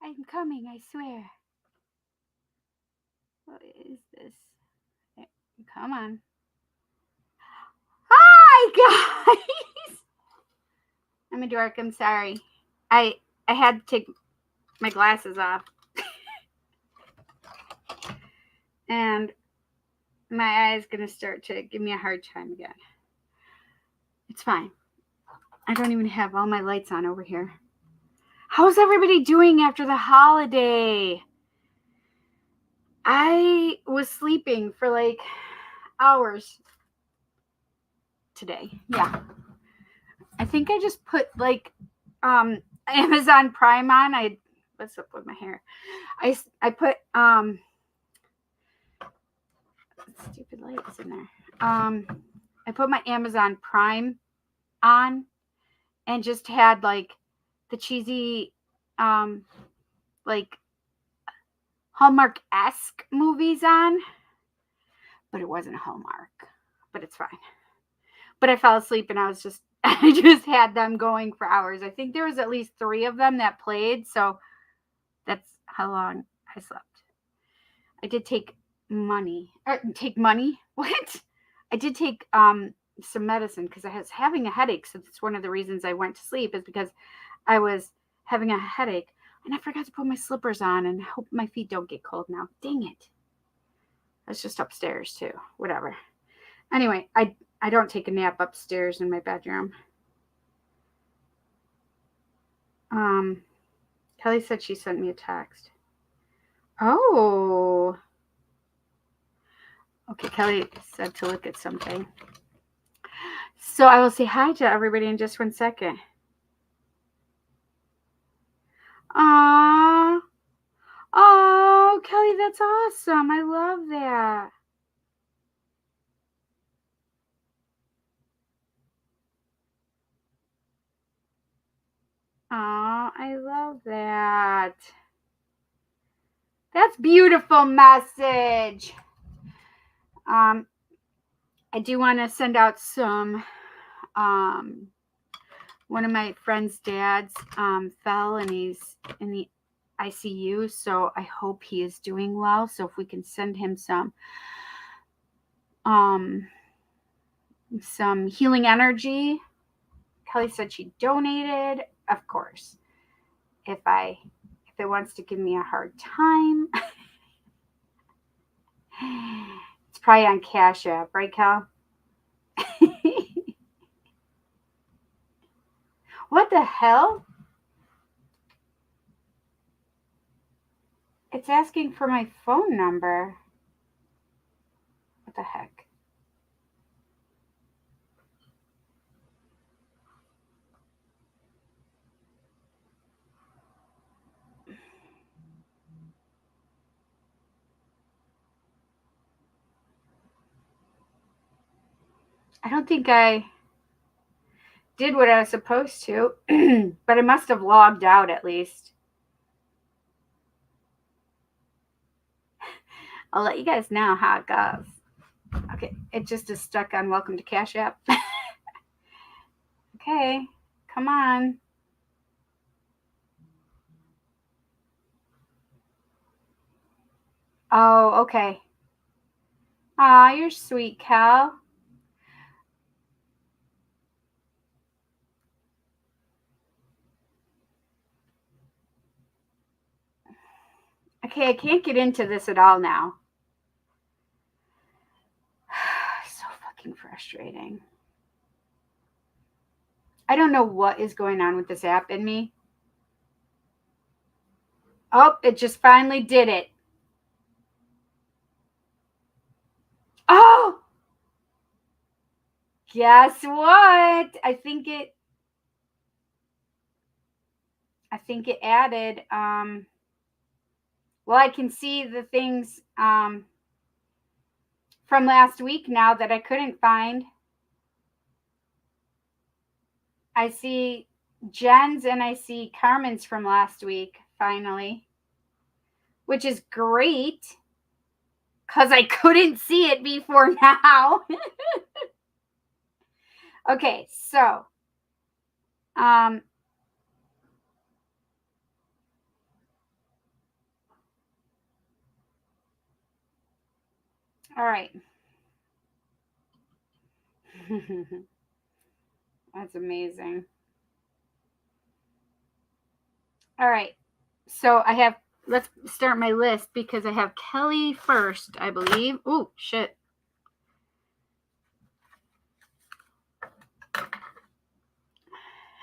I'm coming, I swear. What is this? Come on. Hi, guys! I'm a dork. I'm sorry. I had to take my glasses off. And my eye is going to start to give me a hard time again. It's fine. I don't even have all my lights on over here. How's everybody doing after the holiday? I was sleeping for like hours today. Yeah. I think I just put like Amazon Prime on. What's up with my hair? I put stupid lights in there. I put my Amazon Prime on and just had like the cheesy like Hallmark-esque movies on, but it wasn't Hallmark. But it's fine. But I fell asleep and I just had them going for hours. I think there was at least 3 of them that played, so that's how long I slept. I did take money. What? I did take some medicine because I was having a headache. So that's one of the reasons I went to sleep, is because I was having a headache. And I forgot to put my slippers on, and I hope my feet don't get cold now. Dang it. I was just upstairs too. Whatever. Anyway, I don't take a nap upstairs in my bedroom. Kelly said she sent me a text. Oh. Okay, Kelly said to look at something. So I will say hi to everybody in just 1 second. Aww. Oh, Kelly, that's awesome. I love that. Oh, I love that. That's beautiful message. I do want to send out some, one of my friend's dads fell and he's in the ICU, so I hope he is doing well. So if we can send him some healing energy. Kelly said she donated, of course. If it wants to give me a hard time, it's probably on Cash App, right, Cal? What the hell? It's asking for my phone number. What the heck? I don't think I did what I was supposed to, but I must have logged out at least. I'll let you guys know how it goes. Okay, it just is stuck on Welcome to Cash App. Okay, come on. Oh, okay. Aw, you're sweet, Cal. Okay, I can't get into this at all now. So fucking frustrating. I don't know what is going on with this app in me. Oh, it just finally did it. Oh! Guess what? I think it added well, I can see the things from last week now that I couldn't find. I see Jen's and I see Carmen's from last week, finally, which is great because I couldn't see it before now. Okay, so All right. That's amazing. All right. So I have, let's start my list because I have Kelly first, I believe. Oh, shit.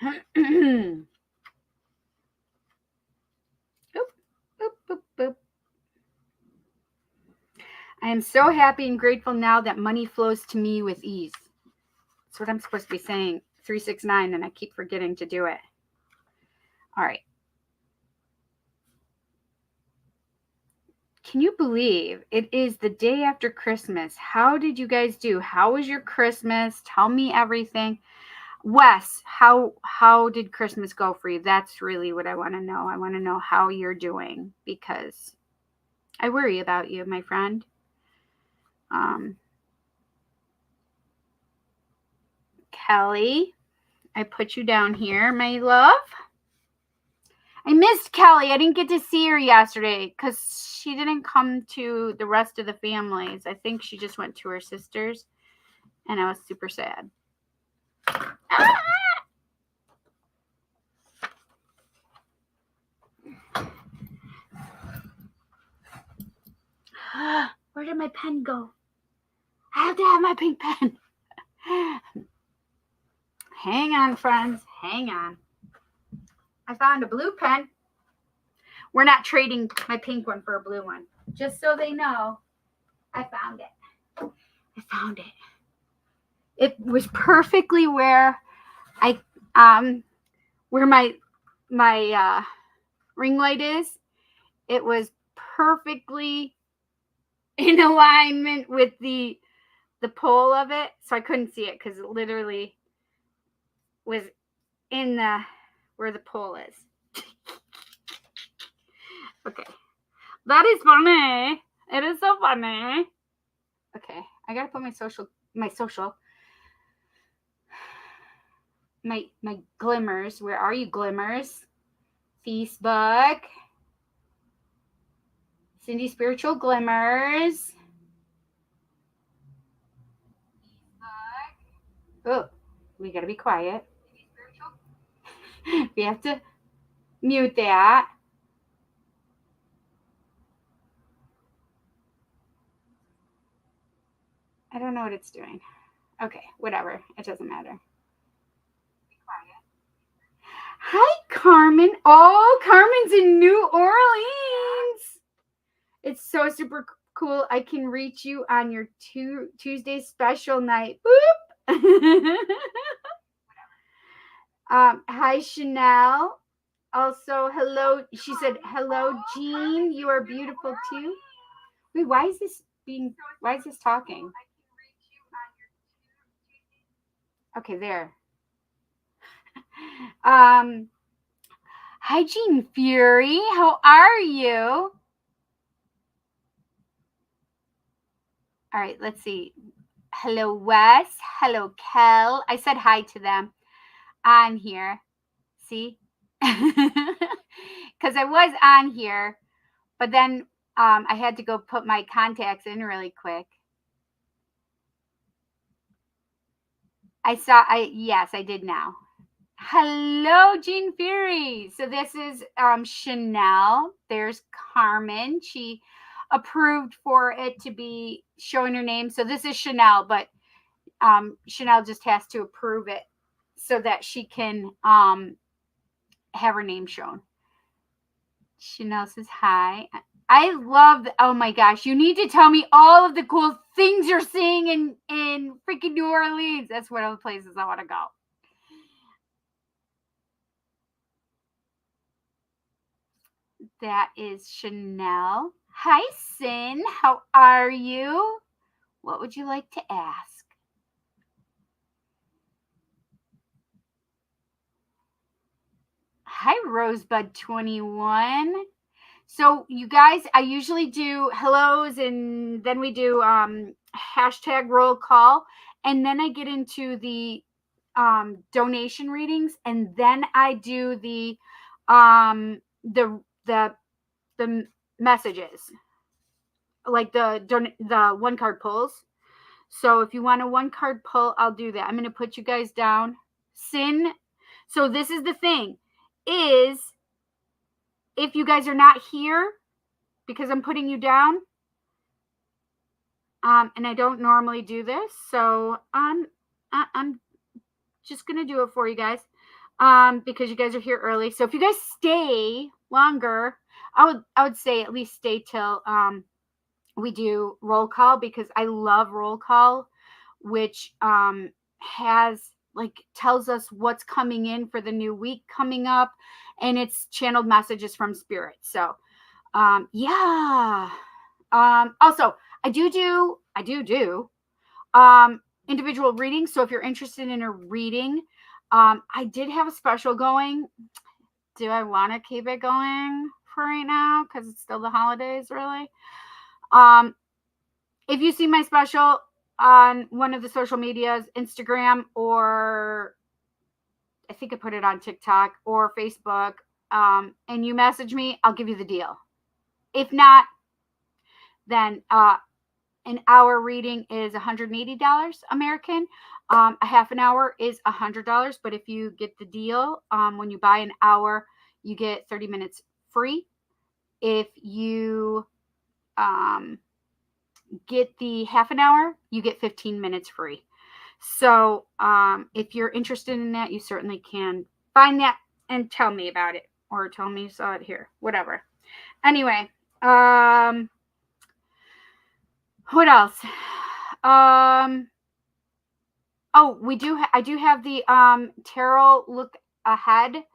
Boop, boop, boop, boop. I am so happy and grateful now that money flows to me with ease. That's what I'm supposed to be saying. 369, and I keep forgetting to do it. All right. Can you believe it is the day after Christmas? How did you guys do? How was your Christmas? Tell me everything. Wes, how did Christmas go for you? That's really what I want to know. I want to know how you're doing because I worry about you, my friend. Kelly, I put you down here, my love. I missed Kelly. I didn't get to see her yesterday because she didn't come to the rest of the families. I think she just went to her sister's, and I was super sad. Where did my pen go? I have to have my pink pen. Hang on, friends. Hang on. I found a blue pen. We're not trading my pink one for a blue one. Just so they know, I found it. I found it. It was perfectly where I where my ring light is. It was perfectly in alignment with the pole of it, so I couldn't see it because it literally was in the where the pole is. Okay, that is funny. It is so funny. Okay, I gotta put my glimmers. Where are you, glimmers? Facebook. Cindy Spiritual Glimmers. Oh, we gotta be quiet. We have to mute that. I don't know what it's doing. Okay, whatever. It doesn't matter. Be quiet. Hi, Carmen. Oh, Carmen's in New Orleans. It's so super cool. I can reach you on your Tuesday special night. Boop. Hi, Chanel. Also, hello. She said, hello, Jean. You are beautiful too. Wait, why is this talking? Okay, there. Hi, Jean Fury. How are you? All right, let's see. Hello, Wes. Hello, Kel. I said hi to them on here. See? Because I was on here, but then I had to go put my contacts in really quick. Yes, I did now. Hello, Jean Fury. So this is Chanel. There's Carmen. She approved for it to be showing her name. So this is Chanel, but Chanel just has to approve it so that she can have her name shown. Chanel says hi. I love, oh my gosh, you need to tell me all of the cool things you're seeing in freaking New Orleans. That's one of the places I want to go. That is Chanel. Hi, Sin. How are you? What would you like to ask? Hi, Rosebud21. So you guys, I usually do hellos and then we do hashtag roll call. And then I get into the donation readings. And then I do the messages. like the one card pulls. So if you want a one card pull, I'll do that. I'm going to put you guys down. Sin. So this is the thing, is if you guys are not here, because I'm putting you down, and I don't normally do this, so I'm just going to do it for you guys, because you guys are here early. So if you guys stay longer, I would say at least stay till we do roll call, because I love roll call, which has tells us what's coming in for the new week coming up, and it's channeled messages from spirit. So yeah. Also, I do individual readings. So if you're interested in a reading, I did have a special going. Do I want to keep it going for right now? Because it's still the holidays, really. If you see my special on one of the social medias, Instagram, or I think I put it on TikTok or Facebook, and you message me, I'll give you the deal. If not, then an hour reading is $180 American. A half an hour is $100. But if you get the deal, when you buy an hour, you get 30 minutes free. If you get the half an hour, you get 15 minutes free. So if you're interested in that, you certainly can find that and tell me about it, or tell me you saw it here, whatever. Anyway, what else? Oh, I do have the tarot look ahead.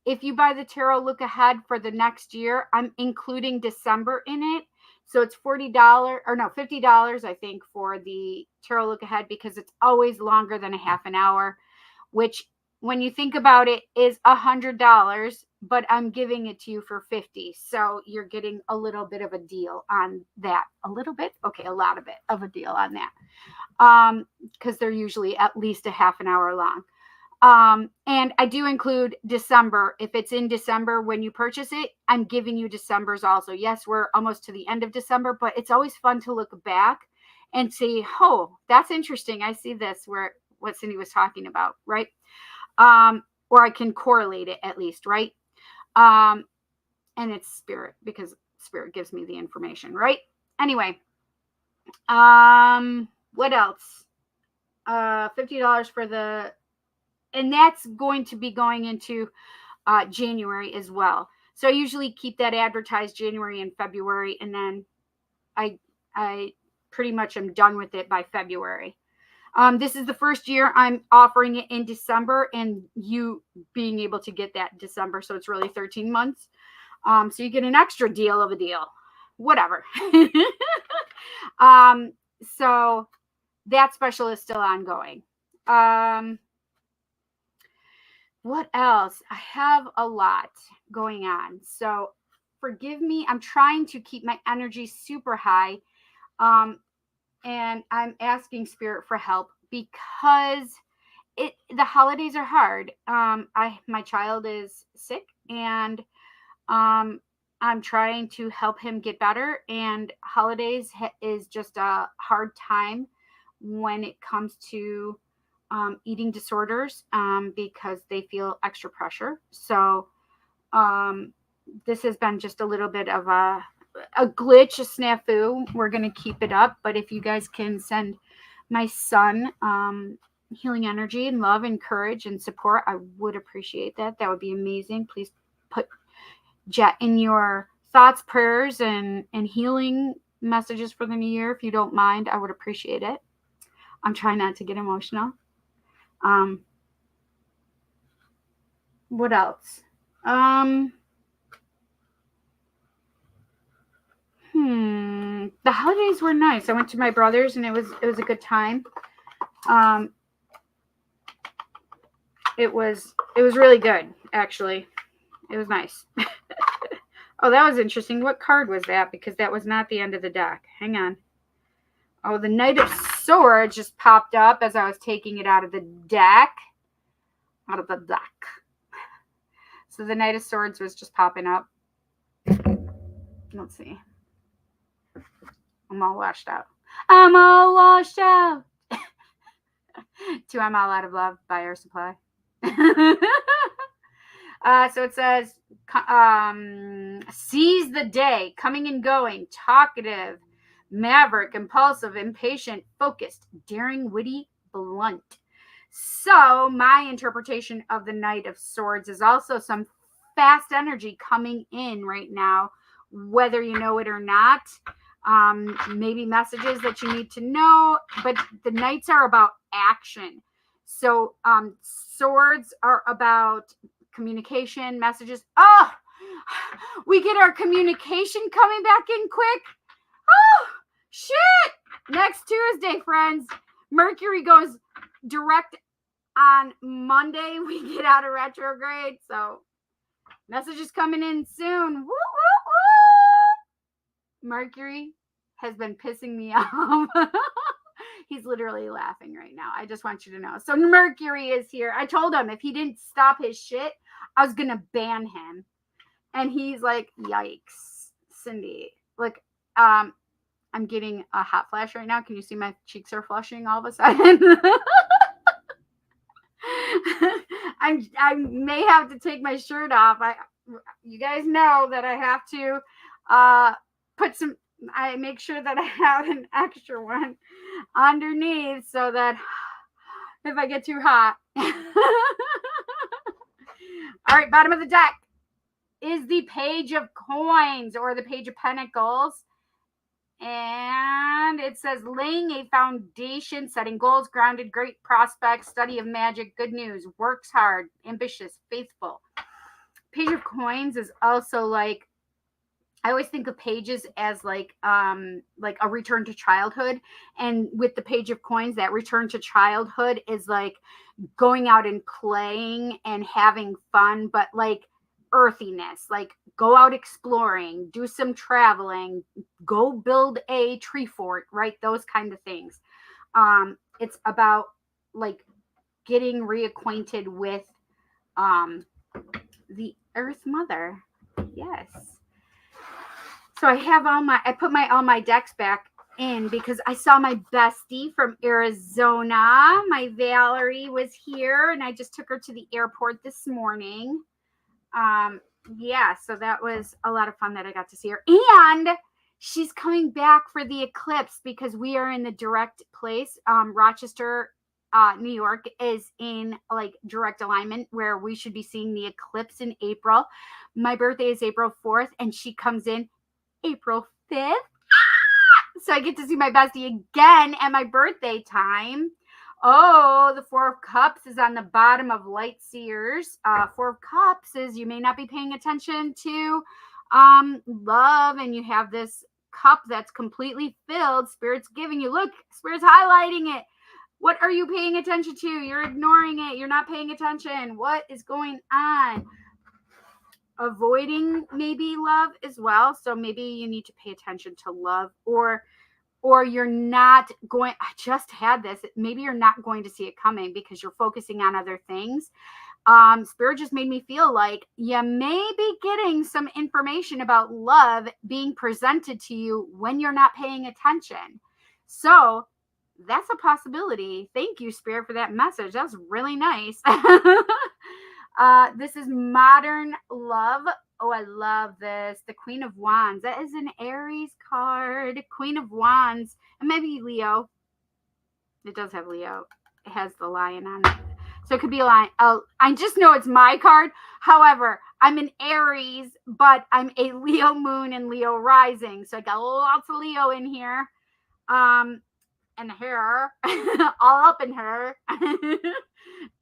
If you buy the tarot look ahead for the next year, I'm including December in it. So it's $40 or no, $50, I think, for the tarot look ahead, because it's always longer than a half an hour, which when you think about it is $100, but I'm giving it to you for $50. So you're getting a little bit of a deal on that. A little bit? Okay, a lot of it of a deal on that. Because they're usually at least a half an hour long. And I do include December. If it's in December when you purchase it, I'm giving you December's also. Yes, we're almost to the end of December, but it's always fun to look back and see, oh, that's interesting. I see this, where what Cindy was talking about, right? Or I can correlate it at least, right? And it's spirit, because spirit gives me the information, right? Anyway, what else? $50 for the, and that's going to be going into January as well. So I usually keep that advertised January and February, and then I pretty much am done with it by February. This is the first year I'm offering it in December, and you being able to get that in December. So it's really 13 months. So you get an extra deal of a deal, whatever. So that special is still ongoing. What else? I have a lot going on. So forgive me. I'm trying to keep my energy super high. And I'm asking spirit for help, because the holidays are hard. My child is sick, and I'm trying to help him get better, and holidays is just a hard time when it comes to eating disorders, because they feel extra pressure. So this has been just a little bit of a glitch, a snafu. We're going to keep it up. But if you guys can send my son healing energy and love and courage and support, I would appreciate that. That would be amazing. Please put Jet in your thoughts, prayers, and healing messages for the new year. If you don't mind, I would appreciate it. I'm trying not to get emotional. What else? The holidays were nice. I went to my brother's, and it was a good time. It was really good, actually. It was nice. Oh, that was interesting. What card was that? Because that was not the end of the deck. Hang on. Oh, the Knight of Swords just popped up as I was taking it out of the deck. So the Knight of Swords was just popping up. Let's see. I'm all washed out. I'm all washed out. To I'm All Out of Love by Air Supply. So it says, seize the day, coming and going, talkative, maverick, impulsive, impatient, focused, daring, witty, blunt. So my interpretation of the Knight of Swords is also some fast energy coming in right now, whether you know it or not. Maybe messages that you need to know, but the Knights are about action. So swords are about communication, messages. Oh, we get our communication coming back in quick. Oh, shit. Next Tuesday, friends. Mercury goes direct on Monday. We get out of retrograde. So messages coming in soon. Woo, woo, woo. Mercury has been pissing me off. He's literally laughing right now. I just want you to know. So Mercury is here. I told him if he didn't stop his shit, I was going to ban him. And he's like, yikes, Cindy. Look, I'm getting a hot flash right now. Can you see my cheeks are flushing all of a sudden? I may have to take my shirt off. You guys know that I have to put some, I make sure that I have an extra one underneath so that if I get too hot. All right, bottom of the deck is the Page of Coins or the Page of Pentacles. And it says laying a foundation, setting goals, grounded, great prospects, study of magic, good news, works hard, ambitious, faithful. Page of Coins is also like, I always think of pages as like a return to childhood. And with the Page of Coins, that return to childhood is like going out and playing and having fun, but like earthiness, like go out exploring, do some traveling, go build a tree fort, right? Those kind of things. It's about like getting reacquainted with the Earth Mother. Yes. So I put all my decks back in because I saw my bestie from Arizona. My Valerie was here and I just took her to the airport this morning. Yeah, so that was a lot of fun that I got to see her. And she's coming back for the eclipse because we are in the direct place. Rochester, New York is in like direct alignment where we should be seeing the eclipse in April. My birthday is April 4th and she comes in April 5th. So I get to see my bestie again at my birthday time. Oh, the Four of Cups is on the bottom of Light Seers. Four of Cups is you may not be paying attention to love, and you have this cup that's completely filled. Spirit's giving you, look, Spirit's highlighting it. What are you paying attention to? You're ignoring it. You're not paying attention. What is going on? Avoiding maybe love as well. So maybe you need to pay attention to love, or you're not going, I just had this, maybe you're not going to see it coming because you're focusing on other things. Spirit just made me feel like you may be getting some information about love being presented to you when you're not paying attention. So that's a possibility. Thank you, Spirit, for that message. That's really nice. This is Modern Love. Oh, I love this. The Queen of Wands. That is an Aries card. Queen of Wands. And maybe Leo. It does have Leo. It has the lion on it. So it could be a lion. Oh, I just know it's my card. However, I'm an Aries, but I'm a Leo moon and Leo rising. So I got lots of Leo in here. And her. All up in her.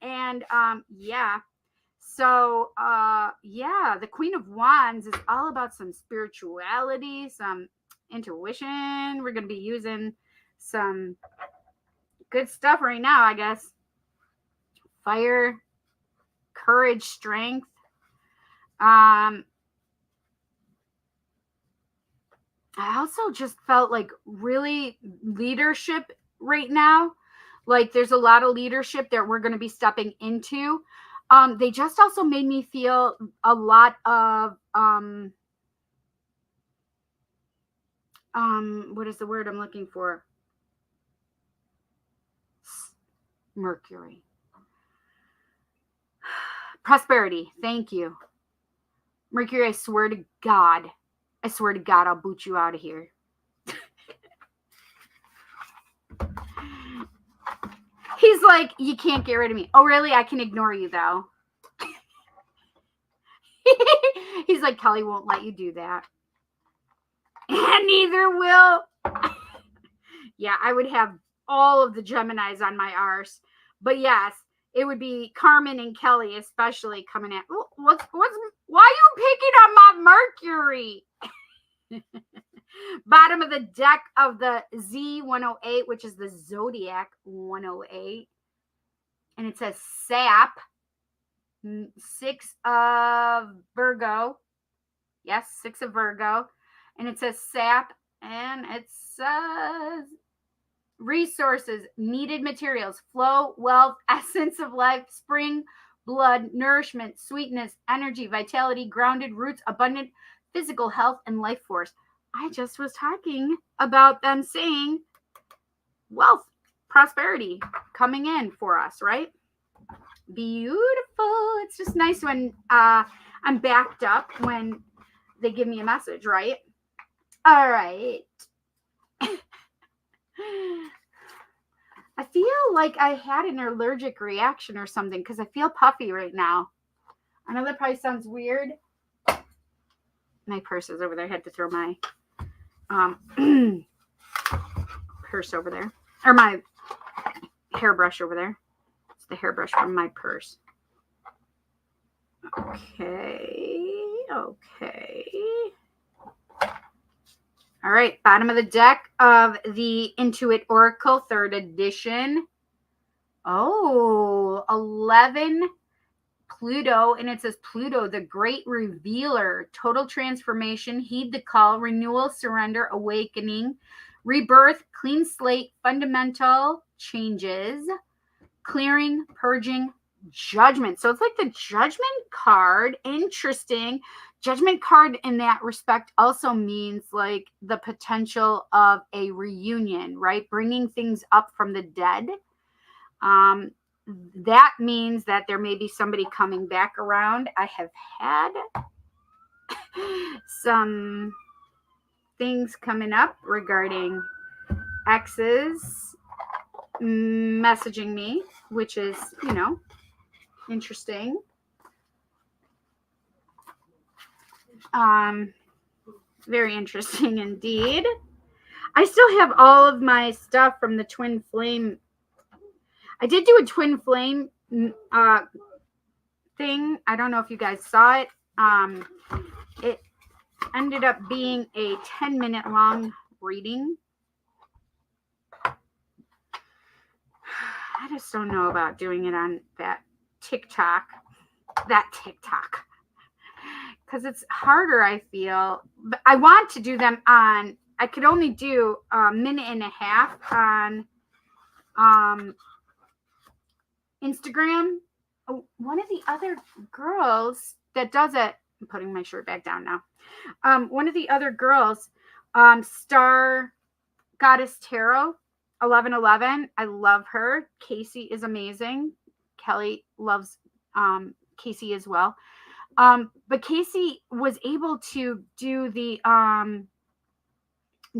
And yeah. So, yeah, the Queen of Wands is all about some spirituality, some intuition. We're going to be using some good stuff right now, I guess. Fire, courage, strength. I also just felt like really leadership right now. Like there's a lot of leadership that we're going to be stepping into. They just also made me feel a lot of what is the word I'm looking for? Mercury. Prosperity. Thank you. Mercury, I swear to God, I'll boot you out of here. He's like, you can't get rid of me. Oh, really? I can ignore you, though. He's like, Kelly won't let you do that. And neither will. Yeah, I would have all of the Geminis on my arse. But yes, it would be Carmen and Kelly especially coming at. Why are you picking on my Mercury? Bottom of the deck of the Z108, which is the Zodiac 108. And it says Sap, 6 of Virgo. Yes, 6 of Virgo. And it says Sap, and it says resources, needed materials, flow, wealth, essence of life, spring, blood, nourishment, sweetness, energy, vitality, grounded roots, abundant physical health, and life force. I just was talking about them saying wealth, prosperity coming in for us, right? Beautiful. It's just nice when I'm backed up when they give me a message, right? All right. I feel like I had an allergic reaction or something because I feel puffy right now. I know that probably sounds weird. My purse is over there. I had to throw my purse over there. Or my hairbrush over there. It's the hairbrush from my purse. Okay. All right, bottom of the deck of the Intuit Oracle, 3rd edition. Oh, 11 Pluto, and it says Pluto, the great revealer, total transformation, heed the call, renewal, surrender, awakening, rebirth, clean slate, fundamental changes, clearing, purging, judgment. So it's like the judgment card. Interesting. Judgment card in that respect also means like the potential of a reunion, right? Bringing things up from the dead. That means that there may be somebody coming back around. I have had some things coming up regarding exes messaging me, which is, interesting. Very interesting indeed. I still have all of my stuff from the twin flame. I did do a twin flame thing. I don't know if you guys saw it. It ended up being a 10-minute long reading. I just don't know about doing it on that TikTok. Because it's harder, I feel. But I want to do them on, I could only do a minute and a half on Instagram. One of the other girls that does it, I'm putting my shirt back down now. One of the other girls, Star Goddess Tarot, 1111. I love her. Casey is amazing. Kelly loves Casey as well. But Casey was able to do the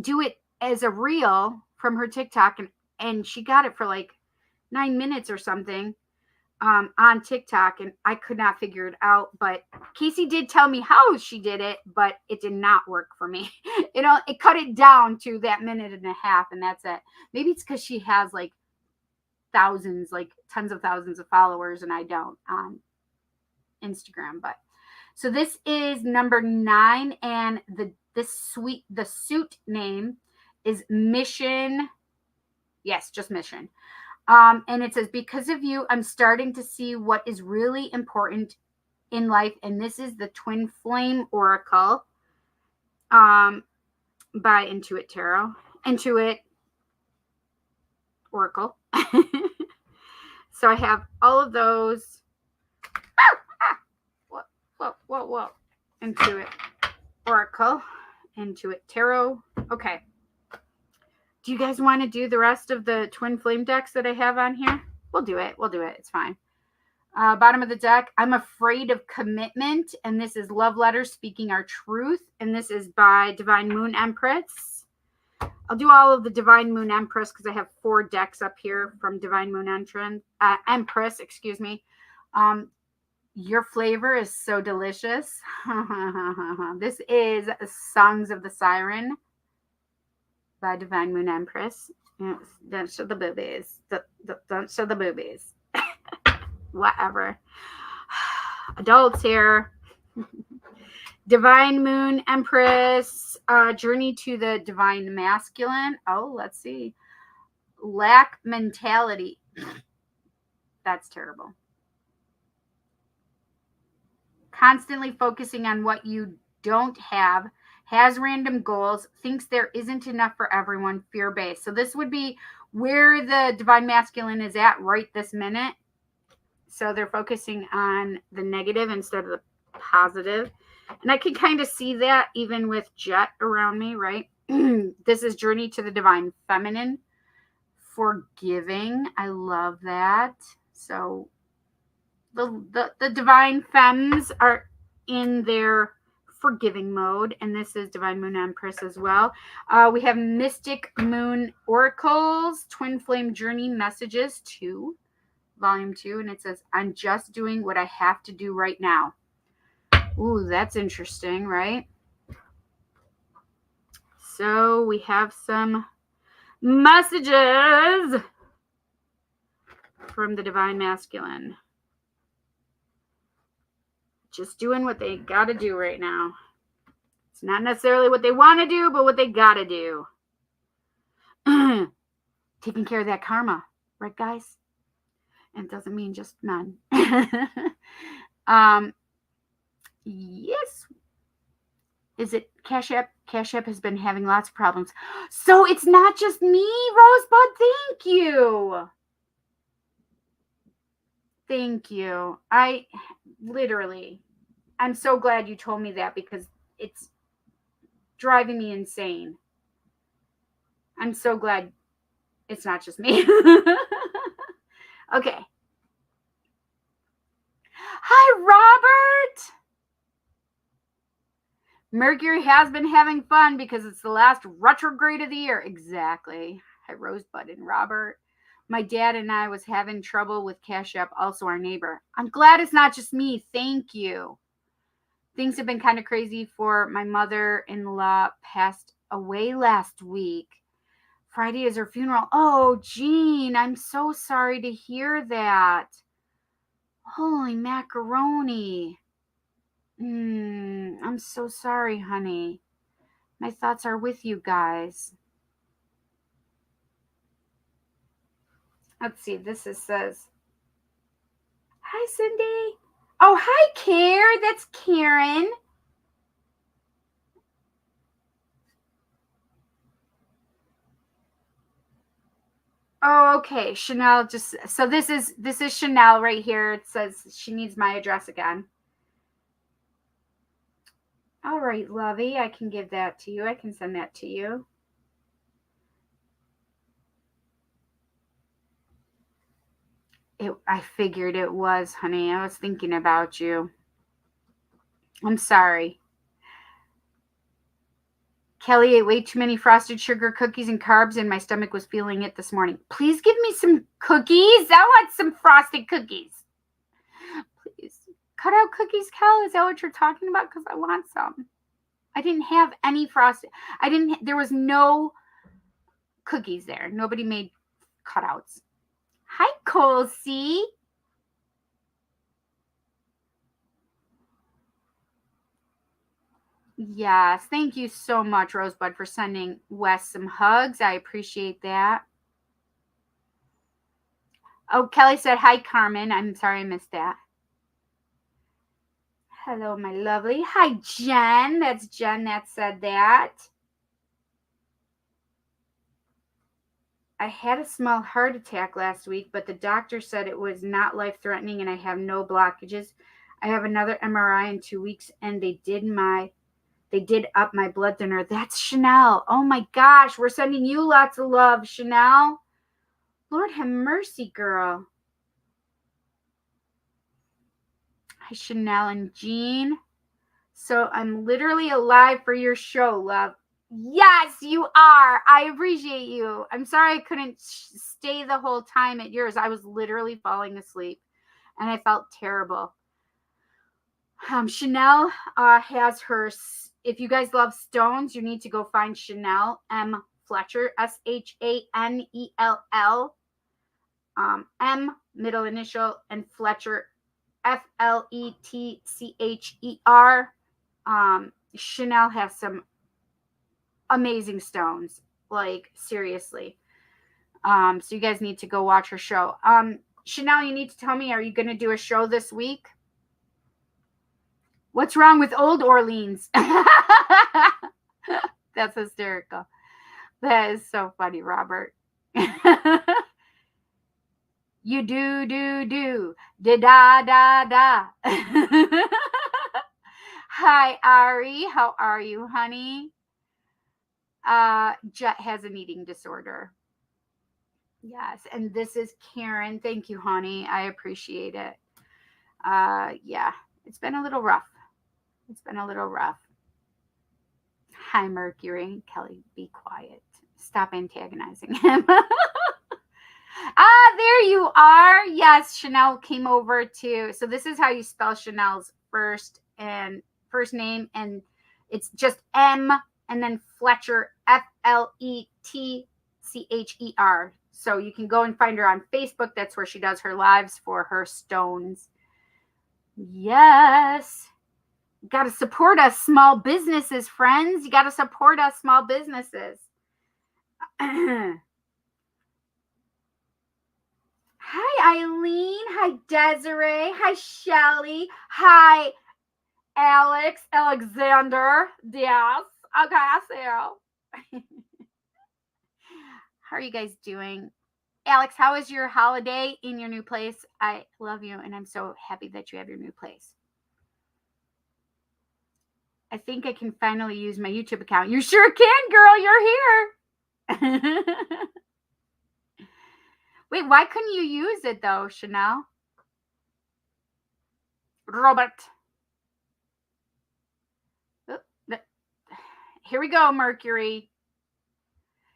do it as a reel from her TikTok, and she got it for like 9 minutes or something on TikTok, and I could not figure it out. But Casey did tell me how she did it, but it did not work for me. It cut it down to that minute and a half, and that's it. Maybe it's because she has like thousands, like tens of thousands of followers, and I don't on Instagram. But so this is number 9, and the suit name is Mission. Yes, just Mission. And it says, because of you, I'm starting to see what is really important in life. And this is the Twin Flame Oracle by Intuit Tarot. Intuit Oracle. So I have all of those. Whoa. Intuit Oracle. Intuit Tarot. Okay. Do you guys want to do the rest of the twin flame decks that I have on here? We'll do it. It's fine. Bottom of the deck, I'm afraid of commitment. And this is Love Letters Speaking Our Truth. And this is by Divine Moon Empress. I'll do all of the Divine Moon Empress because I have 4 decks up here from Divine Moon Empress, excuse me. Your flavor is so delicious. This is Songs of the Siren by Divine Moon Empress. Don't show the boobies. Don't show the boobies. Whatever. Adults here. Divine Moon Empress, Journey to the Divine Masculine. Oh, let's see. Lack mentality. That's terrible. Constantly focusing on what you don't have, has random goals, thinks there isn't enough for everyone, fear-based. So this would be where the Divine Masculine is at right this minute. So they're focusing on the negative instead of the positive. And I can kind of see that even with Jet around me, right? This is Journey to the Divine Feminine. Forgiving. I love that. So the Divine Femmes are in their forgiving mode. And this is Divine Moon Empress as well. We have Mystic Moon Oracles, Twin Flame Journey Messages 2, Volume 2. And it says, I'm just doing what I have to do right now. Ooh, that's interesting, right? So we have some messages from the Divine Masculine. Just doing what they got to do right now. It's not necessarily what they want to do, but what they got to do. Taking care of that karma, right, guys? And it doesn't mean just men. Yes. Is it Cash App? Cash App has been having lots of problems. So it's not just me, Rosebud. Thank you. Thank you. I'm so glad you told me that because it's driving me insane. I'm so glad it's not just me. Okay. Hi, Robert. Mercury has been having fun because it's the last retrograde of the year. Exactly. Hi, Rosebud and Robert. My dad and I was having trouble with Cash App, also our neighbor. I'm glad it's not just me. Thank you. Things have been kind of crazy for my mother-in-law, passed away last week. Friday is her funeral. Oh, Jean, I'm so sorry to hear that. Holy macaroni. I'm so sorry, honey. My thoughts are with you guys. Let's see. This says, hi, Cindy. Oh, hi, Care. That's Karen. Oh, okay. Chanel so this is Chanel right here. It says she needs my address again. All right, Lovey. I can give that to you. I can send that to you. I figured it was, honey. I was thinking about you. I'm sorry. Kelly ate way too many frosted sugar cookies and carbs, and my stomach was feeling it this morning. Please give me some cookies. I want some frosted cookies. Please. Cut out cookies, Kel. Is that what you're talking about? Because I want some. I didn't have any frosted. There was no cookies there. Nobody made cutouts. Hi, Colsey. Yes, thank you so much, Rosebud, for sending Wes some hugs. I appreciate that. Oh, Kelly said, hi, Carmen. I'm sorry I missed that. Hello, my lovely. Hi, Jen. That's Jen that said that. I had a small heart attack last week, but the doctor said it was not life-threatening and I have no blockages. I have another MRI in 2 weeks, and they did They did up my blood thinner. That's Chanel. Oh my gosh, we're sending you lots of love, Chanel. Lord have mercy, girl. Hi, Chanel and Jean. So I'm literally alive for your show, love. Yes, you are. I appreciate you. I'm sorry I couldn't stay the whole time at yours. I was literally falling asleep and I felt terrible. Chanel has her, if you guys love stones, you need to go find Chanel M. Fletcher, Shanell. M, middle initial, and Fletcher, Fletcher. Chanel has some amazing stones, like seriously. So you guys need to go watch her show. Chanel, you need to tell me, are you going to do a show this week? What's wrong with Old Orleans? That's hysterical. That is so funny, Robert. You do, da, da, da. Hi, Ari. How are you, honey? Jet has an eating disorder. Yes, and this is Karen. Thank you, honey. I appreciate it. Yeah, it's been a little rough. Hi, Mercury. Kelly, be quiet. Stop antagonizing him. There you are. Yes, Chanel came over to. So this is how you spell Chanel's first name, and it's just M and then Fletcher, Fletcher. So you can go and find her on Facebook. That's where she does her lives for her stones. Yes. Got to support us, small businesses, friends. You got to support us, small businesses. Hi, Eileen. Hi, Desiree. Hi, Shelly. Hi, Alexander. Yes. Okay, I see you. How are you guys doing? Alex, how is your holiday in your new place? I love you, and I'm so happy that you have your new place. I think I can finally use my YouTube account. You sure can, girl. You're here. Wait, why couldn't you use it, though, Chanel? Robert. Here we go, Mercury.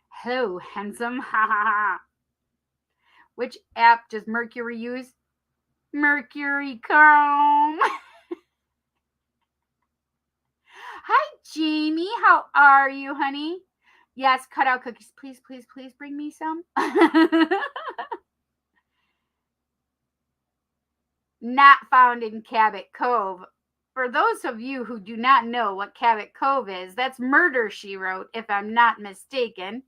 Hello, handsome. Which app does Mercury use? Mercury Chrome. Hi, Jamie. How are you, honey? Yes, cut out cookies. Please, please, please bring me some. Not found in Cabot Cove. For those of you who do not know what Cabot Cove is, that's Murder, She Wrote, if I'm not mistaken.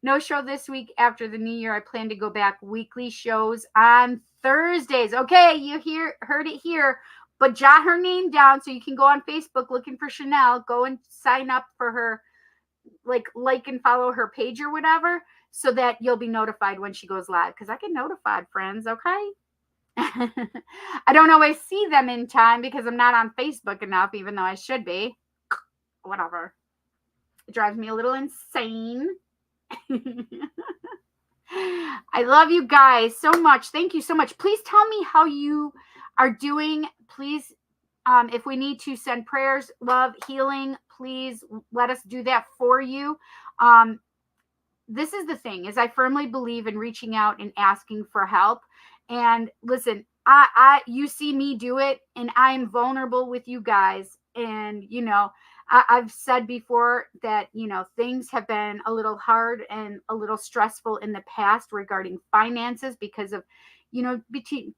No show this week after the new year. I plan to go back weekly shows on Thursdays. Okay, you heard it here. But jot her name down so you can go on Facebook looking for Chanel. Go and sign up for her, like and follow her page or whatever, so that you'll be notified when she goes live. Because I get notified, friends, okay? I don't always see them in time because I'm not on Facebook enough, even though I should be. Whatever. It drives me a little insane. I love you guys so much. Thank you so much. Please tell me how you are doing. Please, if we need to send prayers, love, healing, please let us do that for you. This is the thing, is I firmly believe in reaching out and asking for help. And listen, you see me do it, and I'm vulnerable with you guys. And, you know, I've said before that, you know, things have been a little hard and a little stressful in the past regarding finances because of, you know,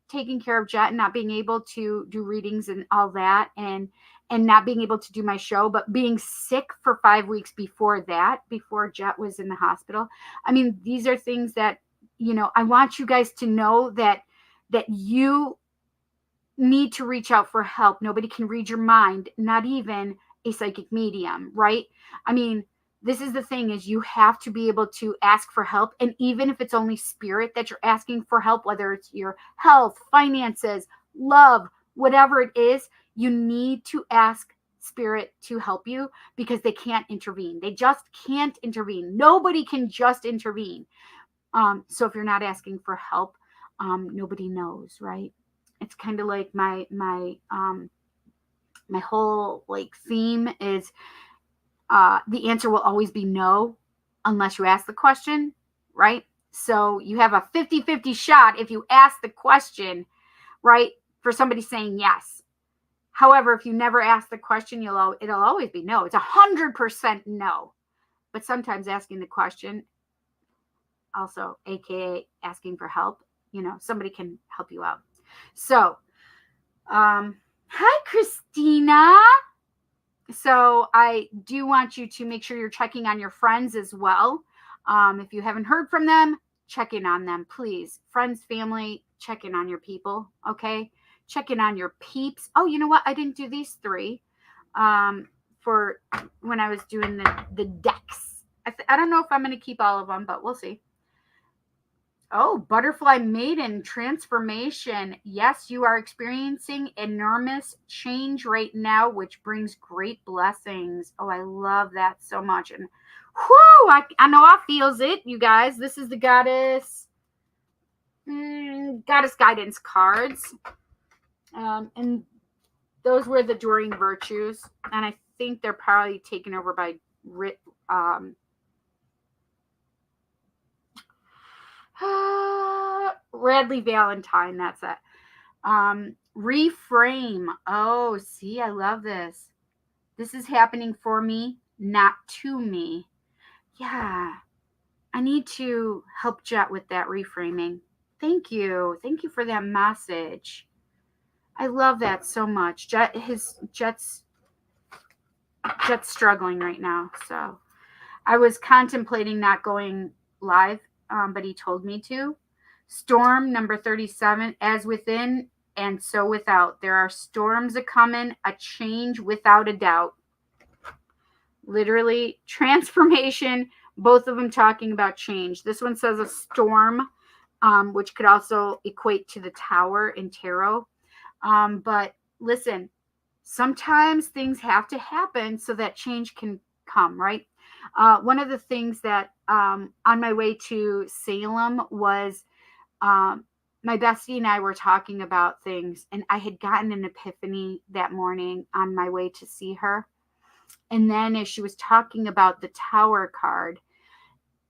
taking care of Jet and not being able to do readings and all that, and not being able to do my show, but being sick for 5 weeks before that, before Jet was in the hospital. I mean, these are things that, you know, I want you guys to know that you need to reach out for help. Nobody can read your mind, not even a psychic medium, right? I mean, this is the thing, is you have to be able to ask for help. And even if it's only spirit that you're asking for help, whether it's your health, finances, love, whatever it is, You need to ask Spirit to help you because they can't intervene. They just can't intervene. Nobody can just intervene. So if you're not asking for help, nobody knows, right? It's kind of like my whole like theme is the answer will always be no unless you ask the question, right? So you have a 50-50 shot if you ask the question, right, for somebody saying yes. However, if you never ask the question, it'll always be no. It's 100% no. But sometimes asking the question, also aka asking for help, somebody can help you out. So hi Christina. So I do want you to make sure you're checking on your friends as well. If you haven't heard from them, check in on them, please. Friends, family, check in on your people, okay? Check in on your peeps. Oh, you know what? I didn't do these 3 for when I was doing the decks. I don't know if I'm going to keep all of them, but we'll see. Oh, butterfly maiden transformation. Yes, you are experiencing enormous change right now, which brings great blessings. Oh, I love that so much. And whoo, I know I feels it, you guys. This is the goddess guidance cards. And those were the Doreen virtues. And I think they're probably taken over by Radley Valentine, that's it. Reframe. Oh, see, I love this. This is happening for me, not to me. Yeah, I need to help Jet with that reframing. Thank you. Thank you for that message. I love that so much. Jet's struggling right now. So I was contemplating not going live, but he told me to. Storm number 37, as within and so without. There are storms a coming, a change without a doubt. Literally, transformation, both of them talking about change. This one says a storm, which could also equate to the Tower in tarot. But listen, sometimes things have to happen so that change can come, right? One of the things that on my way to Salem was my bestie and I were talking about things, and I had gotten an epiphany that morning on my way to see her. And then as she was talking about the Tower card,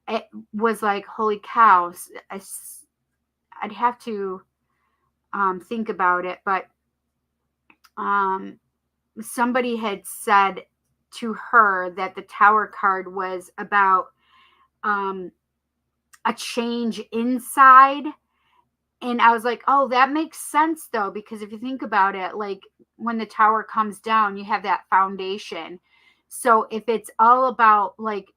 it was like, holy cow, I'd have to think about it. But somebody had said to her that the Tower card was about a change inside. And I was like, oh, that makes sense though, because if you think about it, like when the Tower comes down, you have that foundation. So if it's all about like,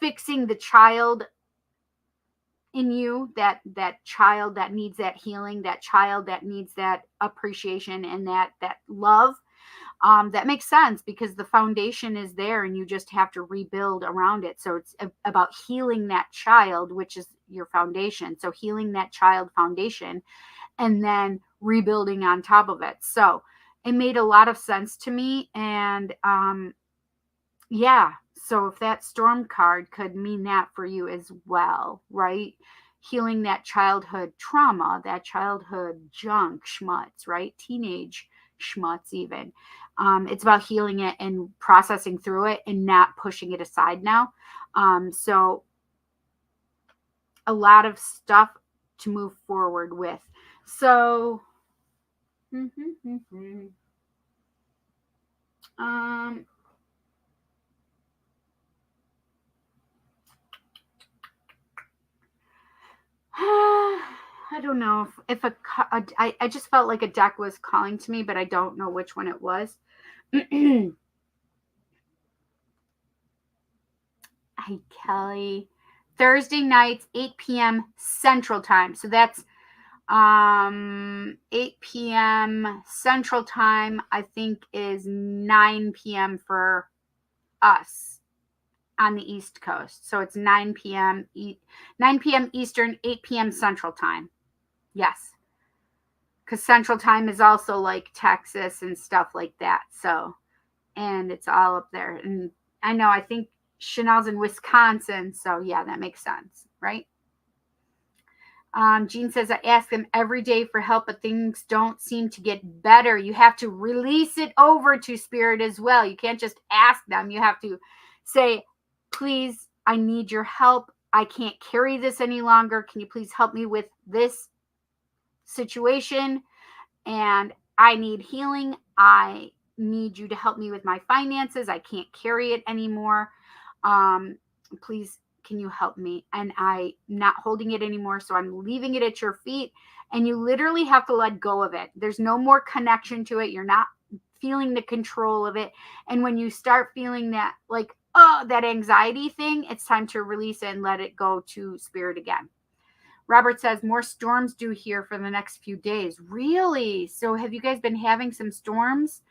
fixing the child in you, that child that needs that healing, that child that needs that appreciation and that love, that makes sense because the foundation is there and you just have to rebuild around it. So it's about healing that child, which is your foundation. So healing that child foundation and then rebuilding on top of it. So it made a lot of sense to me. And yeah, so if that storm card could mean that for you as well, right? Healing that childhood trauma, that childhood junk schmutz, right? Teenage schmutz even. It's about healing it and processing through it and not pushing it aside now. So a lot of stuff to move forward with. So I don't know if I just felt like a deck was calling to me, but I don't know which one it was. Hi, Kelly. Thursday nights, 8 p.m. Central Time. So that's 8 p.m. Central Time, I think is 9 p.m. for us on the East Coast. So it's 9 p.m. Eastern, 8 p.m. Central Time. Yes. because Central Time is also like Texas and stuff like that. So, and it's all up there. And I know, I think Chanel's in Wisconsin. So, yeah, that makes sense, right? Jean says, I ask them every day for help, but things don't seem to get better. You have to release it over to Spirit as well. You can't just ask them. You have to say, please, I need your help. I can't carry this any longer. Can you please help me with this situation? And I need healing. I need you to help me with my finances. I can't carry it anymore. Please, can you help me? And I'm not holding it anymore. So I'm leaving it at your feet. And you literally have to let go of it. There's no more connection to it. You're not feeling the control of it. And when you start feeling that, like, oh, that anxiety thing, it's time to release it and let it go to Spirit again. Robert says, more storms due here for the next few days. Really? So have you guys been having some storms?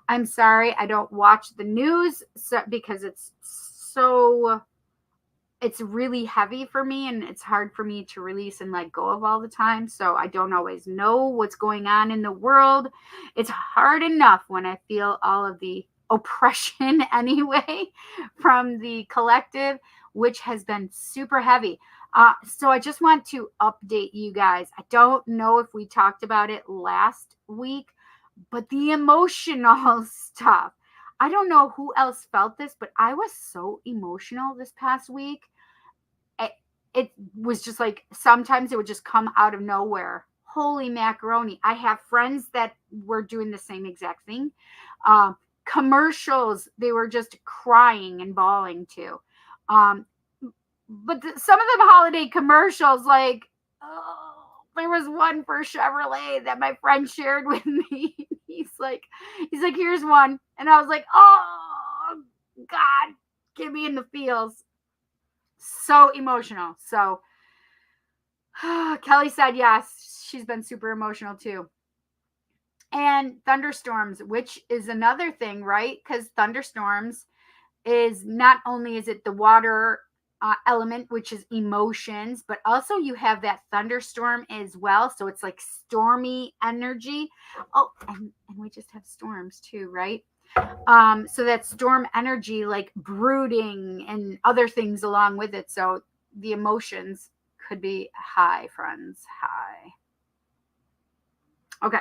I'm sorry, I don't watch the news because it's really heavy for me, and it's hard for me to release and let go of all the time. So I don't always know what's going on in the world. It's hard enough when I feel all of the oppression anyway from the collective, which has been super heavy. So I just want to update you guys. I don't know if we talked about it last week, but the emotional stuff. I don't know who else felt this, but I was so emotional this past week. It was just like, sometimes it would just come out of nowhere. Holy macaroni. I have friends that were doing the same exact thing. Commercials, they were just crying and bawling too. But some of them holiday commercials, like, oh, there was one for Chevrolet that my friend shared with me. He's like, here's one. And I was like, oh, God, get me in the feels. So emotional. So Kelly said, yes, she's been super emotional too. And thunderstorms, which is another thing, right? Because thunderstorms is not only is it the water element, which is emotions, but also you have that thunderstorm as well. So it's like stormy energy. Oh, and we just have storms too, right? So that storm energy, like brooding and other things along with it. So the emotions could be high, friends, high. Okay.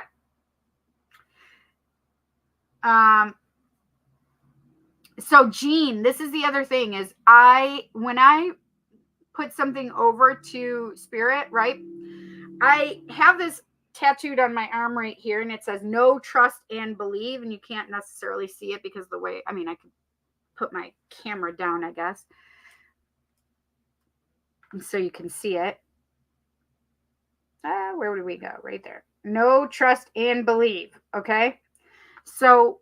So Jean, this is the other thing is when I put something over to Spirit, right? I have this tattooed on my arm right here, and it says know, trust, and believe. And you can't necessarily see it because the way, I could put my camera down, I guess, so you can see it. Where would we go? Right there. Know, trust, and believe. Okay. So,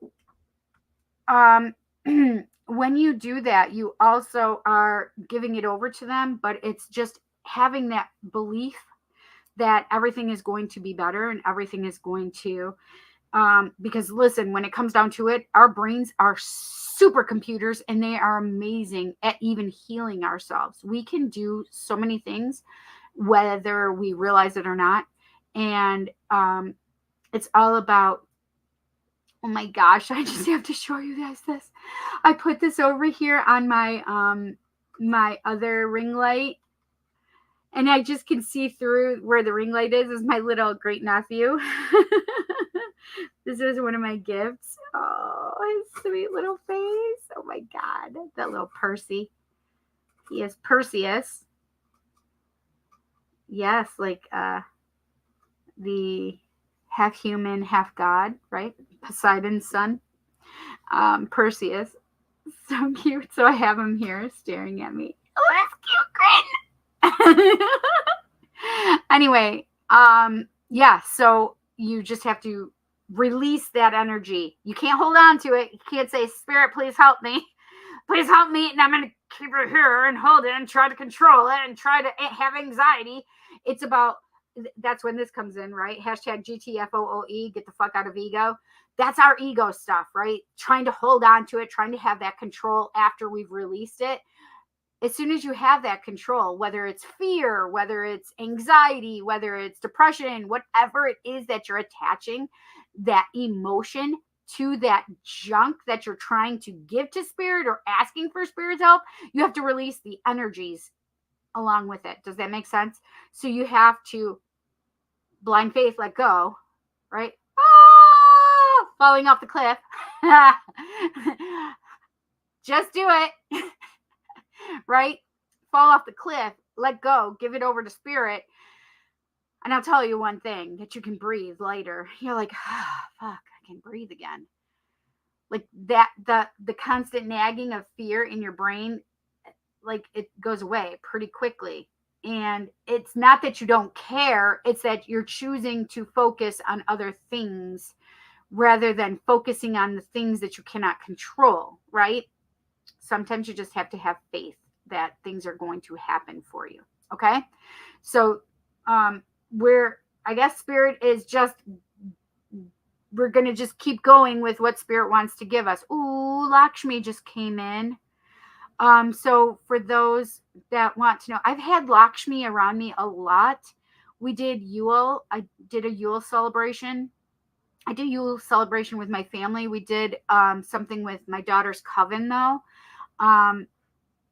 when you do that, you also are giving it over to them, but it's just having that belief that everything is going to be better and everything is going to, because listen, when it comes down to it, our brains are supercomputers and they are amazing at even healing ourselves. We can do so many things, whether we realize it or not. And it's all about, oh my gosh, I just have to show you guys this. I put this over here on my my other ring light, and I just can see through where the ring light is my little great nephew. This is one of my gifts. Oh, his sweet little face. Oh my God, that little Percy. He is Perseus. Yes, like the half human, half god, right? Poseidon's son. Perseus. So cute. So I have him here staring at me. Oh, that's cute, grin. Anyway, yeah, so you just have to release that energy. You can't hold on to it. You can't say, Spirit, please help me. Please help me. And I'm going to keep it here and hold it and try to control it and try to have anxiety. It's about, that's when this comes in, right? Hashtag GTFOOE, get the fuck out of ego. That's our ego stuff, right? Trying to hold on to it, trying to have that control after we've released it. as soon as you have that control, whether it's fear, whether it's anxiety, whether it's depression, whatever it is that you're attaching that emotion to, that junk that you're trying to give to spirit or asking for spirit's help, you have to release the energies along with it. Does that make sense? So you have to blind faith, let go, right? Falling off the cliff. Just do it. Right? Fall off the cliff, let go, give it over to spirit. And I'll tell you one thing, that you can breathe later. You're like, fuck, I can breathe again. Like that, the constant nagging of fear in your brain, like it goes away pretty quickly. And it's not that you don't care, it's that you're choosing to focus on other things rather than focusing on the things that you cannot control, right? Sometimes you just have to have faith that things are going to happen for you. Okay. So, I guess spirit is just, we're going to just keep going with what spirit wants to give us. Ooh, Lakshmi just came in. So for those that want to know, I've had Lakshmi around me a lot. We did Yule. I did a Yule celebration. I did a Yule celebration with my family. We did something with my daughter's coven though.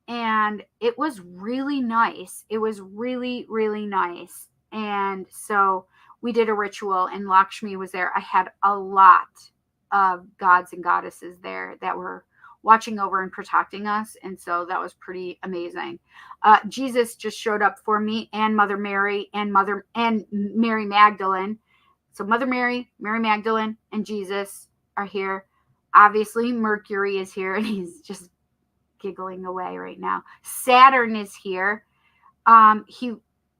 And it was really nice. It was really, really nice. And so we did a ritual and Lakshmi was there. I had a lot of gods and goddesses there that were watching over and protecting us. And so that was pretty amazing. Jesus just showed up for me, and Mother Mary and Mary Magdalene. So Mother Mary, Mary Magdalene, and Jesus are here. Obviously, Mercury is here, and he's just giggling away right now. Saturn is here.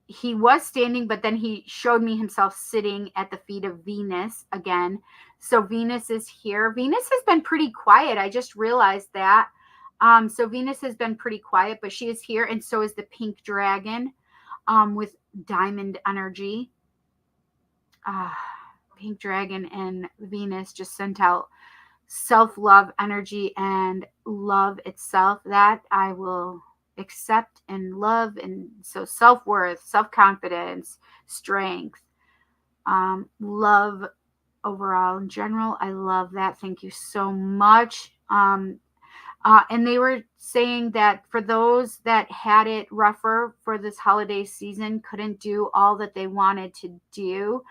He was standing, but then he showed me himself sitting at the feet of Venus again. So Venus is here. Venus has been pretty quiet. I just realized that. So Venus has been pretty quiet, but she is here, and so is the pink dragon with diamond energy. Pink dragon and Venus just sent out self-love energy and love itself that I will accept and love. And so self-worth, self-confidence, strength, love overall in general. I love that. Thank you so much. And they were saying that for those that had it rougher for this holiday season, couldn't do all that they wanted to do,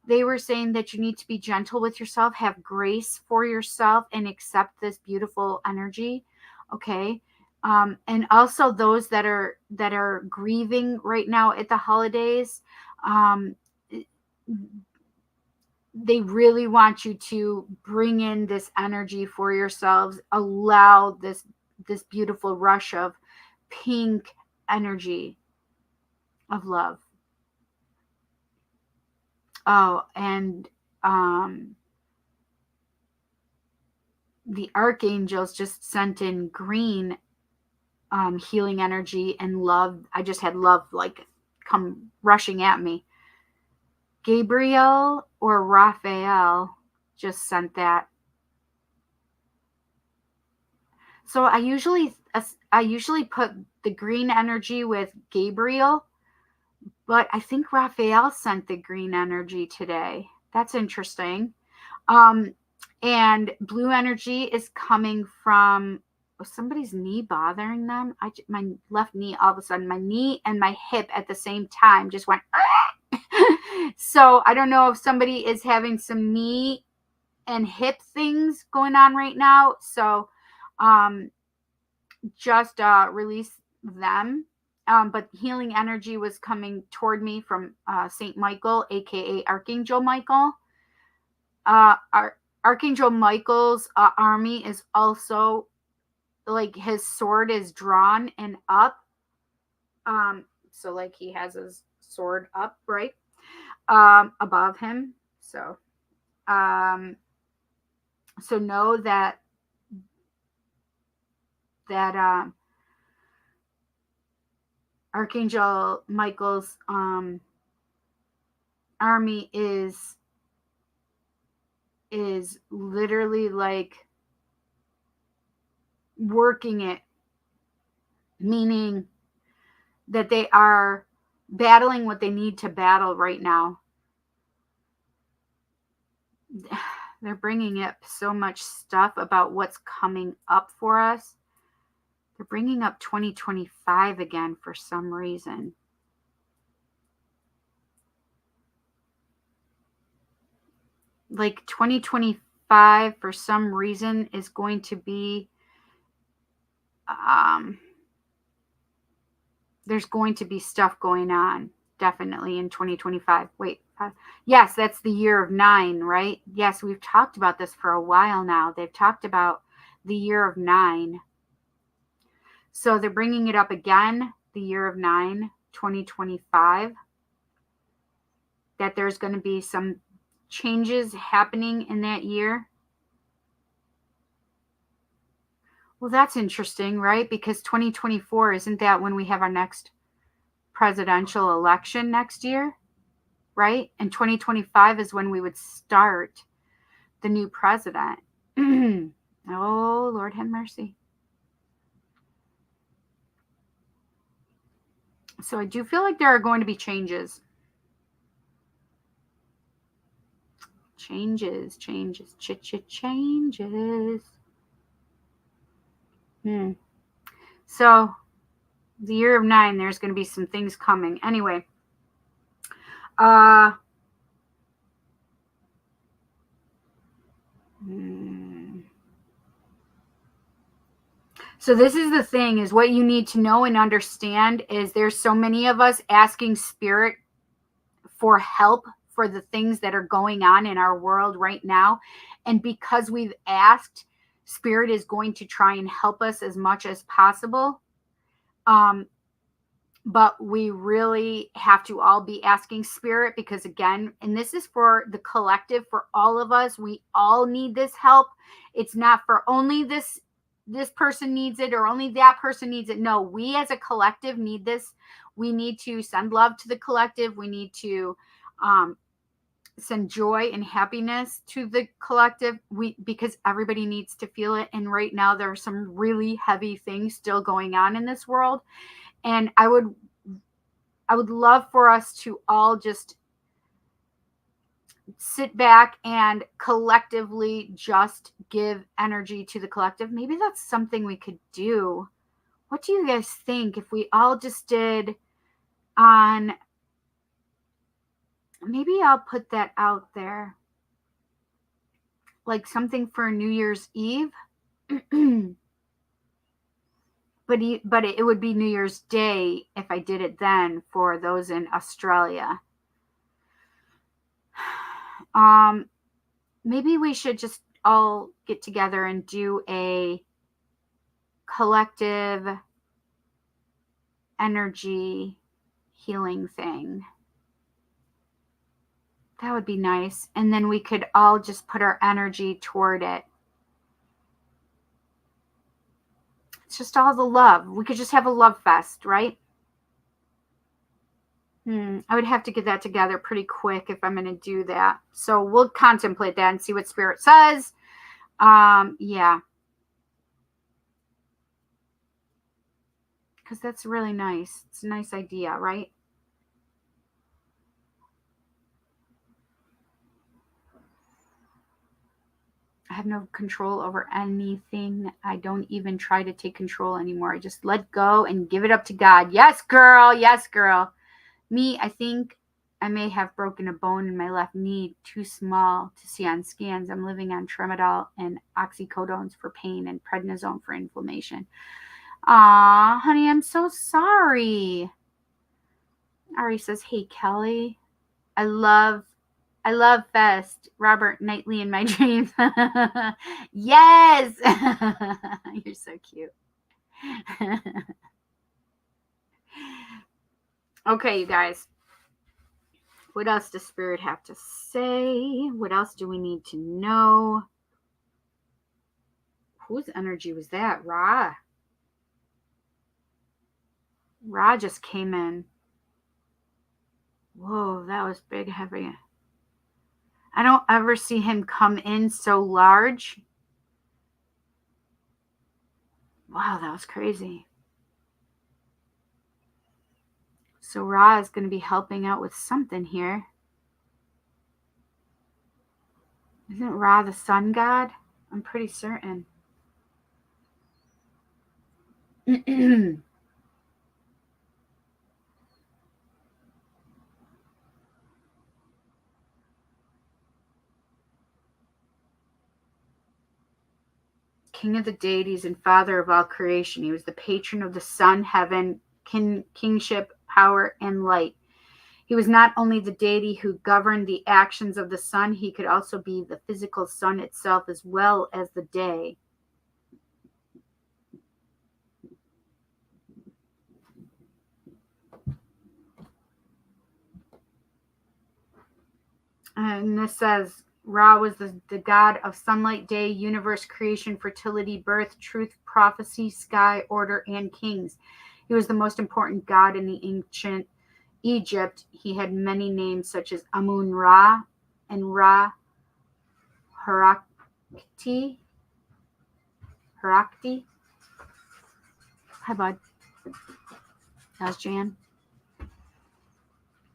they were saying that you need to be gentle with yourself, have grace for yourself, and accept this beautiful energy. Okay. And also those that are grieving right now at the holidays, they really want you to bring in this energy for yourselves. Allow this beautiful rush of pink energy of love. Oh, and the archangels just sent in green healing energy and love. I just had love like come rushing at me. Gabriel or Raphael just sent that. So I usually put the green energy with Gabriel, but I think Raphael sent the green energy today. That's interesting. And blue energy is coming from somebody's knee bothering them. My left knee, all of a sudden, my knee and my hip at the same time just went. So I don't know if somebody is having some knee and hip things going on right now. So just release them. But healing energy was coming toward me from Saint Michael, aka Archangel Michael. Archangel Michael's army is also like his sword is drawn and up. So like he has his sword up, right? Above him. So know that Archangel Michael's army is literally like working it meaning that they are battling what they need to battle right now. They're bringing up so much stuff about what's coming up for us. They're bringing up 2025 again for some reason. Like 2025 for some reason is going to be there's going to be stuff going on definitely in 2025. Wait, yes, that's the year of 9, right? Yes, we've talked about this for a while now. They've talked about the year of 9. So they're bringing it up again, the year of 9, 2025, that there's going to be some changes happening in that year. Well, that's interesting, right? Because 2024, isn't that when we have our next presidential election next year, right? And 2025 is when we would start the new president. Oh, Lord have mercy. So I do feel like there are going to be changes. Changes. So the year of 9, there's going to be some things coming. Anyway, so this is the thing, is what you need to know and understand is there's so many of us asking spirit for help for the things that are going on in our world right now. And because we've asked, spirit is going to try and help us as much as possible. But we really have to all be asking spirit, because again, and this is for the collective, for all of us, we all need this help. It's not for only this person needs it or only that person needs it. No, we as a collective need this. We need to send love to the collective. We need to send joy and happiness to the collective, because everybody needs to feel it. And right now there are some really heavy things still going on in this world. And I would love for us to all just sit back and collectively just give energy to the collective. Maybe that's something we could do. What do you guys think if we all just did on, maybe I'll put that out there, like something for New Year's Eve. But it would be New Year's Day if I did it then for those in Australia. Maybe we should just all get together and do a collective energy healing thing. That would be nice. And then we could all just put our energy toward it. It's just all the love. We could just have a love fest, right? I would have to get that together pretty quick if I'm going to do that. So we'll contemplate that and see what spirit says. Yeah. Because that's really nice. It's a nice idea, right? I have no control over anything. I don't even try to take control anymore. I just let go and give it up to God. Yes, girl. Yes, girl. Me, I think I may have broken a bone in my left knee, too small to see on scans. I'm living on tramadol and oxycodones for pain and prednisone for inflammation. Aw, honey, I'm so sorry. Ari says, hey, Kelly, I love Fest. Robert Knightley in my dreams. Yes. You're so cute. Okay, you guys. What else does spirit have to say? What else do we need to know? Whose energy was that? Ra. Ra just came in. Whoa, that was big, heavy. I don't ever see him come in so large. Wow, that was crazy. So Ra is going to be helping out with something here. Isn't Ra the sun god? I'm pretty certain. King of the deities and father of all creation. He was the patron of the sun, heaven, kingship, power, and light. He was not only the deity who governed the actions of the sun, he could also be the physical sun itself as well as the day. And this says Ra was the god of sunlight, day, universe, creation, fertility, birth, truth, prophecy, sky, order, and kings. He was the most important god in the ancient Egypt. He had many names such as Amun Ra and Ra Harakti. Harakti. Hi, bud. How's Jan?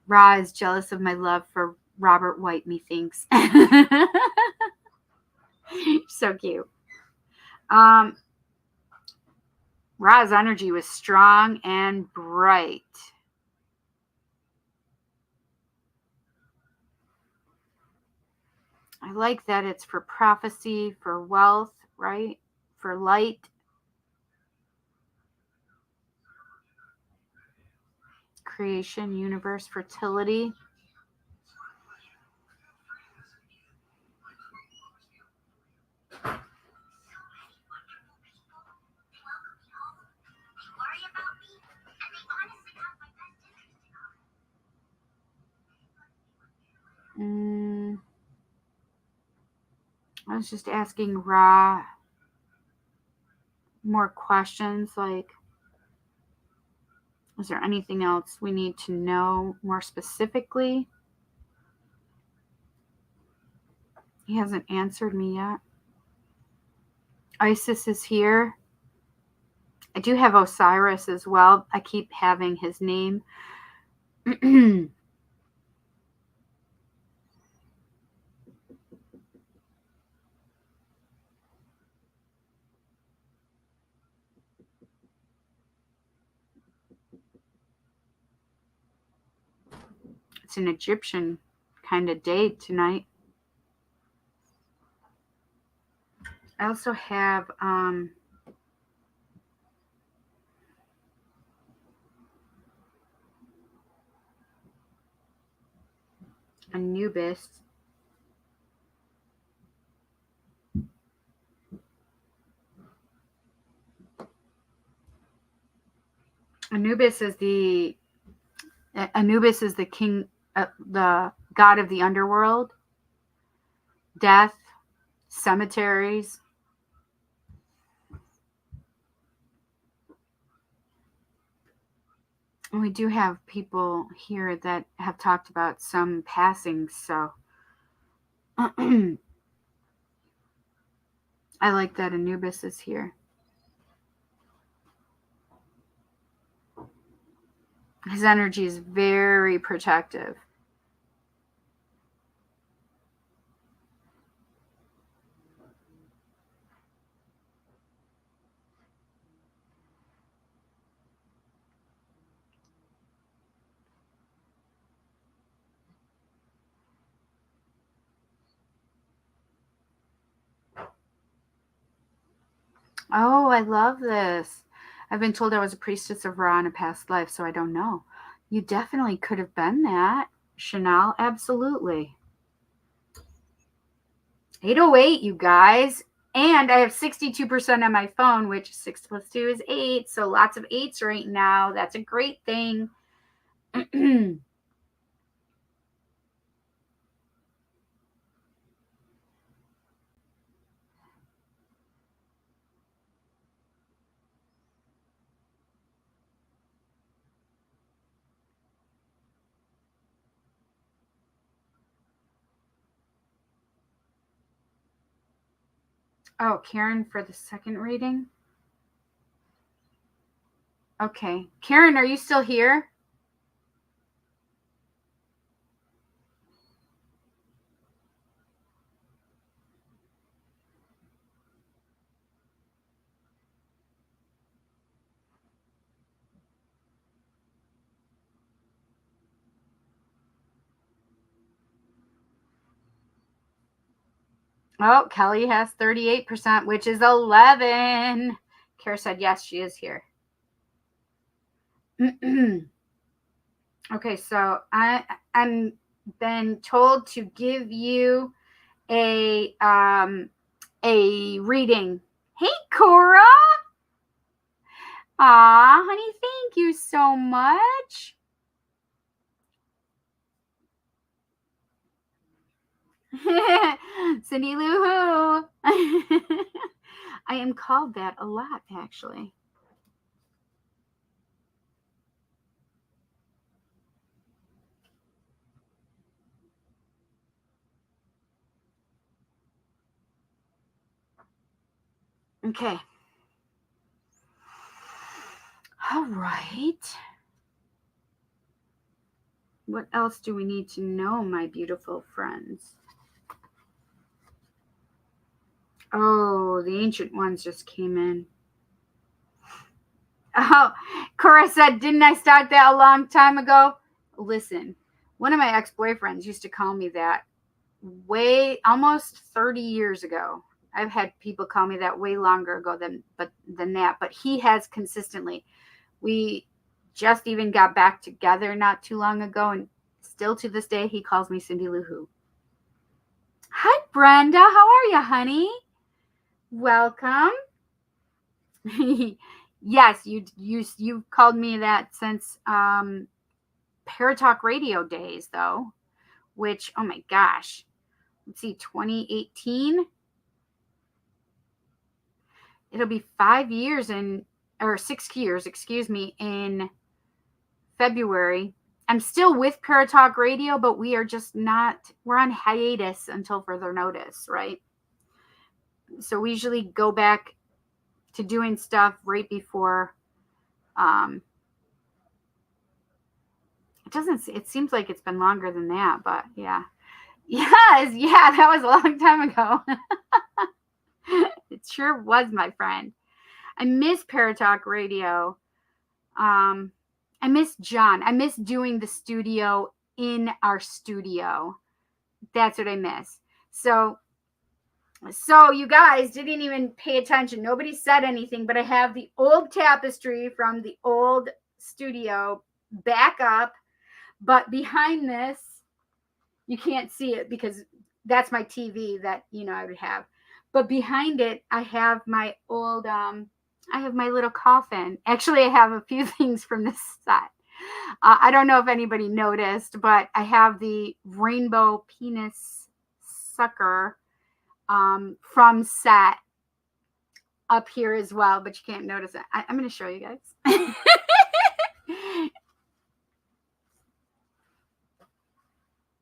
Ra is jealous of my love for Robert White, methinks. So cute. Ra's energy was strong and bright. I like that it's for prophecy, for wealth, right? For light. Creation, universe, fertility. I was just asking Ra more questions like, is there anything else we need to know more specifically? He hasn't answered me yet. Isis is here. I do have Osiris as well. I keep having his name. It's an Egyptian kind of day tonight. I also have Anubis. Anubis is the king, the god of the underworld, death, cemeteries. And we do have people here that have talked about some passings, so I like that Anubis is here. His energy is very protective. Oh, I love this. I've been told I was a priestess of Ra in a past life, so I don't know. You definitely could have been that, Chanel. Absolutely. 808, you guys. And I have 62% on my phone, which 6 plus 2 is 8. So lots of 8s right now. That's a great thing. Oh, Karen for the second reading? Okay. Karen, are you still here? Oh, Kelly has 38%, which is 11. Kara said, yes, she is here. Okay, so I'm been told to give you a reading. Hey, Cora. Aw, honey, thank you so much. Cindy Lou Who. I am called that a lot, actually. Okay. All right. What else do we need to know, my beautiful friends? Oh, the ancient ones just came in. Oh, Cora said, didn't I start that a long time ago? Listen, one of my ex-boyfriends used to call me that way almost 30 years ago. I've had people call me that way longer ago than that, but he has consistently. We just even got back together not too long ago, and still to this day he calls me Cindy Lou Who. Hi Brenda, how are you, honey? Welcome. Yes, you've called me that since Paratalk Radio days, though, which, oh my gosh, let's see, 2018. It'll be 5 years or 6 years, excuse me, in February. I'm still with Paratalk Radio, but we are just not, we're on hiatus until further notice, right? So we usually go back to doing stuff right before, it seems like it's been longer than that, but yeah. Yes, yeah, that was a long time ago. It sure was, my friend. I miss Paratalk Radio. I miss John. I miss doing the studio in our studio. That's what I miss. So you guys didn't even pay attention. Nobody said anything, but I have the old tapestry from the old studio back up. But behind this, you can't see it because that's my TV that, I would have. But behind it, I have my old, I have my little coffin. Actually, I have a few things from this set. I don't know if anybody noticed, but I have the rainbow penis sucker from set up here as well, but you can't notice it. I'm going to show you guys.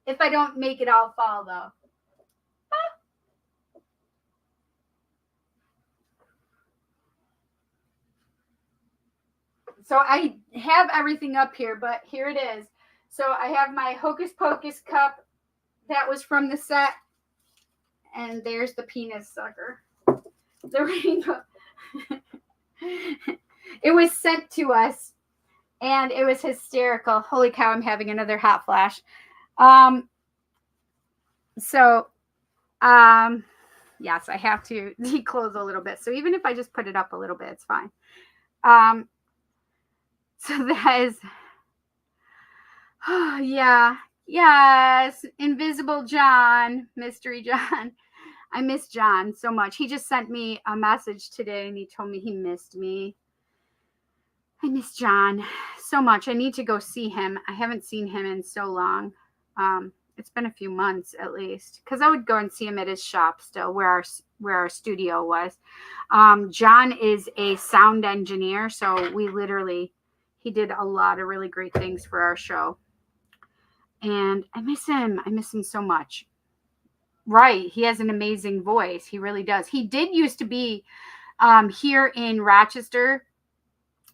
If I don't make it all fall, though. So I have everything up here, but here it is. So I have my Hocus Pocus cup that was from the set, and there's the penis sucker. The rainbow. It was sent to us, and it was hysterical. Holy cow, I'm having another hot flash. Yes, I have to declose a little bit. So even if I just put it up a little bit, it's fine. So that is, oh, yeah, yes, Invisible John, Mystery John. I miss John so much. He just sent me a message today, and he told me he missed me. I miss John so much. I need to go see him. I haven't seen him in so long. It's been a few months at least, because I would go and see him at his shop still, where our studio was. John is a sound engineer, so he did a lot of really great things for our show. And I miss him. I miss him so much. Right. He has an amazing voice. He really does. He did used to be here in Rochester.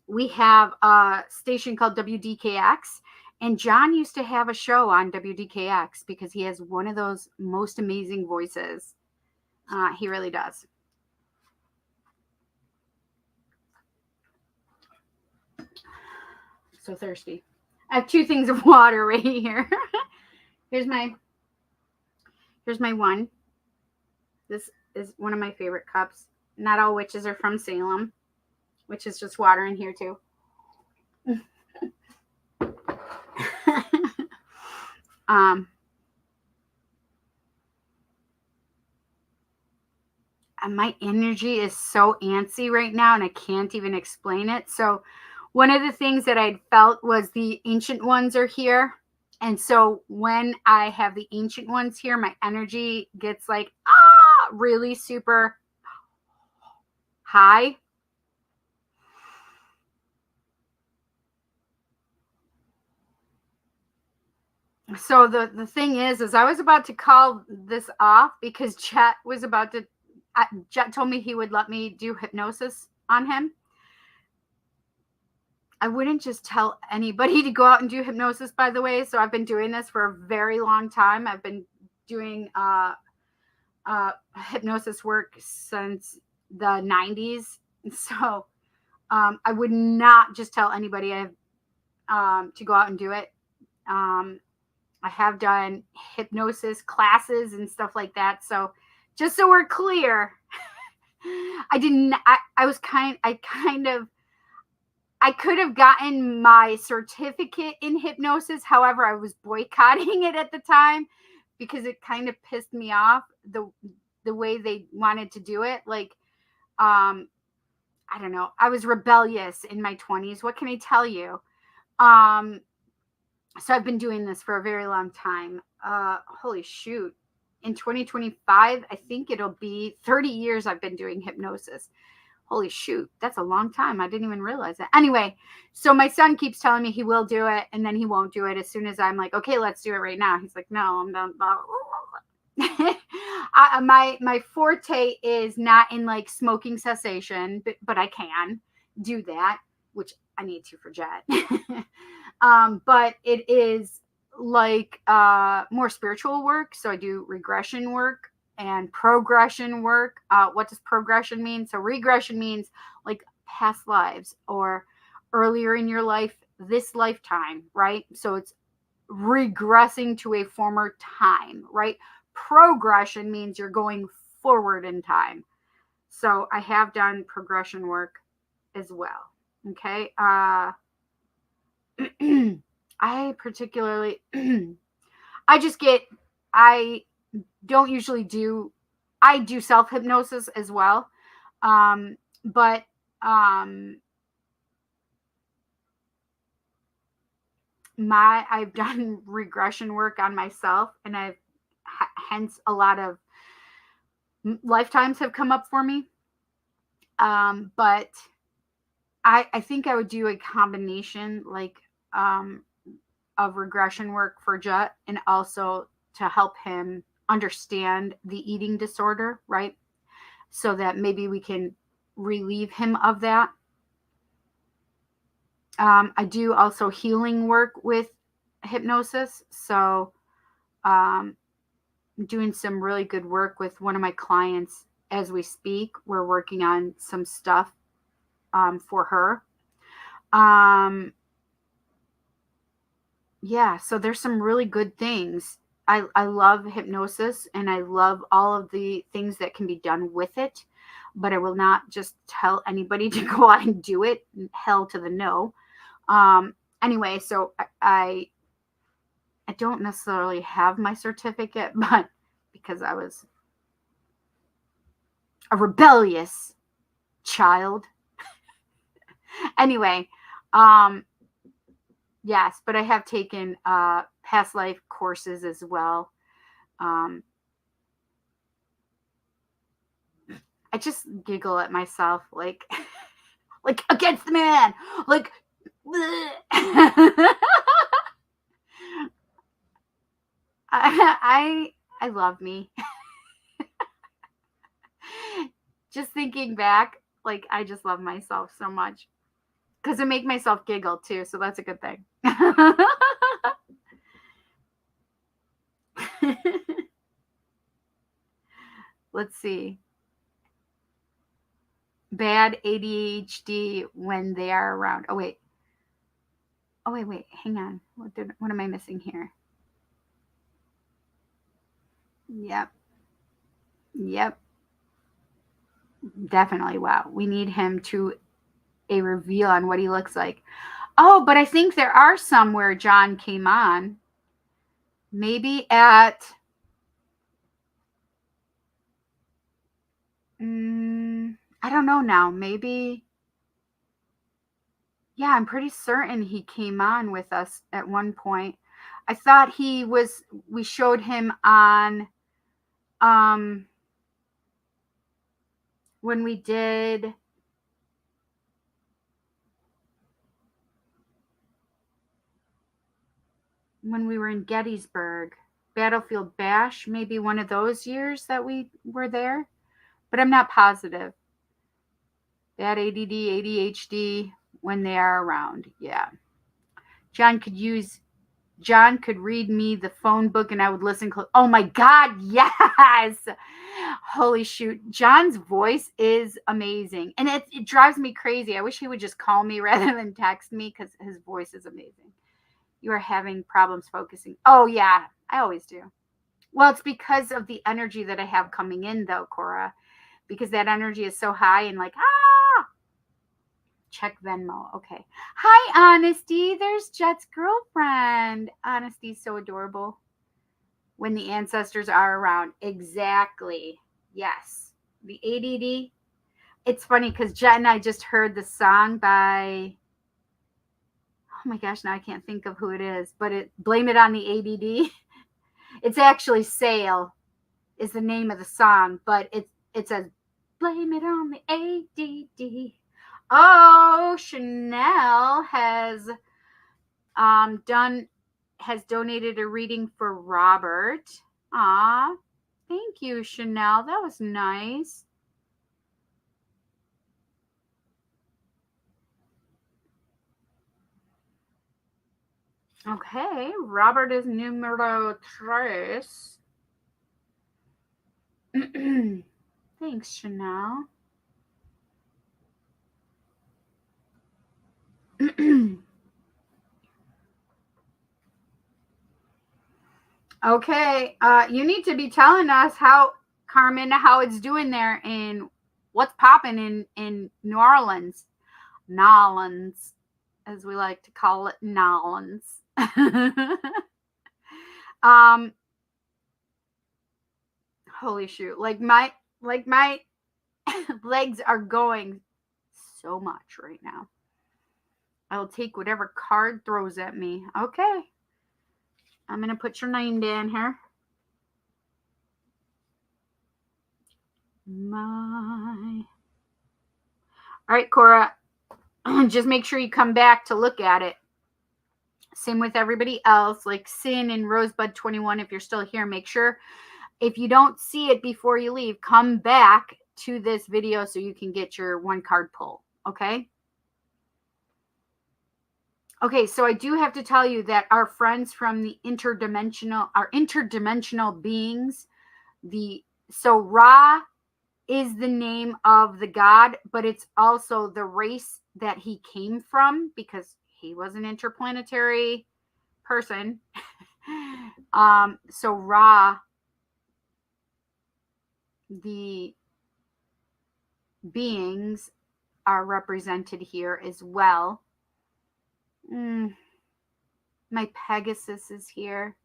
We have a station called WDKX. And John used to have a show on WDKX because he has one of those most amazing voices. He really does. So thirsty. I have 2 things of water right here. Here's my one. This is one of my favorite cups. Not all witches are from Salem, which is just water in here too. And my energy is so antsy right now, and I can't even explain it. So one of the things that I'd felt was the ancient ones are here. And so when I have the ancient ones here, my energy gets like, really super high. So the thing is I was about to call this off because Jet was about to, Jet told me he would let me do hypnosis on him. I wouldn't just tell anybody to go out and do hypnosis, by the way. So I've been doing this for a very long time. I've been doing hypnosis work since the 90s. So I would not just tell anybody to go out and do it. I have done hypnosis classes and stuff like that. So just so we're clear, I could have gotten my certificate in hypnosis. However, I was boycotting it at the time because it kind of pissed me off the way they wanted to do it. Like, I don't know. I was rebellious in my 20s. What can I tell you? So I've been doing this for a very long time. Holy shoot. In 2025, I think it'll be 30 years I've been doing hypnosis. Holy shoot, that's a long time. I didn't even realize that. Anyway, so my son keeps telling me he will do it, and then he won't do it as soon as I'm like, okay, let's do it right now. He's like, no, I'm done. My forte is not in like smoking cessation, but I can do that, which I need to for Jet. But it is like more spiritual work. So I do regression work and progression work. What does progression mean? So regression means like past lives or earlier in your life, this lifetime, right? So it's regressing to a former time, right? Progression means you're going forward in time. So I have done progression work as well. Okay. I particularly, I don't usually do, I do self-hypnosis as well. But I've done regression work on myself, and hence a lot of lifetimes have come up for me. But I think I would do a combination like of regression work for Jet, and also to help him understand the eating disorder, right? So that maybe we can relieve him of that. I do also healing work with hypnosis. So doing some really good work with one of my clients as we speak. We're working on some stuff for her. Yeah, so there's some really good things. I love hypnosis, and I love all of the things that can be done with it, but I will not just tell anybody to go out and do it. Hell to the no. Anyway, so I don't necessarily have my certificate, but because I was a rebellious child. Anyway, yes, but I have taken past life courses as well. I just giggle at myself, like against the man, like. I love me. Just thinking back, like I just love myself so much because I make myself giggle too, so that's a good thing. Let's see. Bad ADHD when they are around. Oh wait. Hang on. What am I missing here? Yep. Yep. Definitely. Wow. We need him to a reveal on what he looks like. Oh, but I think there are some where John came on. Maybe at I don't know now. Maybe yeah, I'm pretty certain he came on with us at one point. I thought we showed him on um when we did when we were in Gettysburg, Battlefield Bash, maybe one of those years that we were there, but I'm not positive. Bad ADD, ADHD when they are around. Yeah. John could use John could read me the phone book and I would listen close. Oh my God, yes. Holy shoot. John's voice is amazing. And it drives me crazy. I wish he would just call me rather than text me because his voice is amazing. You are having problems focusing. Oh, yeah, I always do. Well, it's because of the energy that I have coming in, though, Cora, because that energy is so high and like, check Venmo. Okay. Hi, Honesty. There's Jet's girlfriend. Honesty's so adorable when the ancestors are around. Exactly. Yes. The ADD. It's funny because Jet and I just heard the song by, oh my gosh, now I can't think of who it is, but Blame It on the ADD. It's actually Sail is the name of the song, but it says Blame It on the ADD. Oh, Chanel has donated a reading for Robert. Aw, thank you, Chanel. That was nice. Okay, Robert is numero tres. Thanks, Chanel. Okay, you need to be telling us how, Carmen, how it's doing there and what's popping in New Orleans. Nolans, as we like to call it, Nolans. um, holy shoot! Like my legs are going so much right now. I'll take whatever card throws at me. Okay, I'm gonna put your name down here. My. All right, Cora. Just make sure you come back to look at it. Same with everybody else, like Sin and Rosebud 21. If you're still here, make sure if you don't see it before you leave, come back to this video so you can get your one card pull. Okay. Okay, so I do have to tell you that our friends from the interdimensional beings. So Ra is the name of the god, but it's also the race that he came from because he was an interplanetary person. So Ra, the beings are represented here as well. My Pegasus is here.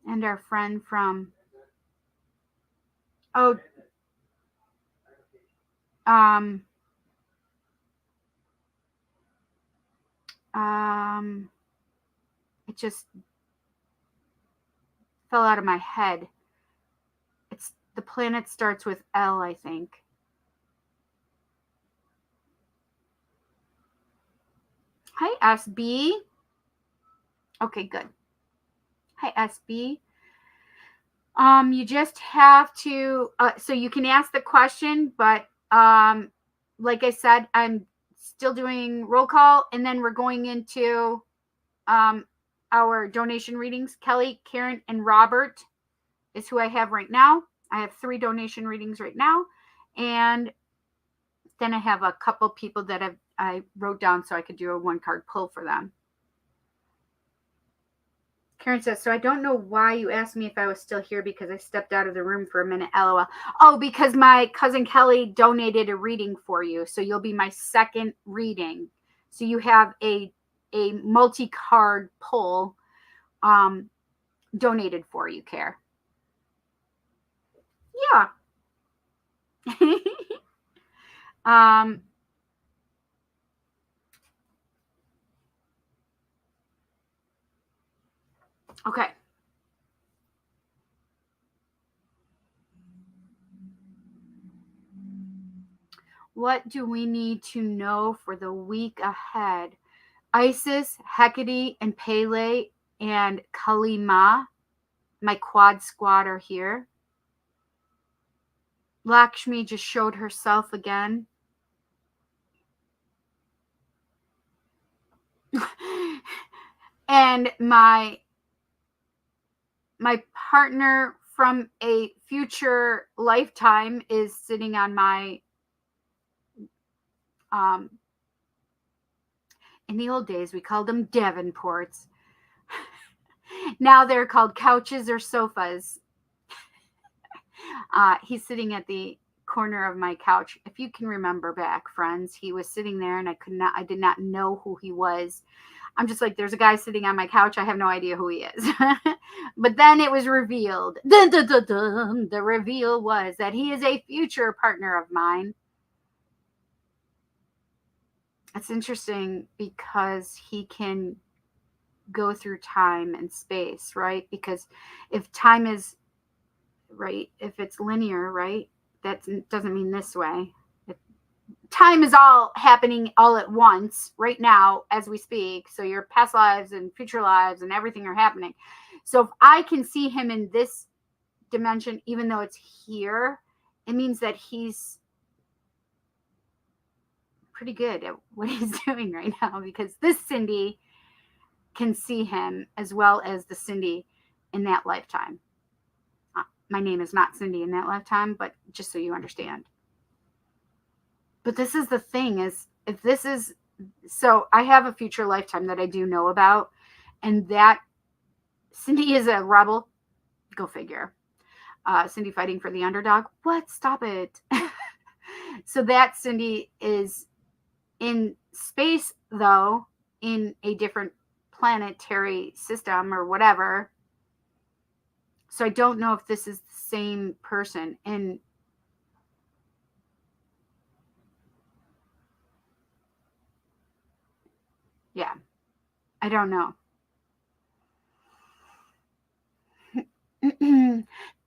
And our friend from um it just fell out of my head. It's the planet starts with L, I think. Hi, SB. Okay, good. Hi, SB. You just have to so you can ask the question, but like I said, I'm still doing roll call, and then we're going into our donation readings. Kelly, Karen, and Robert is who I have right now. I have 3 donation readings right now, and then I have a couple people that I wrote down so I could do a one card pull for them. Karen says, so I don't know why you asked me if I was still here because I stepped out of the room for a minute, LOL. Oh, because my cousin Kelly donated a reading for you. So you'll be my second reading. So you have a multi-card pull donated for you, Care. Yeah. Okay. What do we need to know for the week ahead? Isis, Hecate, and Pele, and Kalima, my quad squad, are here. Lakshmi just showed herself again. And my partner from a future lifetime is sitting on my in the old days we called them Davenports. Now they're called couches or sofas. He's sitting at the corner of my couch. If you can remember back, friends, he was sitting there and I did not know who he was. I'm just like, there's a guy sitting on my couch. I have no idea who he is. But then it was revealed. Dun, dun, dun, dun. The reveal was that he is a future partner of mine. It's interesting because he can go through time and space, right? Because if time is right, if it's linear, right, that doesn't mean this way. Time is all happening all at once right now as we speak. So your past lives and future lives and everything are happening. So if I can see him in this dimension, even though it's here, it means that he's pretty good at what he's doing right now, because this Cindy can see him as well as the Cindy in that lifetime. My name is not Cindy in that lifetime, but just so you understand. But this is the thing, is if this is, so I have a future lifetime that I do know about, and that Cindy is a rebel. Go figure. Cindy fighting for the underdog. What? Stop it. So that Cindy is in space, though, in a different planetary system or whatever. So I don't know if this is the same person. And yeah, I don't know.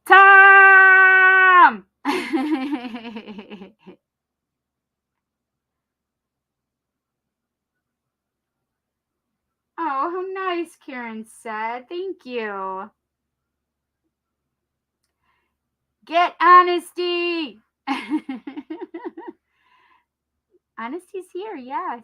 Tom! Oh, how nice, Karen said. Thank you. Get honesty. Honesty's here, yes.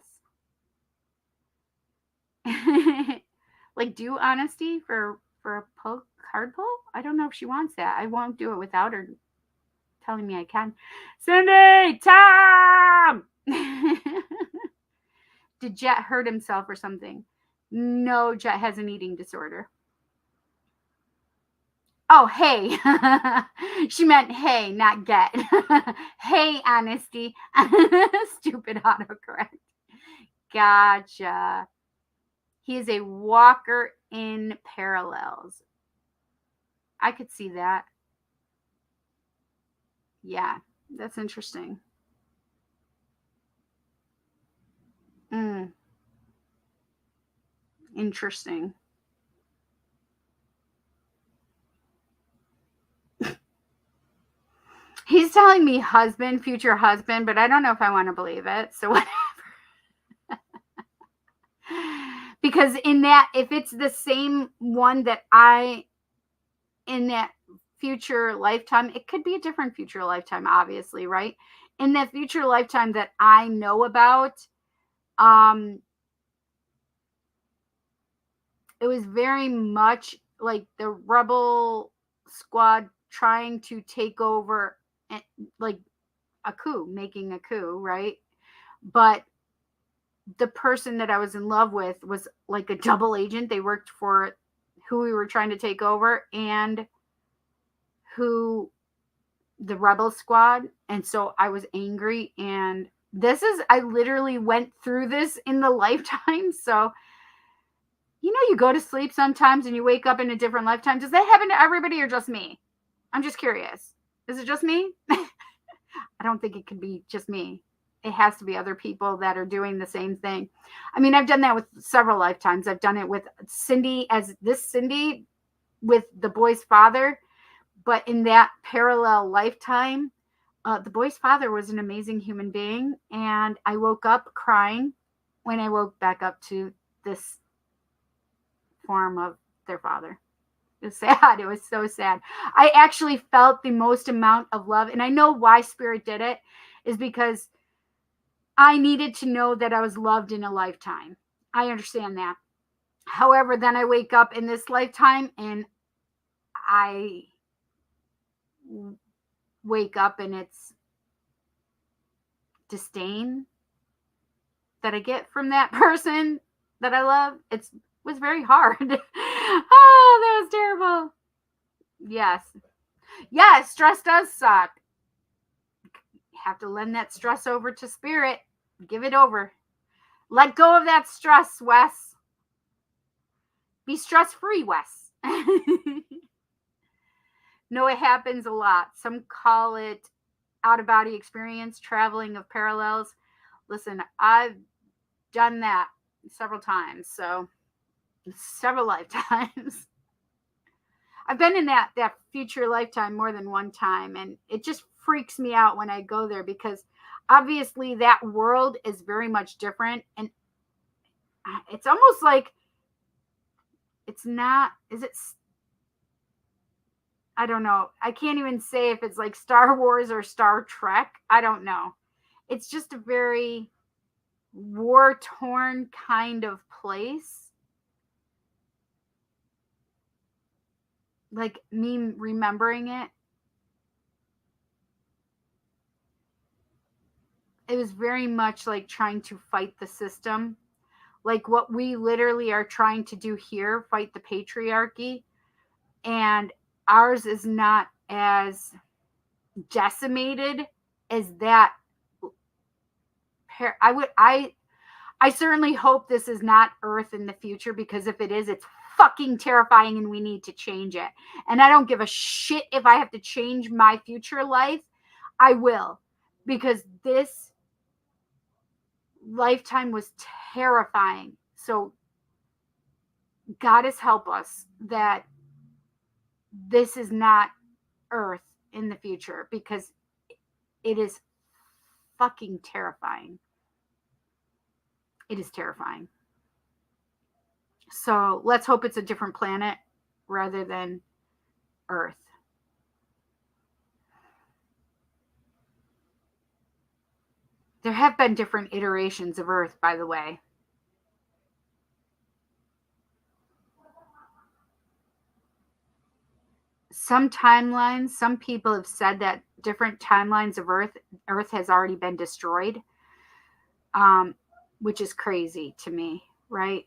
Like, do honesty for a card pull? I don't know if she wants that. I won't do it without her telling me I can. Cindy, Tom! Did Jet hurt himself or something? No, Jet has an eating disorder. Oh, hey. She meant hey, not get. Hey, honesty. Stupid autocorrect. Gotcha. He is a walker in parallels. I could see that. Yeah, that's interesting. Interesting. He's telling me husband, future husband, but I don't know if I want to believe it. So whatever. Because in that, if it's the same one that in that future lifetime, it could be a different future lifetime, obviously, right? In that future lifetime that I know about, it was very much like the rebel squad trying to take over, like a coup, making a coup, right? But the person that I was in love with was like a double agent. They worked for who we were trying to take over and who the rebel squad. And so I was angry, and I literally went through this in the lifetime. So, you go to sleep sometimes and you wake up in a different lifetime. Does that happen to everybody or just me? I'm just curious. Is it just me? I don't think it could be just me. It has to be other people that are doing the same thing. I mean, I've done that with several lifetimes. I've done it with Cindy with the boy's father. But in that parallel lifetime, the boy's father was an amazing human being. And I woke up crying when I woke back up to this form of their father. It was sad. It was so sad. I actually felt the most amount of love. And I know why Spirit did it is because I needed to know that I was loved in a lifetime. I understand that. However, then I wake up in this lifetime and I wake up and it's disdain that I get from that person that I love. It was very hard. Oh, that was terrible. Yes, stress does suck. You have to lend that stress over to Spirit. Give it over. Let go of that stress, Wes. Be stress-free, Wes. No, it happens a lot. Some call it out-of-body experience, traveling of parallels. Listen, I've done that several times, so several lifetimes. I've been in that future lifetime more than one time, and it just freaks me out when I go there because obviously that world is very much different, and it's almost like it's not, I don't know. I can't even say if it's like Star Wars or Star Trek. I don't know. It's just a very war-torn kind of place. Like me remembering it. It was very much like trying to fight the system. Like what we literally are trying to do here, fight the patriarchy. And ours is not as decimated as that. I certainly hope this is not Earth in the future, because if it is, it's fucking terrifying and we need to change it. And I don't give a shit if I have to change my future life. I will, because this lifetime was terrifying. So Goddess help us that this is not Earth in the future, because it is fucking terrifying. It is terrifying. So let's hope it's a different planet rather than Earth. There have been different iterations of Earth, by the way. Some timelines, some people have said that different timelines of Earth has already been destroyed, which is crazy to me, right?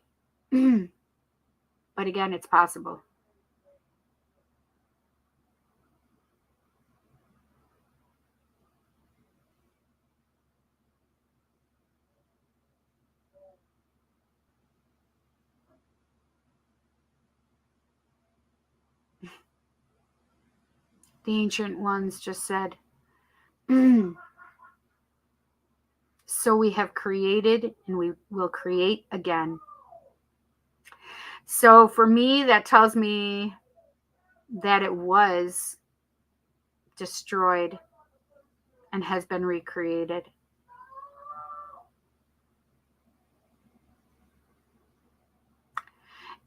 But again, it's possible. The ancient ones just said, so we have created and we will create again. So for me, that tells me that it was destroyed and has been recreated.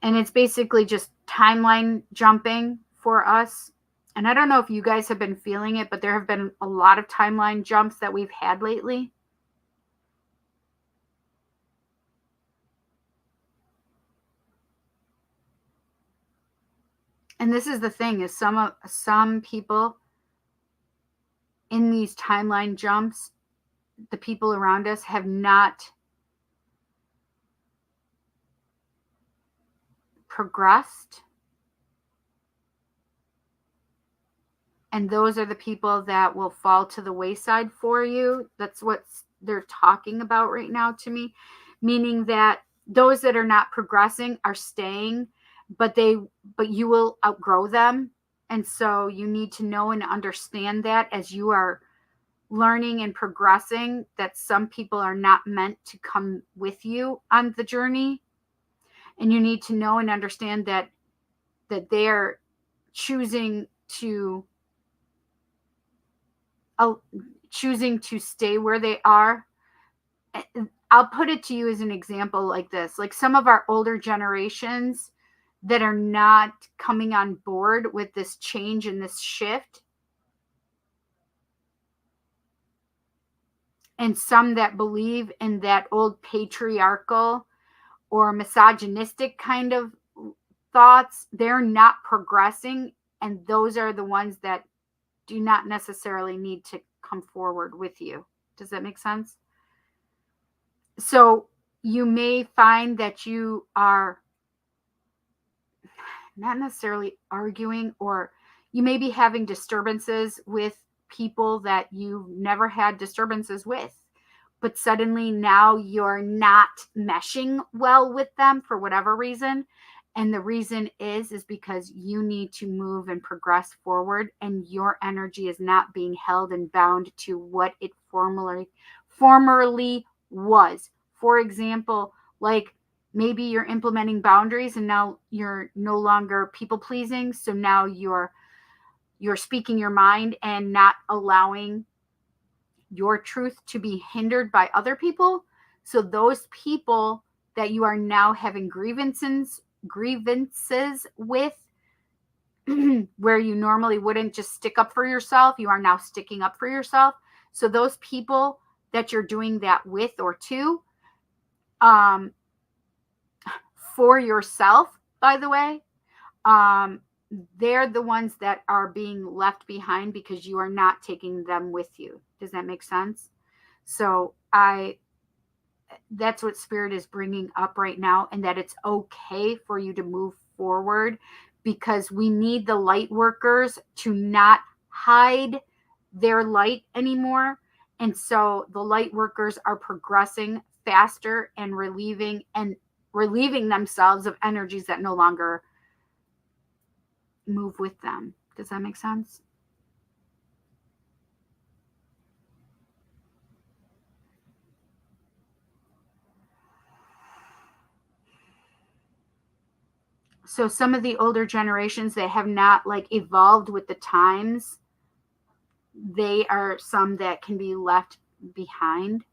And it's basically just timeline jumping for us. And I don't know if you guys have been feeling it, but there have been a lot of timeline jumps that we've had lately. And this is the thing, is some people in these timeline jumps, the people around us have not progressed And those are the people that will fall to the wayside for you. That's what they're talking about right now to me, meaning that those that are not progressing are staying, but you will outgrow them. And so you need to know and understand that as you are learning and progressing, that some people are not meant to come with you on the journey. And you need to know and understand that they're choosing to stay where they are. I'll put it to you as an example like this. Like some of our older generations that are not coming on board with this change and this shift, and some that believe in that old patriarchal or misogynistic kind of thoughts, they're not progressing. And those are the ones that do not necessarily need to come forward with you. Does that make sense? So you may find that you are not necessarily arguing, or you may be having disturbances with people that you never had disturbances with, but suddenly now you're not meshing well with them for whatever reason. And the reason is because you need to move and progress forward, and your energy is not being held and bound to what it formerly was. For example, like maybe you're implementing boundaries and now you're no longer people pleasing. So now you're speaking your mind and not allowing your truth to be hindered by other people. So those people that you are now having grievances with, where you normally wouldn't just stick up for yourself, you are now sticking up for yourself. So those people that you're doing that with or to, for yourself, by the way, they're the ones that are being left behind because you are not taking them with you. Does that make sense? So that's what Spirit is bringing up right now, and that it's okay for you to move forward, because we need the light workers to not hide their light anymore. And so the light workers are progressing faster and relieving themselves of energies that no longer move with them. Does that make sense? So some of the older generations that have not like evolved with the times, they are some that can be left behind.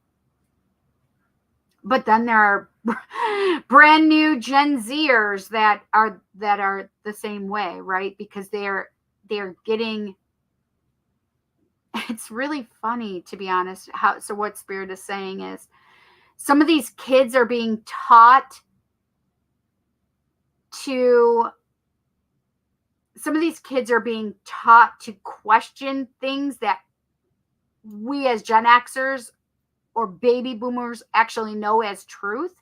But then there are brand new Gen Zers that are the same way, right? Because they're getting, it's really funny, to be honest. So what Spirit is saying is some of these kids are being taught to question things that we as Gen Xers or baby boomers actually know as truth.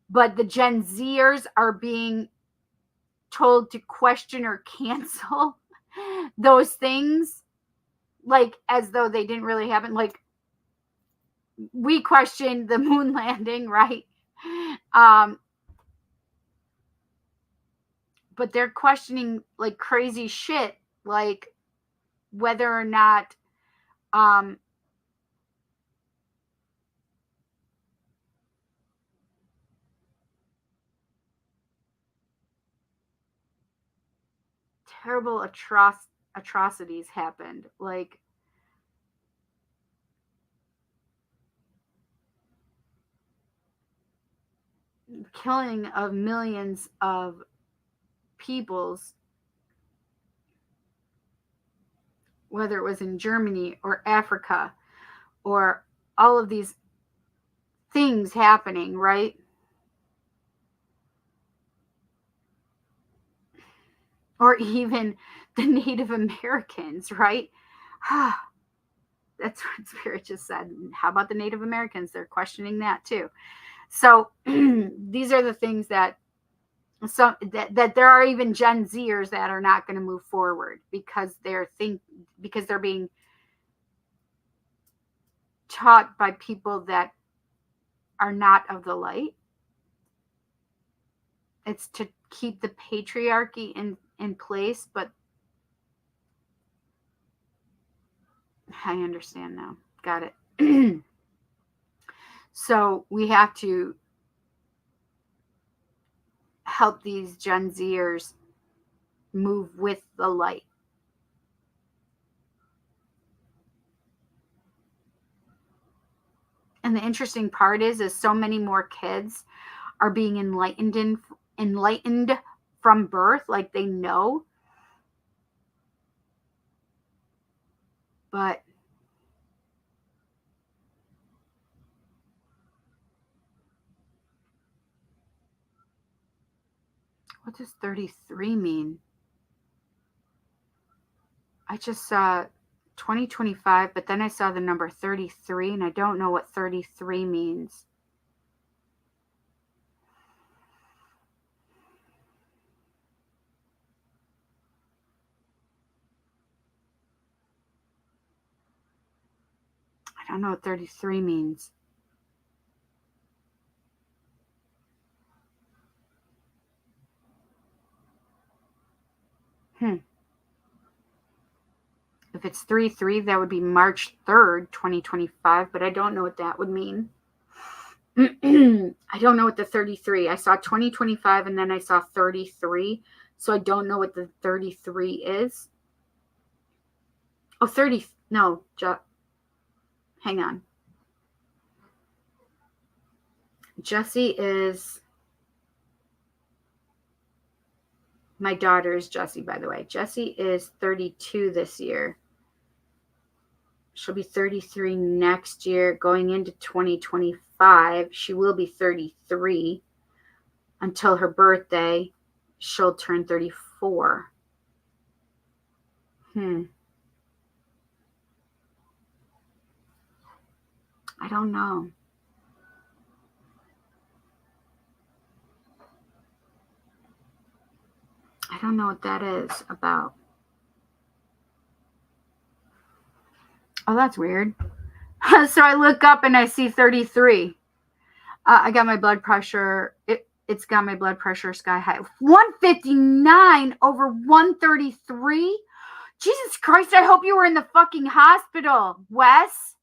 But the Gen Zers are being told to question or cancel those things, like as though they didn't really happen. Like we questioned the moon landing, right? But they're questioning like crazy shit, like whether or not terrible atrocities happened, like killing of millions of peoples, whether it was in Germany or Africa, or all of these things happening, right? Or even the Native Americans, right? That's what Spirit just said. How about the Native Americans? They're questioning that too. So these are the things that So that there are even Gen Zers that are not going to move forward because they're being taught by people that are not of the light. It's to keep the patriarchy in place, but I understand now. Got it. So we have to help these Gen Zers move with the light. And the interesting part is so many more kids are being enlightened from birth, like they know. But what does 33 mean? I just saw 2025, but then I saw the number 33, and I don't know what 33 means. I don't know what 33 means. If it's 3-3, that would be March 3rd, 2025, but I don't know what that would mean. I don't know what the 33. I saw 2025 and then I saw 33. So I don't know what the 33 is. Oh, 30. No, hang on. Jessie is. My daughter is Jessie, by the way. Jessie is 32 this year. She'll be 33 next year. Going into 2025, she will be 33 until her birthday. She'll turn 34. I don't know. I don't know what that is about. Oh, that's weird. So I look up and I see 33. I got my blood pressure. It's got my blood pressure sky high. 159 over 133. Jesus Christ, I hope you were in the fucking hospital, Wes.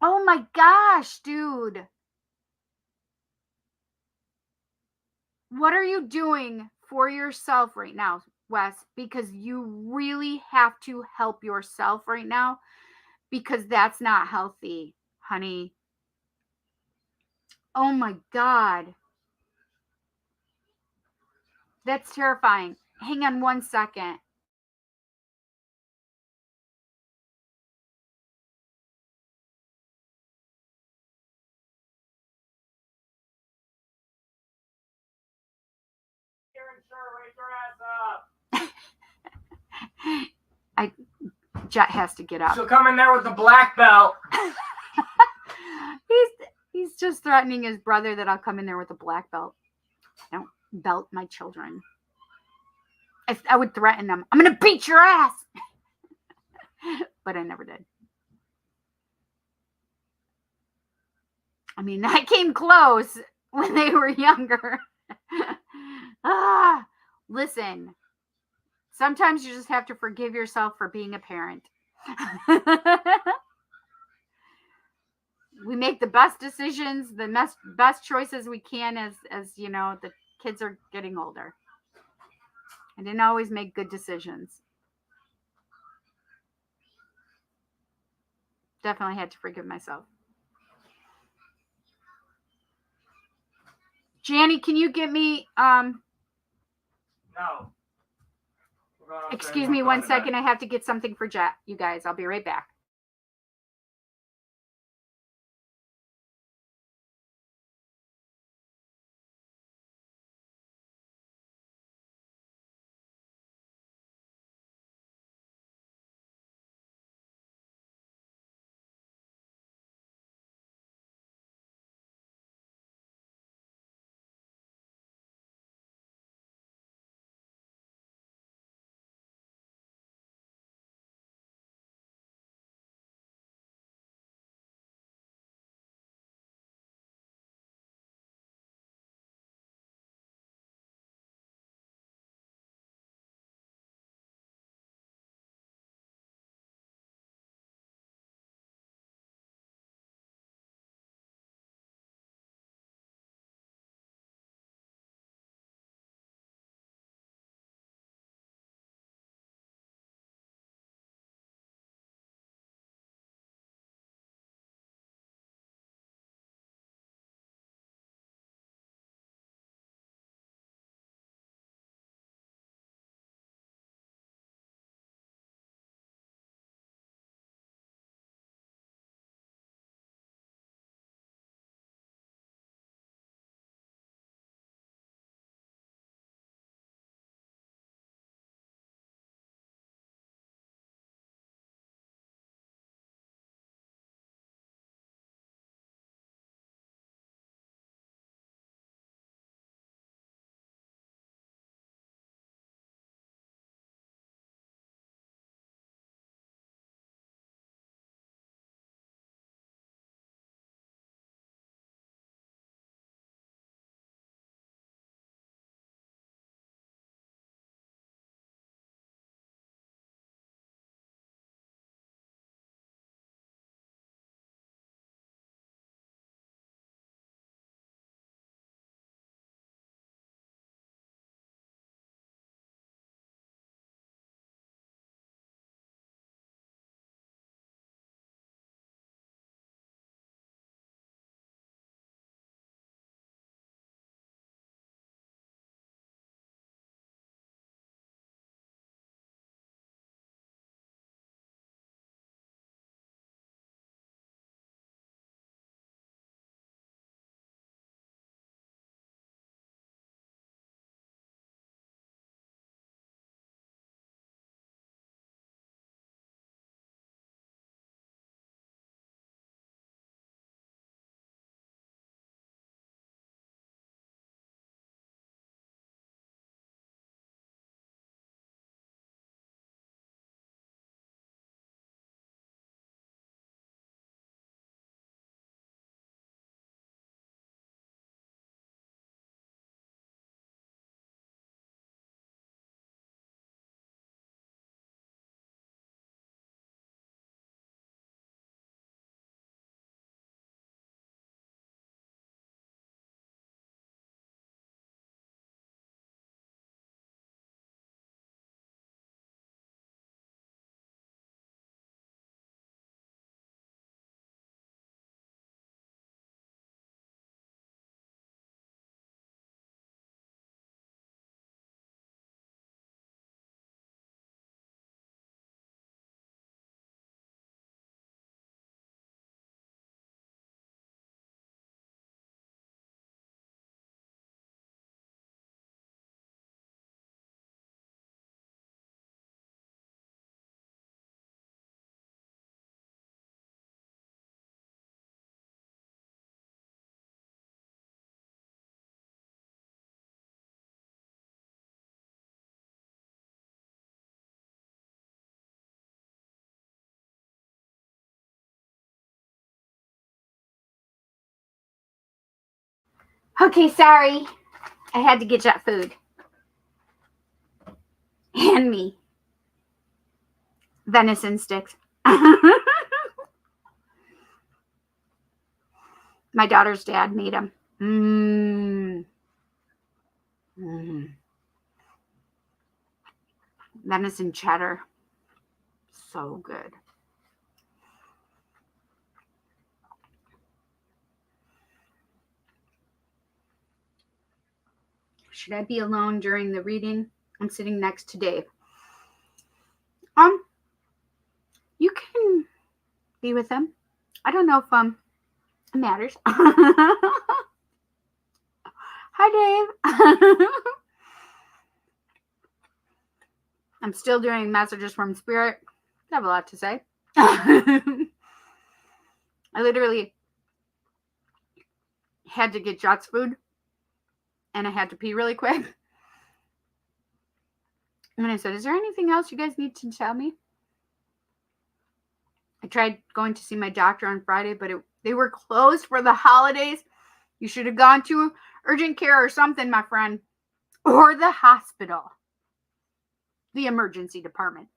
Oh my gosh, dude. What are you doing for yourself right now, Wes? Because you really have to help yourself right now because that's not healthy, honey. Oh my God. That's terrifying. Hang on one second. Jet has to get up. She'll come in there with the black belt. He's just threatening his brother that I'll come in there with a black belt. I don't belt my children. I would threaten them. I'm going to beat your ass. But I never did. I mean, I came close when they were younger. Listen. Sometimes you just have to forgive yourself for being a parent. We make the best decisions, the best choices we can as you know, the kids are getting older. I didn't always make good decisions. Definitely had to forgive myself. Janny, can you get me No. Excuse me 1 second. I have to get something for Jet. You guys, I'll be right back. Okay, sorry. I had to get that food. And me. Venison sticks. My daughter's dad made them. Venison cheddar. So good. Should I be alone during the reading? I'm sitting next to Dave. You can be with him. I don't know if it matters. Hi, Dave. I'm still doing messages from spirit. I have a lot to say. I literally had to get Jot's food, and I had to pee really quick. And I said, is there anything else you guys need to tell me? I tried going to see my doctor on Friday, but they were closed for the holidays. You should have gone to urgent care or something, my friend. Or the hospital. The emergency department.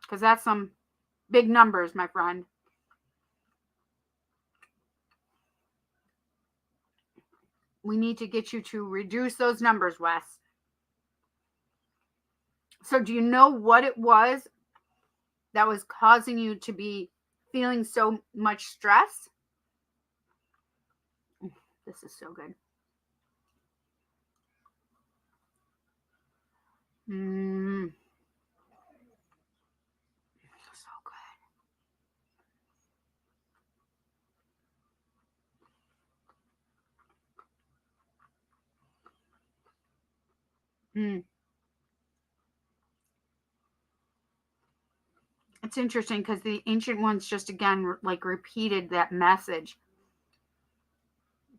Because that's some big numbers, my friend. We need to get you to reduce those numbers, Wes. So do you know what it was that was causing you to be feeling so much stress? This is so good. So good. It's interesting because the ancient ones just again like repeated that message.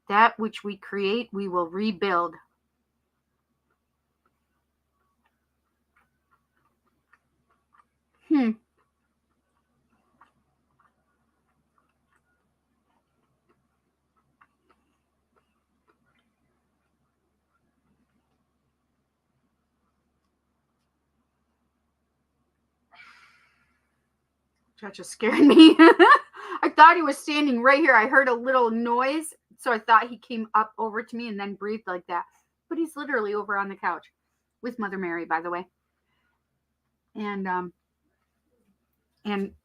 That which we create, we will rebuild. That just scared me. I thought he was standing right here. I heard a little noise, so I thought he came up over to me and then breathed like that. But he's literally over on the couch with Mother Mary, by the way, and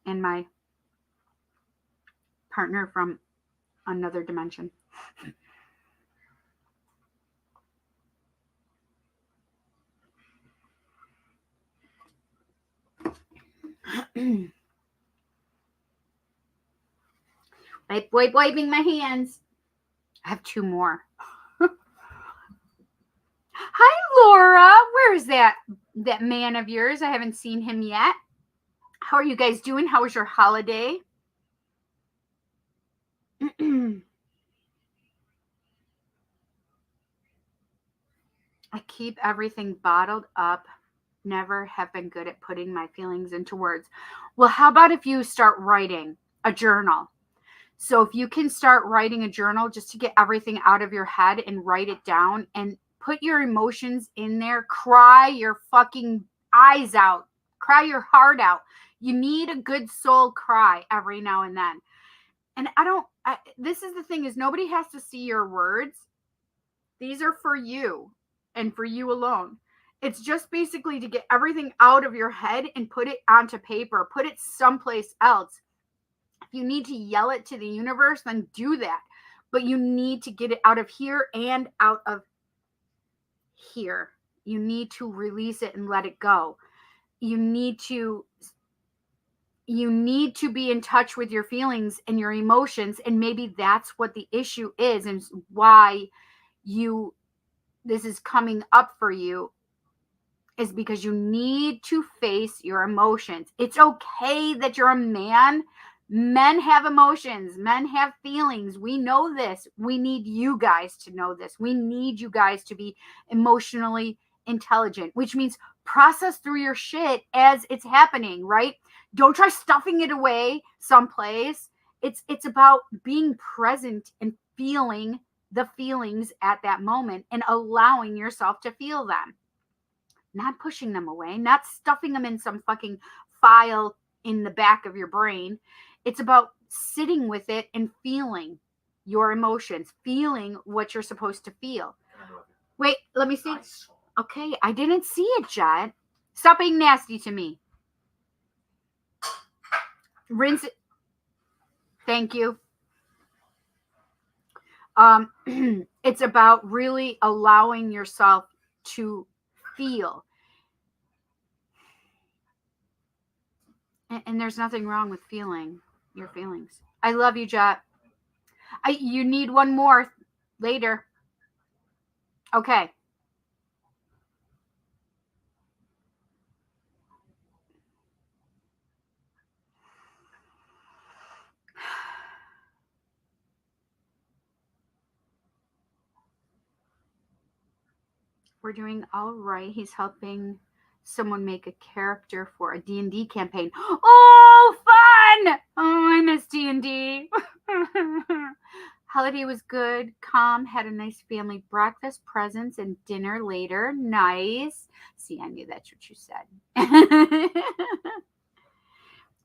my partner from another dimension. Wiping my hands. I have 2 more. Hi, Laura. Where's that man of yours? I haven't seen him yet. How are you guys doing? How was your holiday? I keep everything bottled up. Never have been good at putting my feelings into words. Well, how about if you start writing a journal? So if you can start writing a journal just to get everything out of your head and write it down and put your emotions in there, cry your fucking eyes out, cry your heart out. You need a good soul cry every now and then. And this is the thing is nobody has to see your words. These are for you and for you alone. It's just basically to get everything out of your head and put it onto paper, put it someplace else. If you need to yell it to the universe, then do that. But you need to get it out of here and out of here. You need to release it and let it go. You need to be in touch with your feelings and your emotions, and maybe that's what the issue is and why this is coming up for you, is because you need to face your emotions. It's okay that you're a man. Men have emotions. Men have feelings. We know this. We need you guys to know this. We need you guys to be emotionally intelligent, which means process through your shit as it's happening, right? Don't try stuffing it away someplace. It's about being present and feeling the feelings at that moment and allowing yourself to feel them. Not pushing them away, not stuffing them in some fucking file in the back of your brain. It's about sitting with it and feeling your emotions, feeling what you're supposed to feel. Wait, let me see. Okay, I didn't see it, Jet. Stop being nasty to me. Rinse it. Thank you. It's about really allowing yourself to feel. And there's nothing wrong with feeling your feelings. I love you, Jet. You need one more later. Okay. We're doing all right. He's helping someone make a character for a D&D campaign. Oh, fun! Oh, I miss D&D. Holiday was good. Calm. Had a nice family breakfast, presents, and dinner later. Nice. See, I knew that's what you said.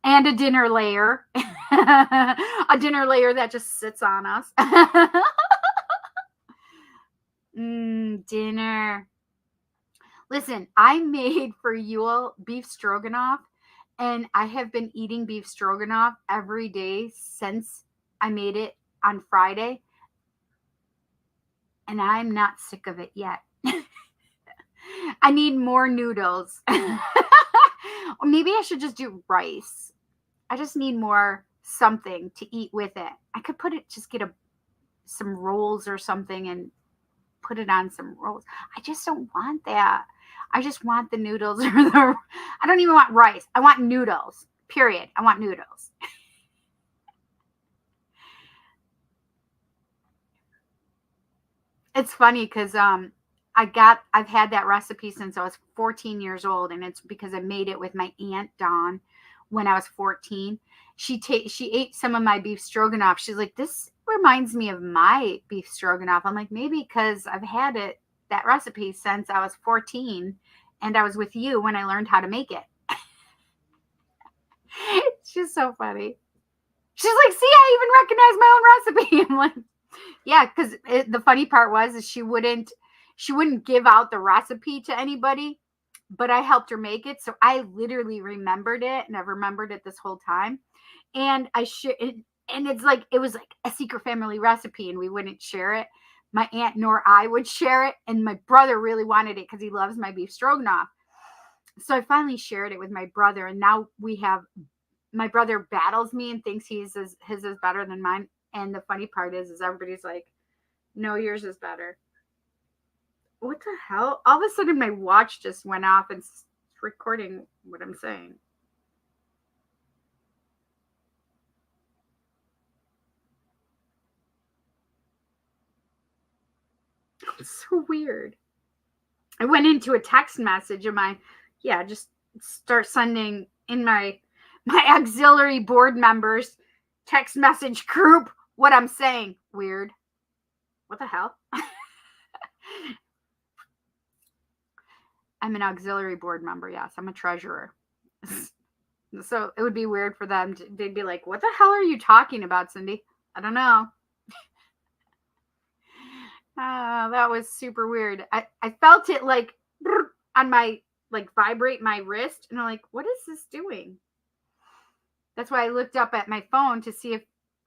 And a dinner layer. A dinner layer that just sits on us. Dinner. Listen, I made for Yule beef stroganoff, and I have been eating beef stroganoff every day since I made it on Friday, and I'm not sick of it yet. I need more noodles. Or maybe I should just do rice. I just need more something to eat with it. I could just get some rolls or something and put it on some rolls. I just don't want that. I just want the noodles I don't even want rice. I want noodles. Period. I want noodles. It's funny because I've had that recipe since I was 14 years old, and it's because I made it with my aunt Dawn when I was 14. She ate some of my beef stroganoff. She's like, this reminds me of my beef stroganoff. I'm like, maybe because I've had that recipe since I was 14 and I was with you when I learned how to make it. She's so funny. She's like, see, I even recognize my own recipe. I'm like, yeah, because the funny part is she wouldn't give out the recipe to anybody, but I helped her make it. So I literally remembered it, and I've remembered it this whole time. And it was like a secret family recipe, and we wouldn't share it. My aunt nor I would share it, and my brother really wanted it because he loves my beef stroganoff. So I finally shared it with my brother, and now my brother battles me and thinks his is better than mine. And the funny part is everybody's like, no, yours is better. What the hell? All of a sudden my watch just went off and it's recording what I'm saying. It's so weird. I went into a text message of just start sending in my auxiliary board members text message group what I'm saying. Weird. What the hell? I'm an auxiliary board member. Yes, I'm a treasurer. So it would be weird for them. They'd be like, what the hell are you talking about, Cindy? I don't know. That was super weird. I felt it like on my, like, vibrate my wrist. And I'm like, what is this doing? That's why I looked up at my phone to see if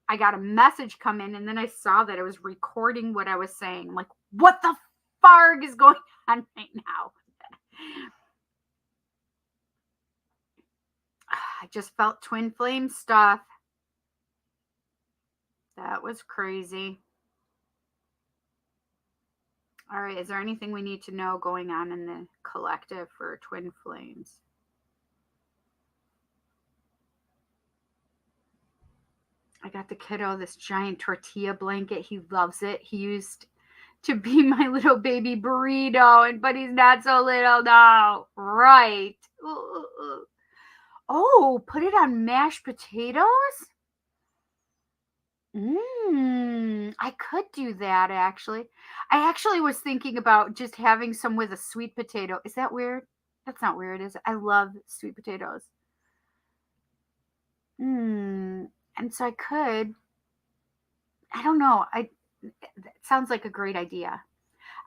I got a message come in. And then I saw that it was recording what I was saying. I'm like, what the farg is going on right now? I just felt twin flame stuff. That was crazy. All right, is there anything we need to know going on in the collective for twin flames? I got the kiddo this giant tortilla blanket. He loves it. He used to be my little baby burrito, but he's not so little now. Right. Ooh. Oh, put it on mashed potatoes? I could do that actually. I actually was thinking about just having some with a sweet potato. Is that weird? That's not weird, is it? I love sweet potatoes. And so I could, I don't know. It sounds like a great idea.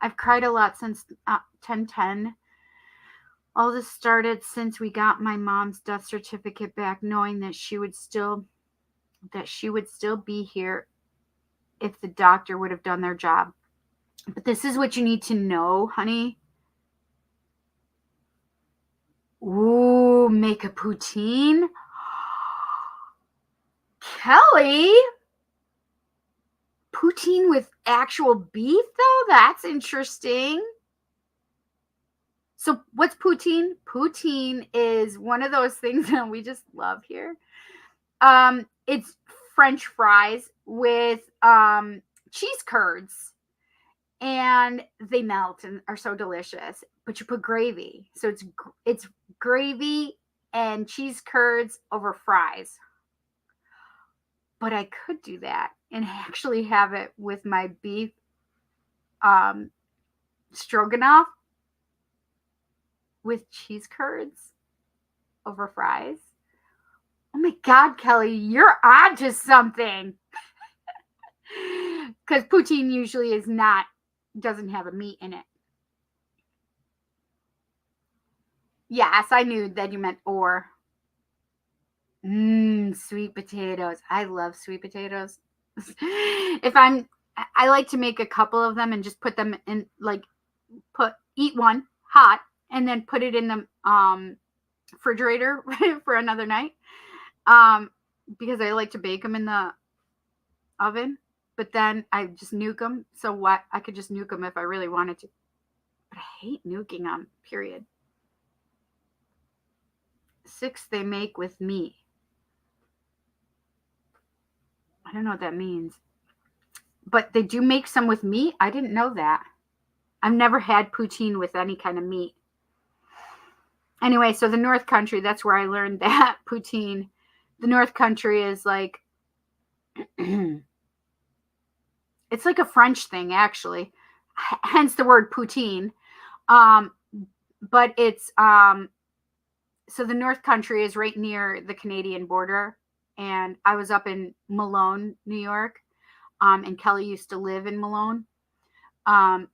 I've cried a lot since 1010. All this started since we got my mom's death certificate back, knowing that she would still be here if the doctor would have done their job. But this is what you need to know, honey. Ooh, make a poutine? Kelly? Poutine with actual beef, though? That's interesting. So, what's poutine? Poutine is one of those things that we just love here. It's French fries with cheese curds, and they melt and are so delicious. But you put gravy, so it's gravy and cheese curds over fries. But I could do that and actually have it with my beef stroganoff with cheese curds over fries. Oh my God, Kelly, you're onto something. Because poutine usually doesn't have a meat in it. Yes, I knew that you meant or. Sweet potatoes. I love sweet potatoes. I like to make a couple of them and just put them in, like, eat one hot and then put it in the refrigerator for another night. Because I like to bake them in the oven, but then I just nuke them. So what? I could just nuke them if I really wanted to. But I hate nuking them, period. 6 they make with me. I don't know what that means. But they do make some with meat. I didn't know that. I've never had poutine with any kind of meat. Anyway, so the North Country, that's where I learned that poutine. The North Country is like, it's like a French thing, actually. Hence the word poutine. But it's, so the North Country is right near the Canadian border. And I was up in Malone, New York. And Kelly used to live in Malone. And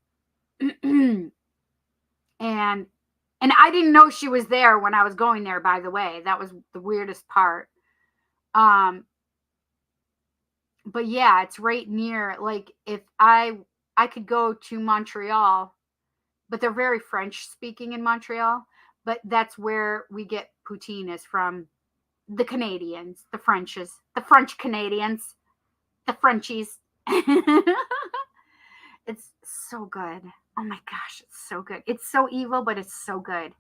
I didn't know she was there when I was going there, by the way. That was the weirdest part. But yeah, it's right near, like, if I could go to Montreal, but they're very French speaking in Montreal, but that's where we get poutine, is from the Canadians, the French Canadians, the Frenchies. It's so good. Oh my gosh, it's so good. It's so evil, but it's so good.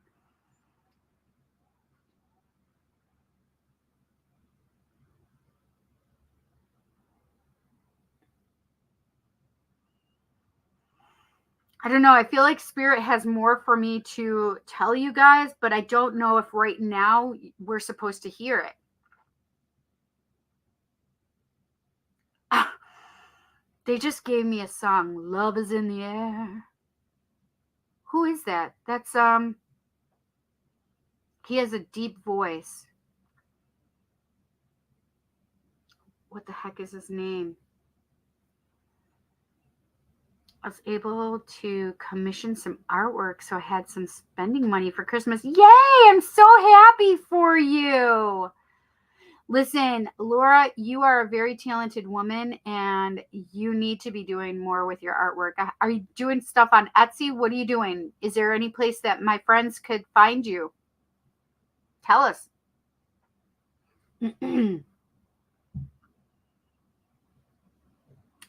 I don't know. I feel like Spirit has more for me to tell you guys, but I don't know if right now we're supposed to hear it. They just gave me a song, Love is in the Air. Who is that? That's, he has a deep voice. What the heck is his name? I was able to commission some artwork, so I had some spending money for Christmas. Yay! I'm so happy for you. Listen, Laura, you are a very talented woman, and you need to be doing more with your artwork. Are you doing stuff on Etsy? What are you doing? Is there any place that my friends could find you? Tell us.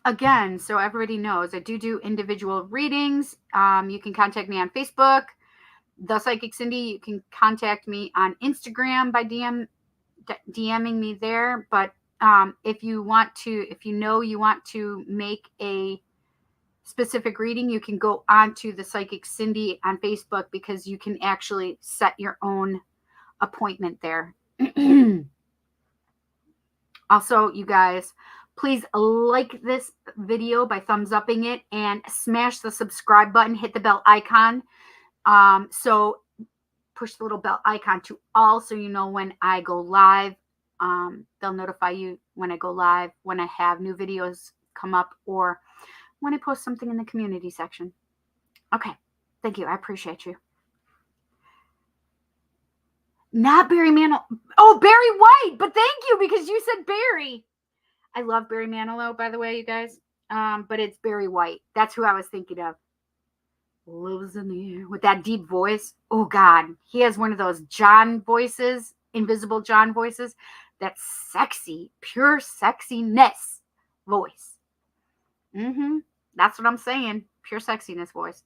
Again, so everybody knows, I do individual readings. You can contact me on Facebook, The Psychic Cindy. You can contact me on Instagram by DMing me there. But if you want to make a specific reading, you can go on to The Psychic Cindy on Facebook, because you can actually set your own appointment there. Also, you guys, please like this video by thumbs upping it and smash the subscribe button, hit the bell icon. So push the little bell icon to all so you know when I go live. They'll notify you when I go live, when I have new videos come up, or when I post something in the community section. Okay. Thank you. I appreciate you. Not Barry Manilow. Oh, Barry White. But thank you because you said Barry. I love Barry Manilow, by the way, you guys. But it's Barry White. That's who I was thinking of. Lives in the air with that deep voice. Oh God, he has one of those John voices, invisible John voices. That sexy, pure sexiness voice. That's what I'm saying. Pure sexiness voice.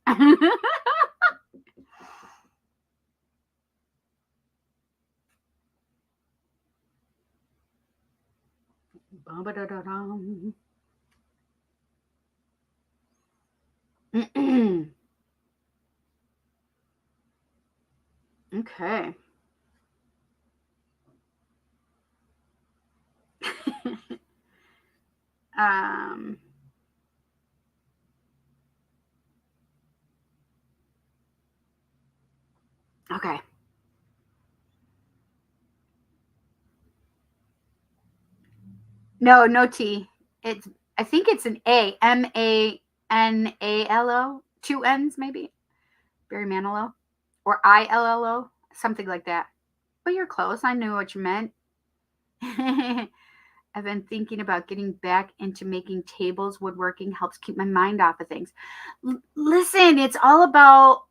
Okay. um okay. No T. It's I think it's an A. Manalo. 2 N's maybe. Barry Manilow. Or ILLO. Something like that. But you're close. I knew what you meant. I've been thinking about getting back into making tables. Woodworking helps keep my mind off of things. Listen, it's all about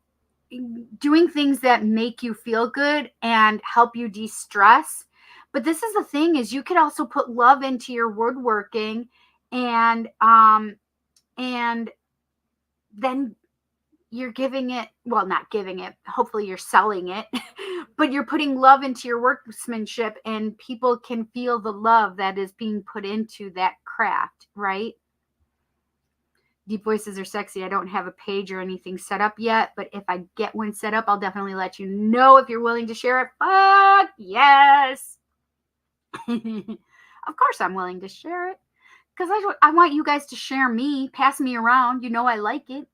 doing things that make you feel good and help you de-stress. But this is the thing, is you could also put love into your woodworking, and then you're giving it, well, not giving it, hopefully you're selling it, but you're putting love into your workmanship, and people can feel the love that is being put into that craft, right? Deep voices are sexy. I don't have a page or anything set up yet, but if I get one set up, I'll definitely let you know if you're willing to share it. Fuck yes. Of course I'm willing to share it, because I want you guys to share me, pass me around. You know I like it.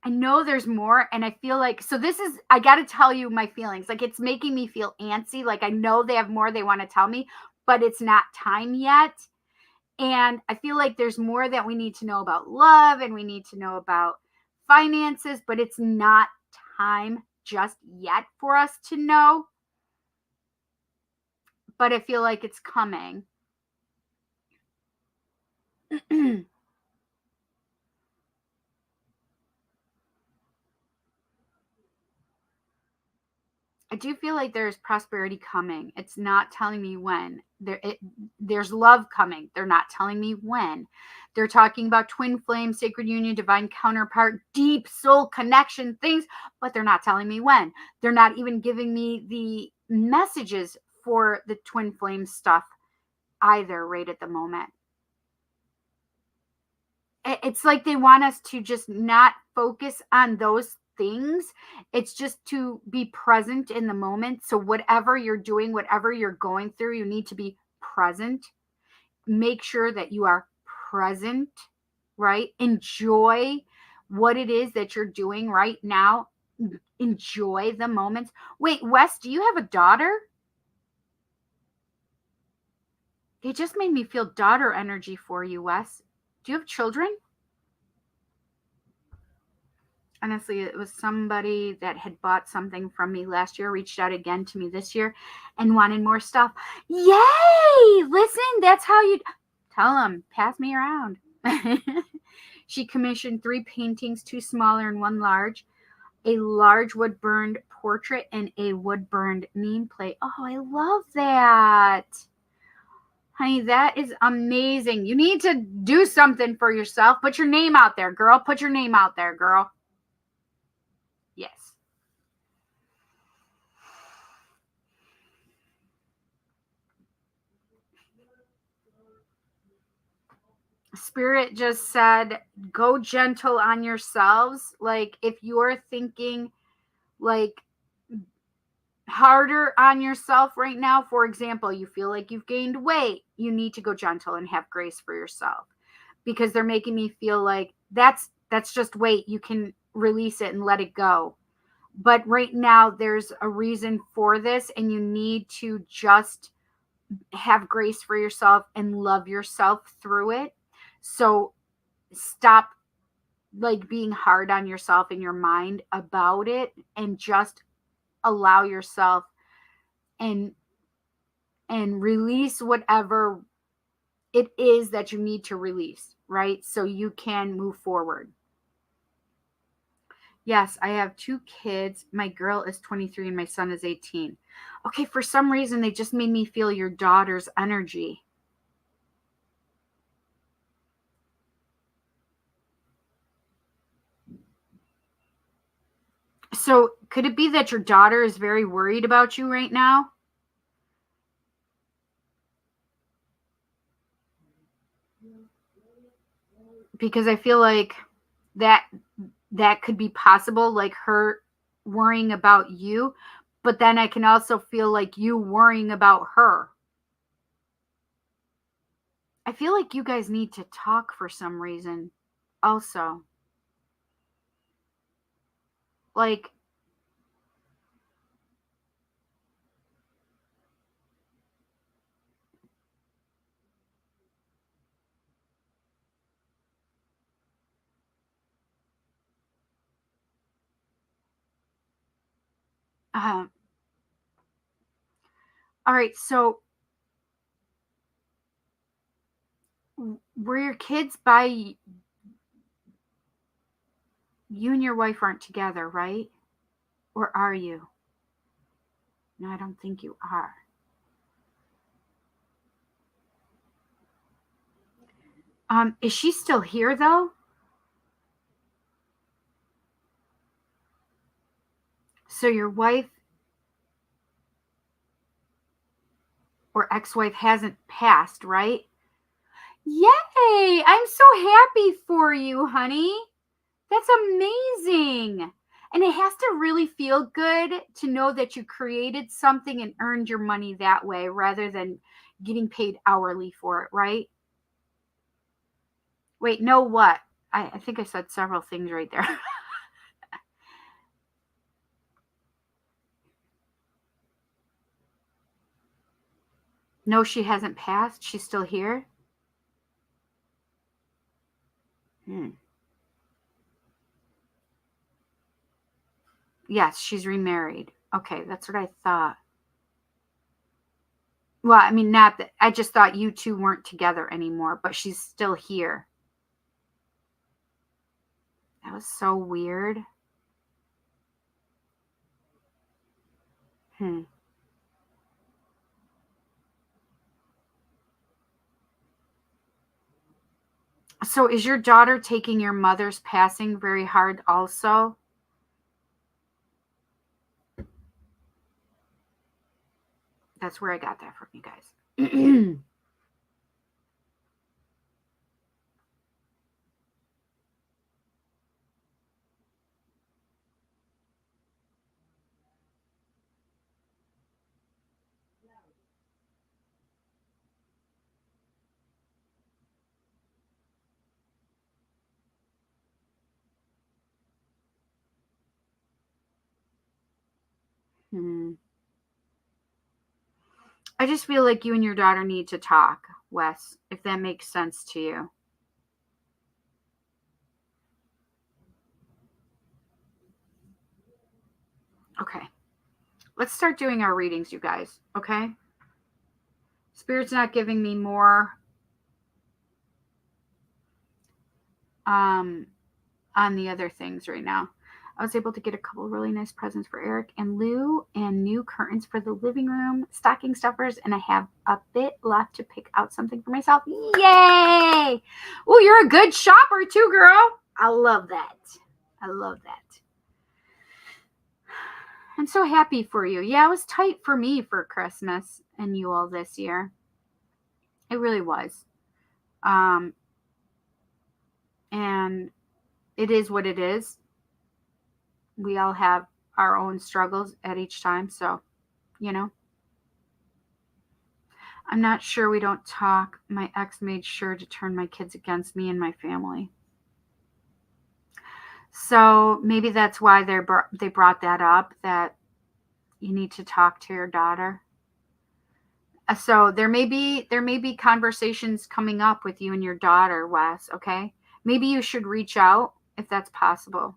I know there's more, and I feel like, so this is, I got to tell you my feelings. Like, it's making me feel antsy. Like, I know they have more they want to tell me, but it's not time yet. And I feel like there's more that we need to know about love, and we need to know about finances, but it's not time just yet for us to know. But I feel like it's coming. I do feel like there's prosperity coming. It's not telling me when. There's love coming. They're not telling me when. They're talking about twin flame, sacred union, divine counterpart, deep soul connection things, but they're not telling me when. They're not even giving me the messages for the twin flame stuff either right at the moment. It's like they want us to just not focus on those things. It's just to be present in the moment. So whatever you're doing, whatever you're going through, you need to be present. Make sure that you are present, right? Enjoy what it is that you're doing right now. Enjoy the moments. Wait, Wes, do you have a daughter? It just made me feel daughter energy for you, Wes. Do you have children? Honestly, it was somebody that had bought something from me last year, reached out again to me this year and wanted more stuff. Yay! Listen, that's how you tell them, pass me around. She commissioned 3 paintings, 2 smaller and 1 large, a large wood burned portrait, and a wood burned nameplate. Oh, I love that. Honey, that is amazing. You need to do something for yourself. Put your name out there, girl. Put your name out there, girl. Yes. Spirit just said, go gentle on yourselves. Like, if you're thinking, like harder on yourself right now. For example, you feel like you've gained weight. You need to go gentle and have grace for yourself, because they're making me feel like that's just weight. You can release it and let it go. But right now there's a reason for this, and you need to just have grace for yourself and love yourself through it. So stop like being hard on yourself in your mind about it, and just allow yourself and release whatever it is that you need to release, right? So you can move forward. Yes, I have 2 kids. My girl is 23 and my son is 18. Okay, for some reason they just made me feel your daughter's energy. So could it be that your daughter is very worried about you right now? Because I feel like that could be possible, like her worrying about you, but then I can also feel like you worrying about her. I feel like you guys need to talk for some reason also. Like, uh, all right, so were your kids by you and your wife aren't together, right? Or are you? No, I don't think you are. Is she still here though? So your wife or ex-wife hasn't passed, right? Yay! I'm so happy for you, honey. That's amazing. And it has to really feel good to know that you created something and earned your money that way rather than getting paid hourly for it, right? Wait, no, what? I think I said several things right there. No, she hasn't passed. She's still here. Hmm. Yes, she's remarried. Okay, that's what I thought. Well, I mean, not that I just thought you two weren't together anymore, but she's still here. That was so weird. Hmm. So is your daughter taking your mother's passing very hard also? That's where I got that from, you guys. Hmm. I just feel like you and your daughter need to talk, Wes, if that makes sense to you. Okay. Let's start doing our readings, you guys. Okay. Spirit's not giving me more on the other things right now. I was able to get a couple of really nice presents for Eric and Lou, and new curtains for the living room, stocking stuffers, and I have a bit left to pick out something for myself. Yay! Oh, you're a good shopper too, girl. I love that. I love that. I'm so happy for you. Yeah, it was tight for me for Christmas and you all this year. It really was. And it is what it is. We all have our own struggles at each time. So, you know, I'm not sure we don't talk. My ex made sure to turn my kids against me and my family. So maybe that's why they brought that up, that you need to talk to your daughter. So there may be conversations coming up with you and your daughter, Wes. Okay, maybe you should reach out if that's possible.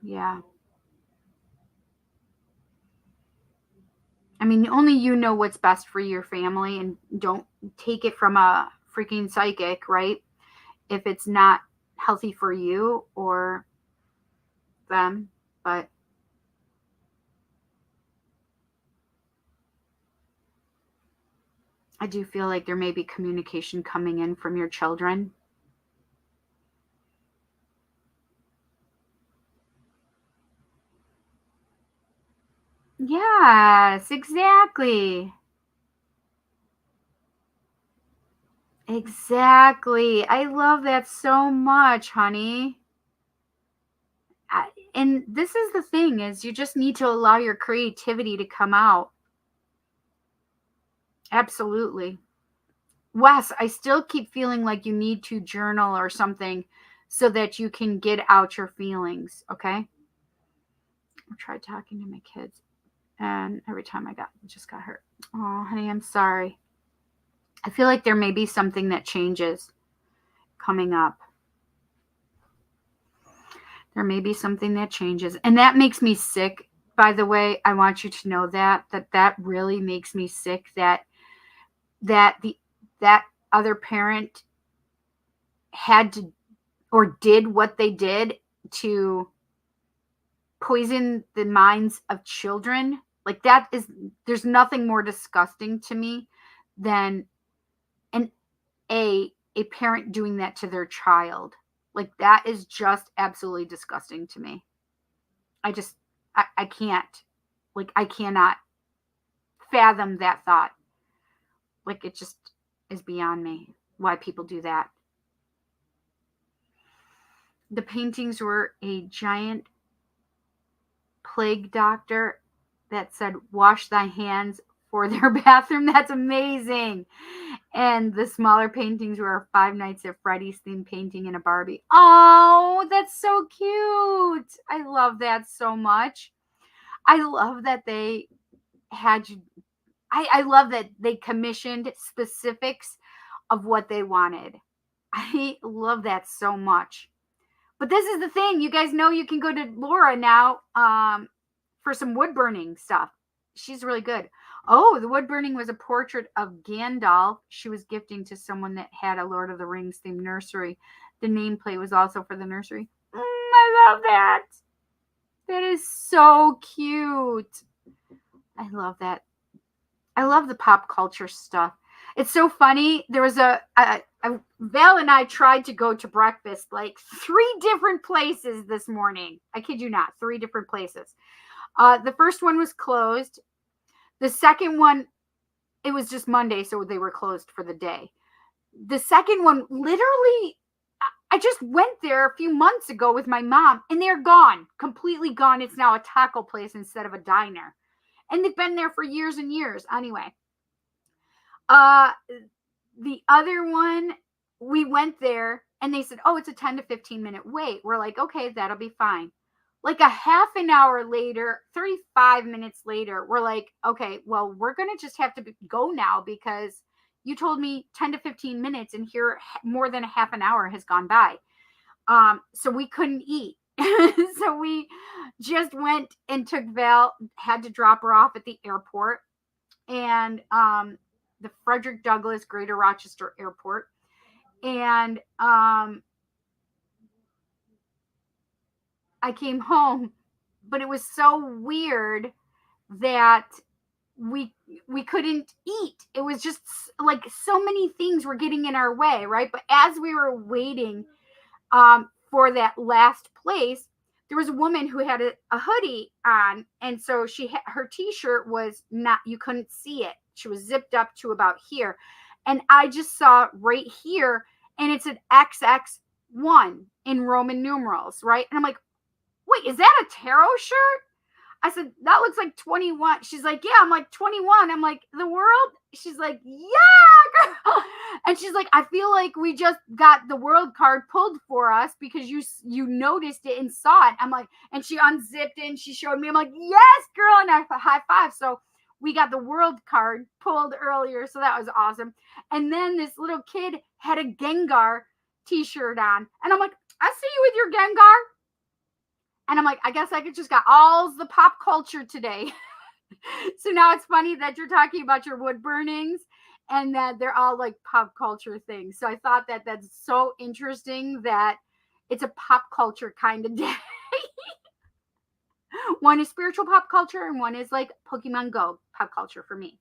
Yeah. I mean, only you know what's best for your family, and don't take it from a freaking psychic, right? If it's not healthy for you or them. But I do feel like there may be communication coming in from your children. Yes, exactly. Exactly. I love that so much, honey. And this is the thing, is you just need to allow your creativity to come out. Absolutely. Wes, I still keep feeling like you need to journal or something so that you can get out your feelings, okay? I tried talking to my kids, and every time I just got hurt. Oh, honey, I'm sorry. I feel like there may be something that changes coming up. There may be something that changes, and that makes me sick. By the way, I want you to know that really makes me sick, that that other parent had to or did what they did to poison the minds of children. Like, there's nothing more disgusting to me than an a parent doing that to their child. Like, that is just absolutely disgusting to me. I can't, like, I cannot fathom that thought. Like, it just is beyond me why people do that. The paintings were a giant plague doctor that said, "Wash thy hands," for their bathroom. That's amazing. And the smaller paintings were a Five Nights at Freddy's themed painting and a Barbie. Oh, that's so cute. I love that so much. I love that they had you. I love that they commissioned specifics of what they wanted. I love that so much. But this is the thing. You guys know you can go to Laura now for some wood burning stuff. She's really good. Oh, the wood burning was a portrait of Gandalf she was gifting to someone that had a Lord of the Rings themed nursery. The nameplate was also for the nursery. I love that. That is so cute. I love that. I love the pop culture stuff. It's so funny. There was Val and I tried to go to breakfast like 3 different places this morning. I kid you not, 3 different places. The first one was closed. The second one, it was just Monday, so they were closed for the day. The second one, literally, I just went there a few months ago with my mom, and they're gone, completely gone. It's now a taco place instead of a diner. And they've been there for years and years. Anyway, the other one, we went there, and they said, "Oh, it's a 10 to 15 minute wait." We're like, "Okay, that'll be fine." Like a half an hour later, 35 minutes later, we're like, "Okay, well, we're going to just have to go now because you told me 10 to 15 minutes and here more than a half an hour has gone by." So we couldn't eat. So we just went and took Val, had to drop her off at the airport, and the Frederick Douglass Greater Rochester Airport. And I came home, but it was so weird that we couldn't eat. It was just like so many things were getting in our way, right? But as we were waiting for that last place, there was a woman who had a hoodie on, and so her t-shirt was not, you couldn't see it. She was zipped up to about here, and I just saw right here, and it's an XX 1 in Roman numerals, right? And I'm like, wait, is that a tarot shirt? I said, that looks like 21. She's like, yeah. I'm like, 21. I'm like, the world? She's like, yeah, girl. And she's like, I feel like we just got the world card pulled for us because you noticed it and saw it. I'm like, and she unzipped it and she showed me. I'm like, yes, girl. And I high five. So we got the world card pulled earlier. So that was awesome. And then this little kid had a Gengar t-shirt on. And I'm like, I see you with your Gengar. And I'm like, I guess I could just got all the pop culture today. So now it's funny that you're talking about your wood burnings and that they're all like pop culture things. So I thought that that's so interesting that it's a pop culture kind of day. One is spiritual pop culture and one is like Pokemon Go pop culture for me.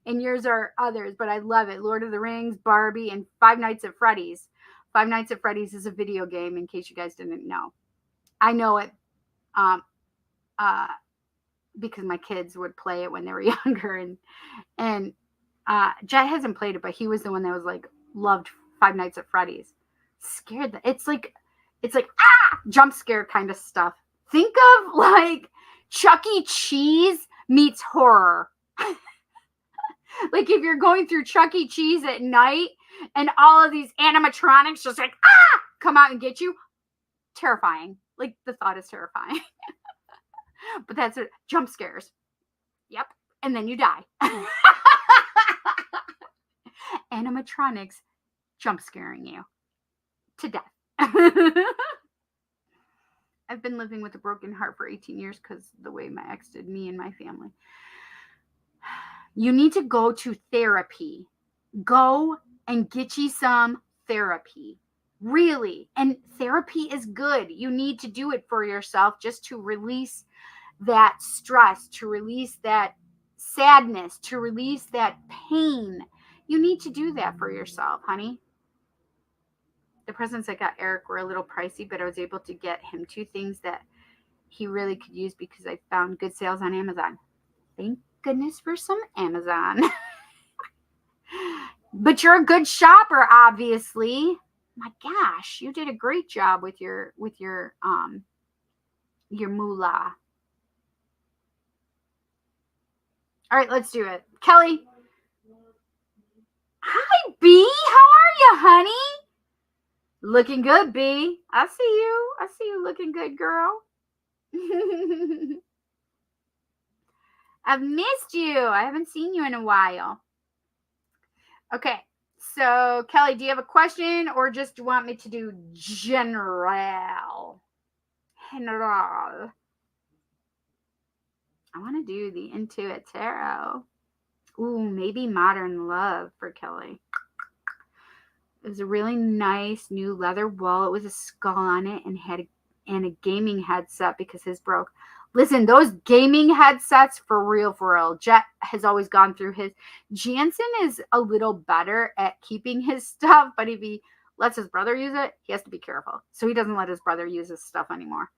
And yours are others, but I love it. Lord of the Rings, Barbie, and Five Nights at Freddy's. Five Nights at Freddy's is a video game, in case you guys didn't know. I know it because my kids would play it when they were younger, and Jet hasn't played it, but he was the one that was like loved Five Nights at Freddy's. Scared that it's like jump scare kind of stuff. Think of like Chuck E. Cheese meets horror. Like if you're going through Chuck E. Cheese at night and all of these animatronics just like come out and get you. Terrifying. Like the thought is terrifying. But that's it. Jump scares. Yep. And then you die. Animatronics jump scaring you to death. I've been living with a broken heart for 18 years because the way my ex did me and my family. You need to go to therapy. Go and get you some therapy. Really. And therapy is good. You need to do it for yourself just to release that stress, to release that sadness, to release that pain. You need to do that for yourself, honey. The presents I got Eric were a little pricey, but I was able to get him 2 things that he really could use because I found good sales on Amazon. Thank goodness for some Amazon. But you're a good shopper, obviously. My gosh, you did a great job with your moolah. All right, let's do it. Kelly. Hi, B. How are you, honey? Looking good, B. I see you. I see you looking good, girl. I've missed you. I haven't seen you in a while. Okay. So, Kelly, do you have a question or just do you want me to do general? General. I want to do the Intuit Tarot. Ooh, maybe Modern Love for Kelly. It was a really nice new leather wallet with a skull on it and had a gaming headset because his broke. Listen, those gaming headsets, for real. Jet has always gone through his. Jansen is a little better at keeping his stuff, but if he lets his brother use it, he has to be careful. So he doesn't let his brother use his stuff anymore.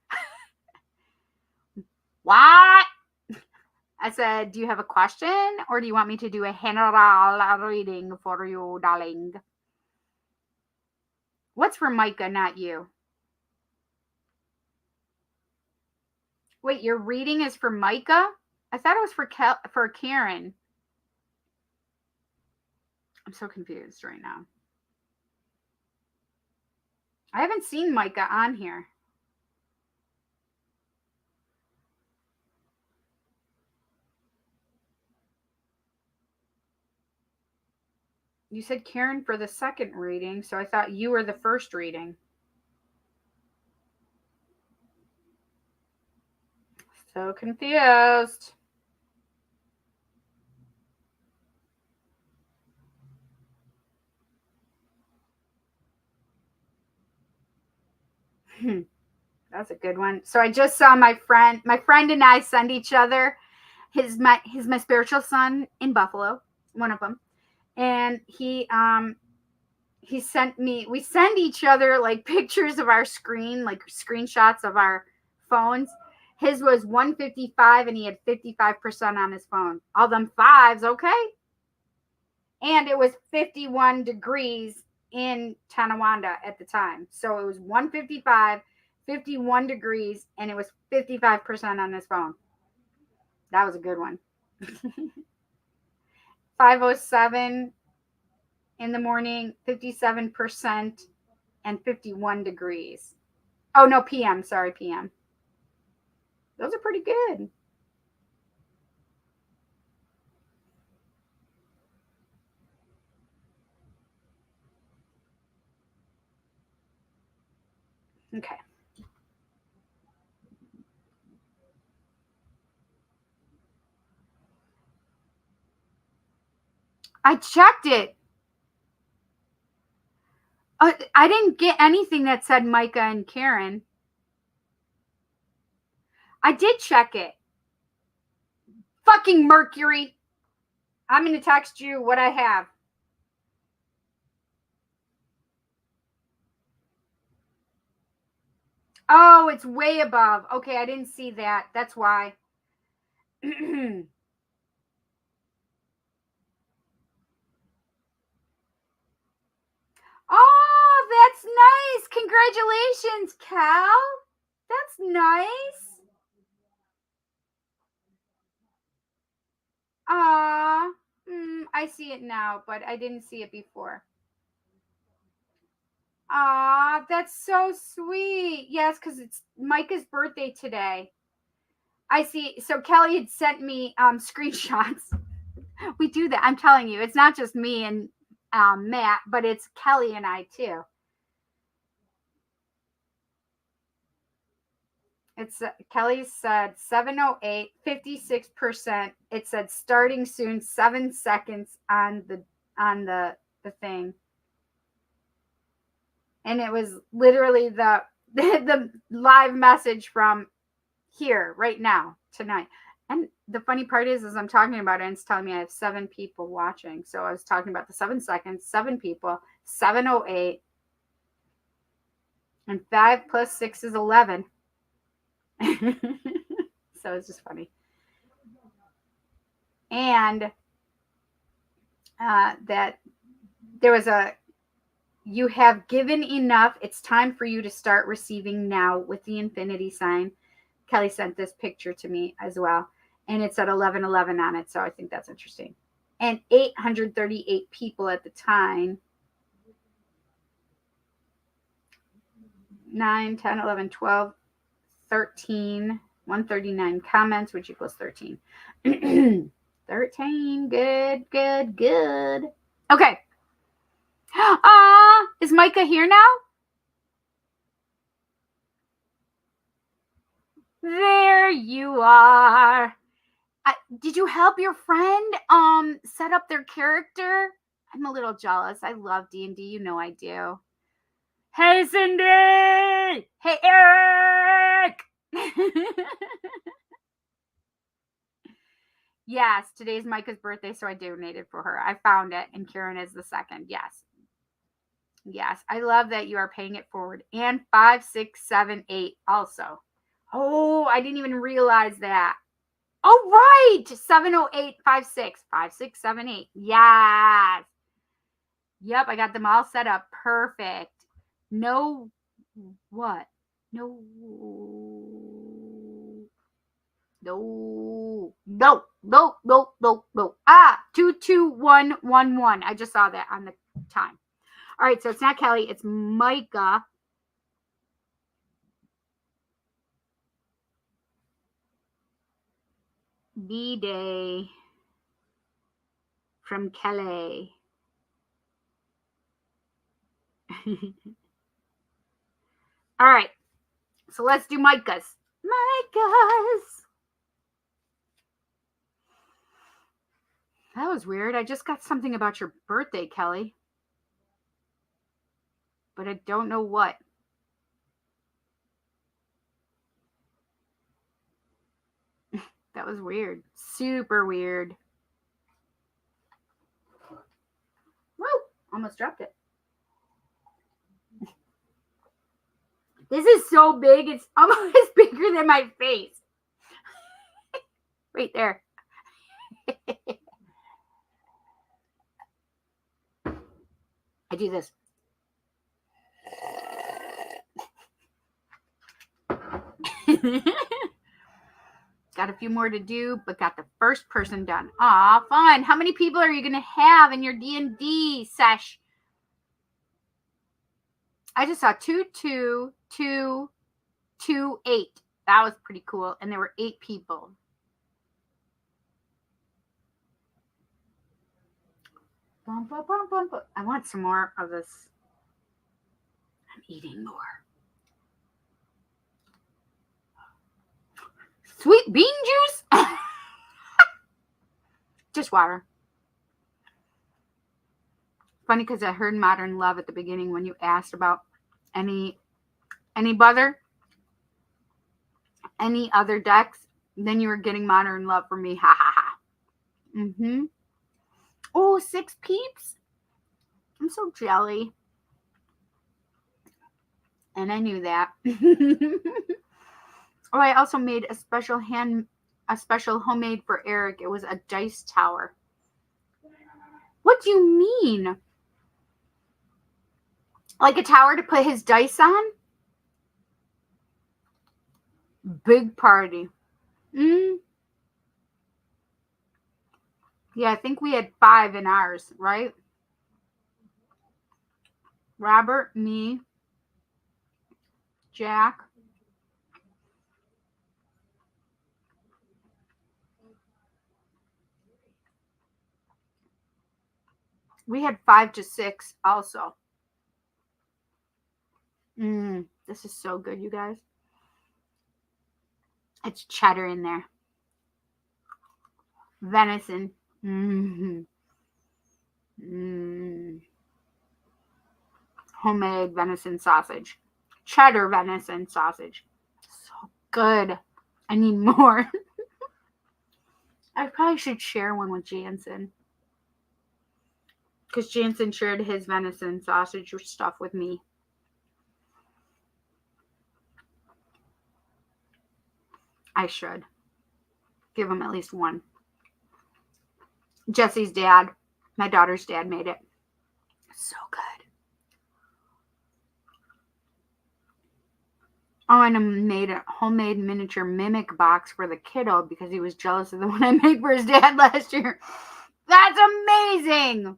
What? I said, do you have a question or do you want me to do a general reading for you, darling? What's for Micah, not you? Wait, your reading is for Micah? I thought it was for Karen. I'm so confused right now. I haven't seen Micah on here. You said Karen for the second reading, so I thought you were the first reading. So confused. That's a good one. So I just saw my friend and I send each other he's my spiritual son in Buffalo, one of them. And he sent me, we send each other like pictures of our screen, like screenshots of our phones. His was 155 and he had 55% on his phone. All them fives, okay. And it was 51 degrees in Tonawanda at the time. So it was 155, 51 degrees, and it was 55% on his phone. That was a good one. 5:07 in the morning, 57% and 51 degrees. Oh, no, PM. Sorry, PM. Those are pretty good. Okay. I checked it. I didn't get anything that said Micah and Karen. I did check it. Fucking Mercury. I'm going to text you what I have. Oh, it's way above. Okay, I didn't see that. That's why. Oh, that's nice. Congratulations, Cal. That's nice. Aw. I see it now, but I didn't see it before. Aw, that's so sweet. Yes, because it's Micah's birthday today. I see. So Kelly had sent me screenshots. We do that. I'm telling you, it's not just me and Matt, but it's Kelly and I too. It's Kelly said 7:08, 56%. It said starting soon, 7 seconds on the thing. And it was literally the live message from here right now tonight. And the funny part is I'm talking about it and it's telling me I have 7 people watching. So I was talking about the 7 seconds, 7 people, 7:08, and 5 plus 6 is 11. So it's just funny. And that there was you have given enough. It's time for you to start receiving now with the infinity sign. Kelly sent this picture to me as well. And it's at 11:11 on it. So I think that's interesting. And 838 people at the time. 9, 10, 11, 12, 13, 139 comments, which equals 13. 13. Good, good, good. Okay. Is Micah here now? There you are. Did you help your friend set up their character? I'm a little jealous. I love D&D. You know I do. Hey, Cindy! Hey, Eric! Yes, today's Micah's birthday, so I donated for her. I found it, and Karen is the second. Yes. Yes, I love that you are paying it forward. And 5, 6, 7, 8 also. Oh, I didn't even realize that. Oh, right. 708, 56. 5, 6, 7, 8. Yes. Yep, I got them all set up. Perfect. No, what? No. No. No. No. No. No. No. 22111. I just saw that on the time. All right, so it's not Kelly, it's Micah. B-Day from Kelly. All right, so let's do Micah's. Micah's. That was weird. I just got something about your birthday, Kelly. But I don't know what. That was weird. Super weird. Woo! Almost dropped it. This is so big. It's almost bigger than my face. Right there. I do this. Got a few more to do, but got the first person done. Aw, fun. How many people are you going to have in your D&D sesh? I just saw 2, 2, 2, 2, 8. That was pretty cool. And there were 8 people. Bum, bum, bum, bum, bum. I want some more of this. I'm eating more. Sweet bean juice? Just water. Funny because I heard Modern Love at the beginning when you asked about any other decks. Then you were getting Modern Love for me. Ha ha ha. Mm-hmm. Oh, 6 peeps. I'm so jelly. And I knew that. Oh, I also made a special homemade for Eric. It was a dice tower. What do you mean? Like a tower to put his dice on? Big party. Yeah, I think we had 5 in ours, right? Robert, me, Jack. We had 5 to 6 also. This is so good, you guys. It's cheddar in there. Venison. Homemade venison sausage. Cheddar venison sausage. So good. I need more. I probably should share one with Jansen. Because Jansen shared his venison sausage stuff with me. I should. Give him at least one. Jesse's dad, my daughter's dad, made it. So good. Oh, and I made a homemade miniature mimic box for the kiddo because he was jealous of the one I made for his dad last year. That's amazing.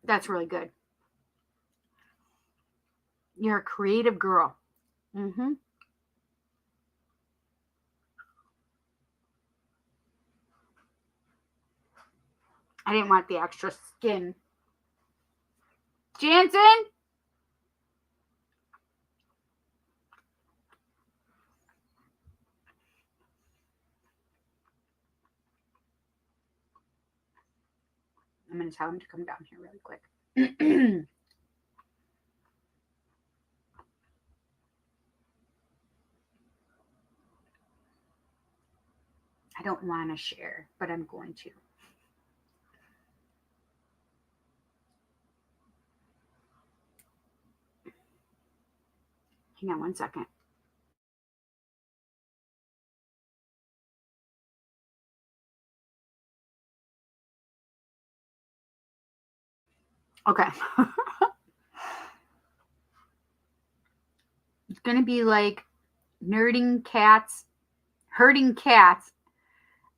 That's really good. You're a creative girl. I didn't want the extra skin. Jansen? I'm going to tell him to come down here really quick. I don't want to share, but I'm going to. Hang on one second. Okay. It's going to be like herding cats.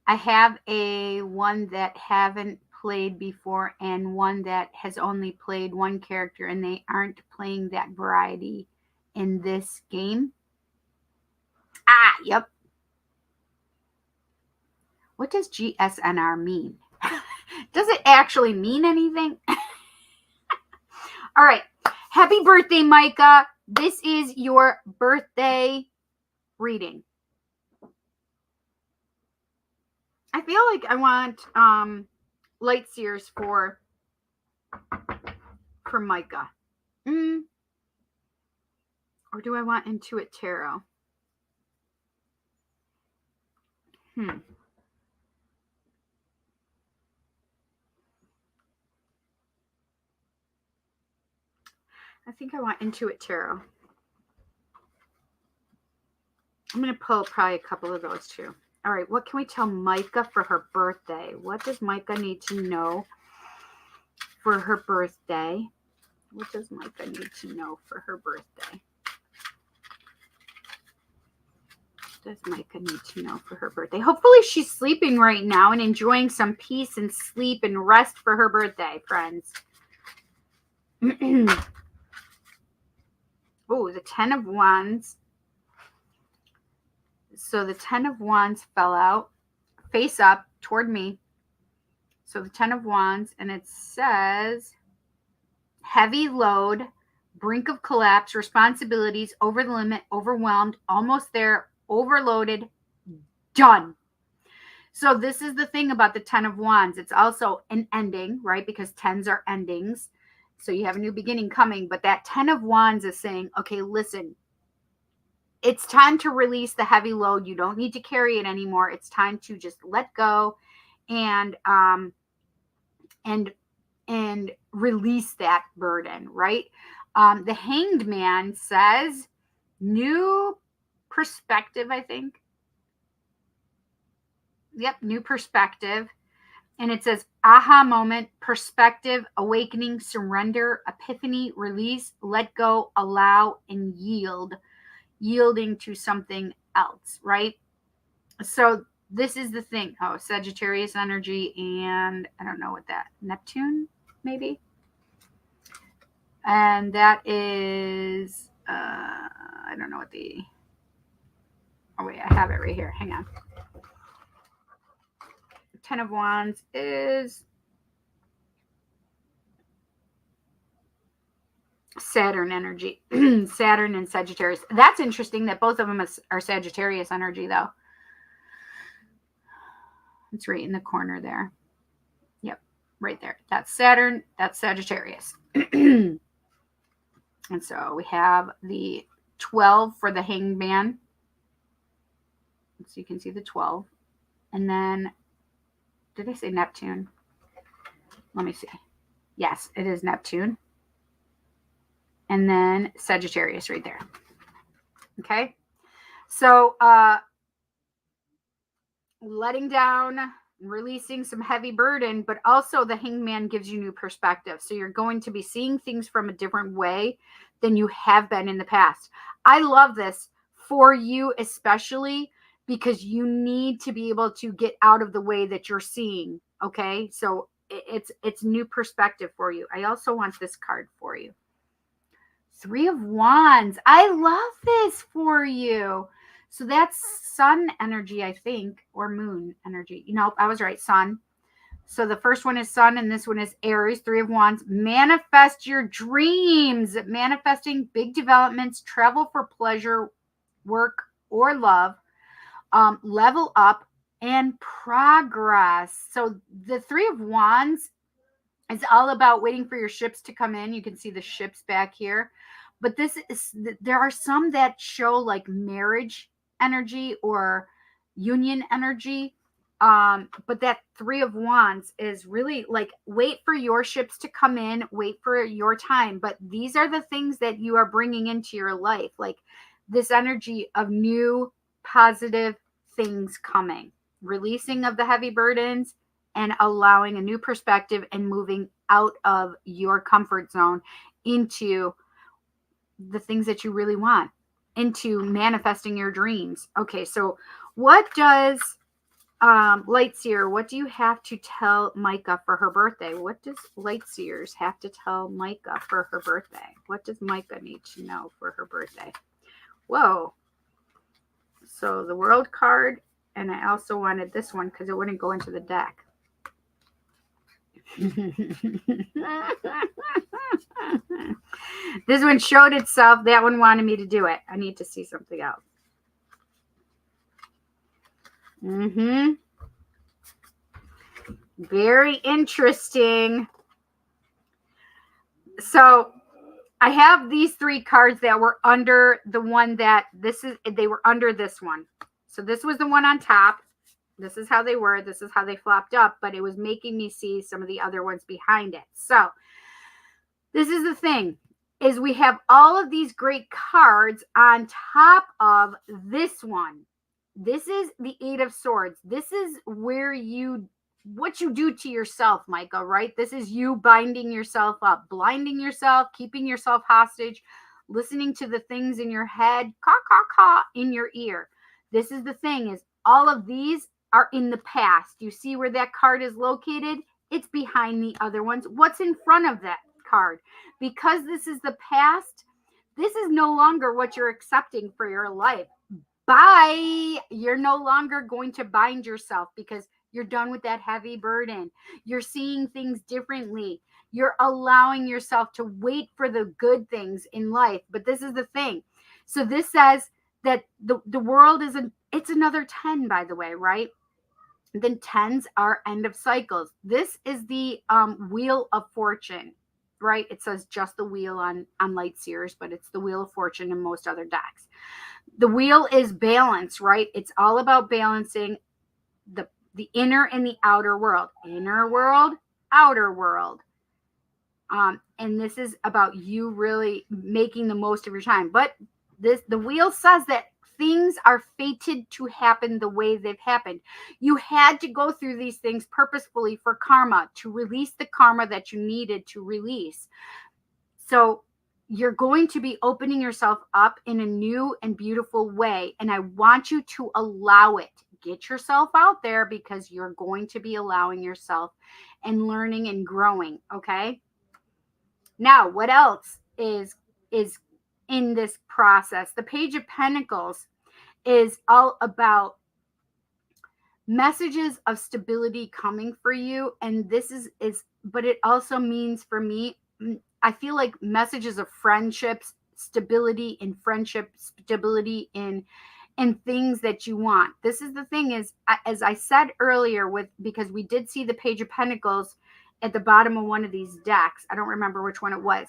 I have one that haven't played before and one that has only played one character, and they aren't playing that variety in this game. Yep. What does GSNR mean? Does it actually mean anything? All right. Happy birthday, Micah. This is your birthday reading. I feel like I want light seers for Micah. Or do I want Intuit Tarot? I think I want Intuit Tarot. I'm going to pull probably a couple of those too. All right, what can we tell Micah for her birthday? What does Micah need to know for her birthday? What does Micah need to know for her birthday? What does Micah need to know for her birthday? Hopefully she's sleeping right now and enjoying some peace and sleep and rest for her birthday, friends. Oh, the 10 of Wands. So the 10 of Wands fell out face up toward me. So the 10 of Wands, and it says heavy load, brink of collapse, responsibilities, over the limit, overwhelmed, almost there, overloaded, done. So this is the thing about the 10 of Wands. It's also an ending, right? Because 10s are endings. So you have a new beginning coming. But that 10 of Wands is saying, okay, listen, it's time to release the heavy load. You don't need to carry it anymore. It's time to just let go and release that burden, right? The Hanged Man says new perspective, I think. Yep, new perspective. And it says aha moment, perspective, awakening, surrender, epiphany, release, let go, allow, and yield. Yielding to something else, right? So this is the thing. Oh, Sagittarius energy, and I don't know what that, Neptune, maybe? And that is, I don't know what the, oh wait, I have it right here. Hang on. 10 of Wands is Saturn energy. Saturn and Sagittarius. That's interesting that both of them are Sagittarius energy, though. It's right in the corner there. Yep, right there. That's Saturn. That's Sagittarius. And so we have the 12 for the Hanged Man. So you can see the 12. And then, did I say Neptune? Let me see. Yes, it is Neptune. And then Sagittarius right there. Okay. So letting down, releasing some heavy burden, but also the Hanged Man gives you new perspective. So you're going to be seeing things from a different way than you have been in the past. I love this for you, especially because you need to be able to get out of the way that you're seeing. Okay. So it's new perspective for you. I also want this card for you. 3 of Wands. I love this for you. So that's sun energy, I think, or moon energy. Nope, I was right. Sun. So the first one is sun, and this one is Aries, 3 of Wands. Manifest your dreams. Manifesting big developments, travel for pleasure, work, or love. Level up and progress. So the 3 of Wands is all about waiting for your ships to come in. You can see the ships back here. But this is, there are some that show like marriage energy or union energy. But that 3 of Wands is really like, wait for your ships to come in, wait for your time. But these are the things that you are bringing into your life, like this energy of new positive things coming, releasing of the heavy burdens and allowing a new perspective and moving out of your comfort zone into the things that you really want, into manifesting your dreams. Okay, so what does Lightseer, what do you have to tell Micah for her birthday? What does Lightseers have to tell Micah for her birthday? What does Micah need to know for her birthday? Whoa. So the World card, and I also wanted this one because it wouldn't go into the deck. This one showed itself. That one wanted me to do it. I need to see something else. Very interesting. So I have these 3 cards that were under the one that they were under this one. So this was the one on top. This is how they were. This is how they flopped up, but it was making me see some of the other ones behind it. So this is the thing, is we have all of these great cards on top of this one. This is the 8 of Swords. This is where you what you do to yourself, Micah, right? This is you binding yourself up, blinding yourself, keeping yourself hostage, listening to the things in your head, caw, caw, caw, in your ear. This is the thing, is all of these are in the past. You see where that card is located? It's behind the other ones. What's in front of that card? Because this is the past, this is no longer what you're accepting for your life. Bye. You're no longer going to bind yourself because you're done with that heavy burden. You're seeing things differently. You're allowing yourself to wait for the good things in life. But this is the thing. So this says that the world it's another 10, by the way, right? Then 10s are end of cycles. This is the wheel of fortune, right? It says just the wheel on Light Seers, but it's the wheel of fortune in most other decks. The wheel is balance, right? It's all about balancing the inner and the outer world. Inner world, outer world. And this is about you really making the most of your time. But the wheel says that things are fated to happen the way they've happened. You had to go through these things purposefully for karma, to release the karma that you needed to release. So you're going to be opening yourself up in a new and beautiful way. And I want you to allow it. Get yourself out there, because you're going to be allowing yourself and learning and growing. Okay. Now, what else is in this process? The Page of Pentacles is all about messages of stability coming for you. And this is but it also means, for me, I feel like messages of friendships, stability in friendship, stability in things that you want. This is the thing, is, as I said earlier, because we did see the Page of Pentacles at the bottom of one of these decks. I don't remember which one it was.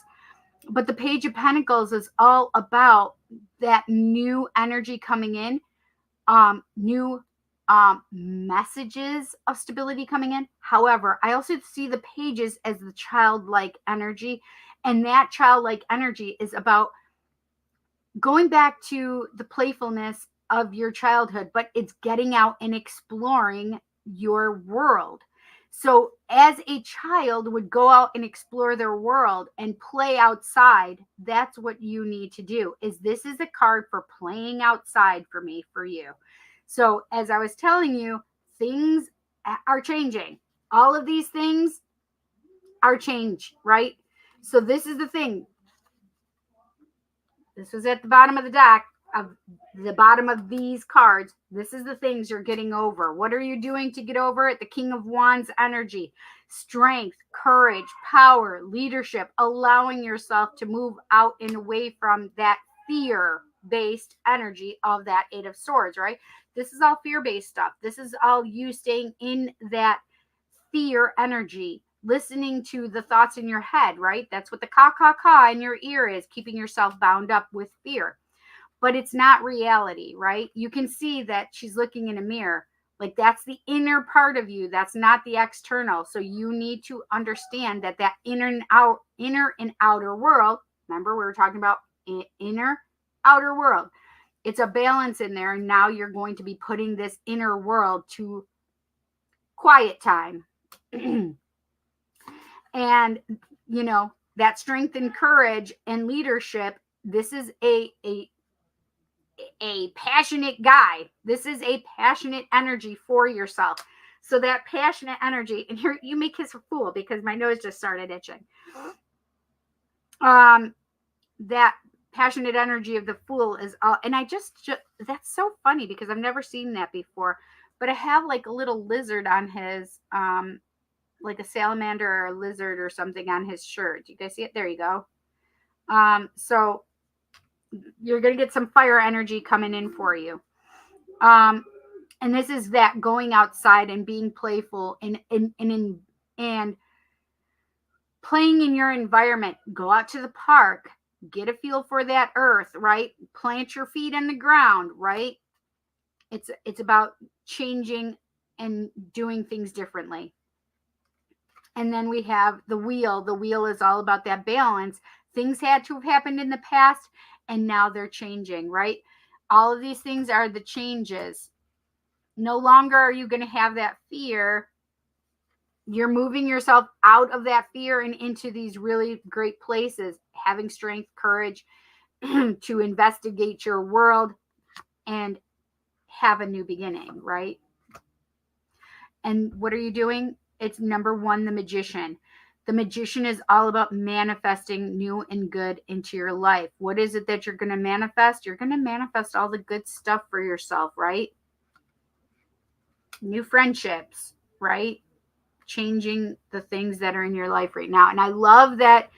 But the Page of Pentacles is all about that new energy coming in, new messages of stability coming in. However, I also see the pages as the childlike energy, and that childlike energy is about going back to the playfulness of your childhood, but it's getting out and exploring your world. So as a child would go out and explore their world and play outside, that's what you need to do. This is a card for playing outside for me, for you. So as I was telling you, things are changing. All of these things are change, right? So this is the thing. This was at the bottom of the deck, of the bottom of these cards. This is the things you're getting over. What are you doing to get over it? The King of Wands energy, strength, courage, power, leadership, allowing yourself to move out and away from that fear-based energy of that Eight of Swords, right? This is all fear-based stuff. This is all you staying in that fear energy, listening to the thoughts in your head, right? That's what the ka in your ear is, keeping yourself bound up with fear. But it's not reality, right? You can see that she's looking in a mirror. Like, that's the inner part of you. That's not the external. So you need to understand that inner and outer world. Remember, we were talking about inner, outer world. It's a balance in there. And now you're going to be putting this inner world to quiet time. And, that strength and courage and leadership. This is a passionate guy. This is a passionate energy for yourself. So that passionate energy, and here you make kiss a fool because my nose just started itching. That passionate energy of the Fool is all, and I just that's so funny because I've never seen that before. But I have like a little lizard on his like a salamander or a lizard or something on his shirt. You guys see it? There you go. So you're going to get some fire energy coming in for you. And this is that going outside and being playful and playing in your environment. Go out to the park, get a feel for that earth, right? Plant your feet in the ground, right? It's about changing and doing things differently. And then we have the wheel. The wheel is all about that balance. Things had to have happened in the past, and now they're changing, right? All of these things are the changes. No longer are you going to have that fear You're moving yourself out of that fear and into these really great places, having strength, courage to investigate your world and have a new beginning, right? And what are you doing? It's number one, the magician. The magician is all about manifesting new and good into your life. What is it that you're going to manifest? You're going to manifest all the good stuff for yourself, right? New friendships, right? Changing the things that are in your life right now. And I love that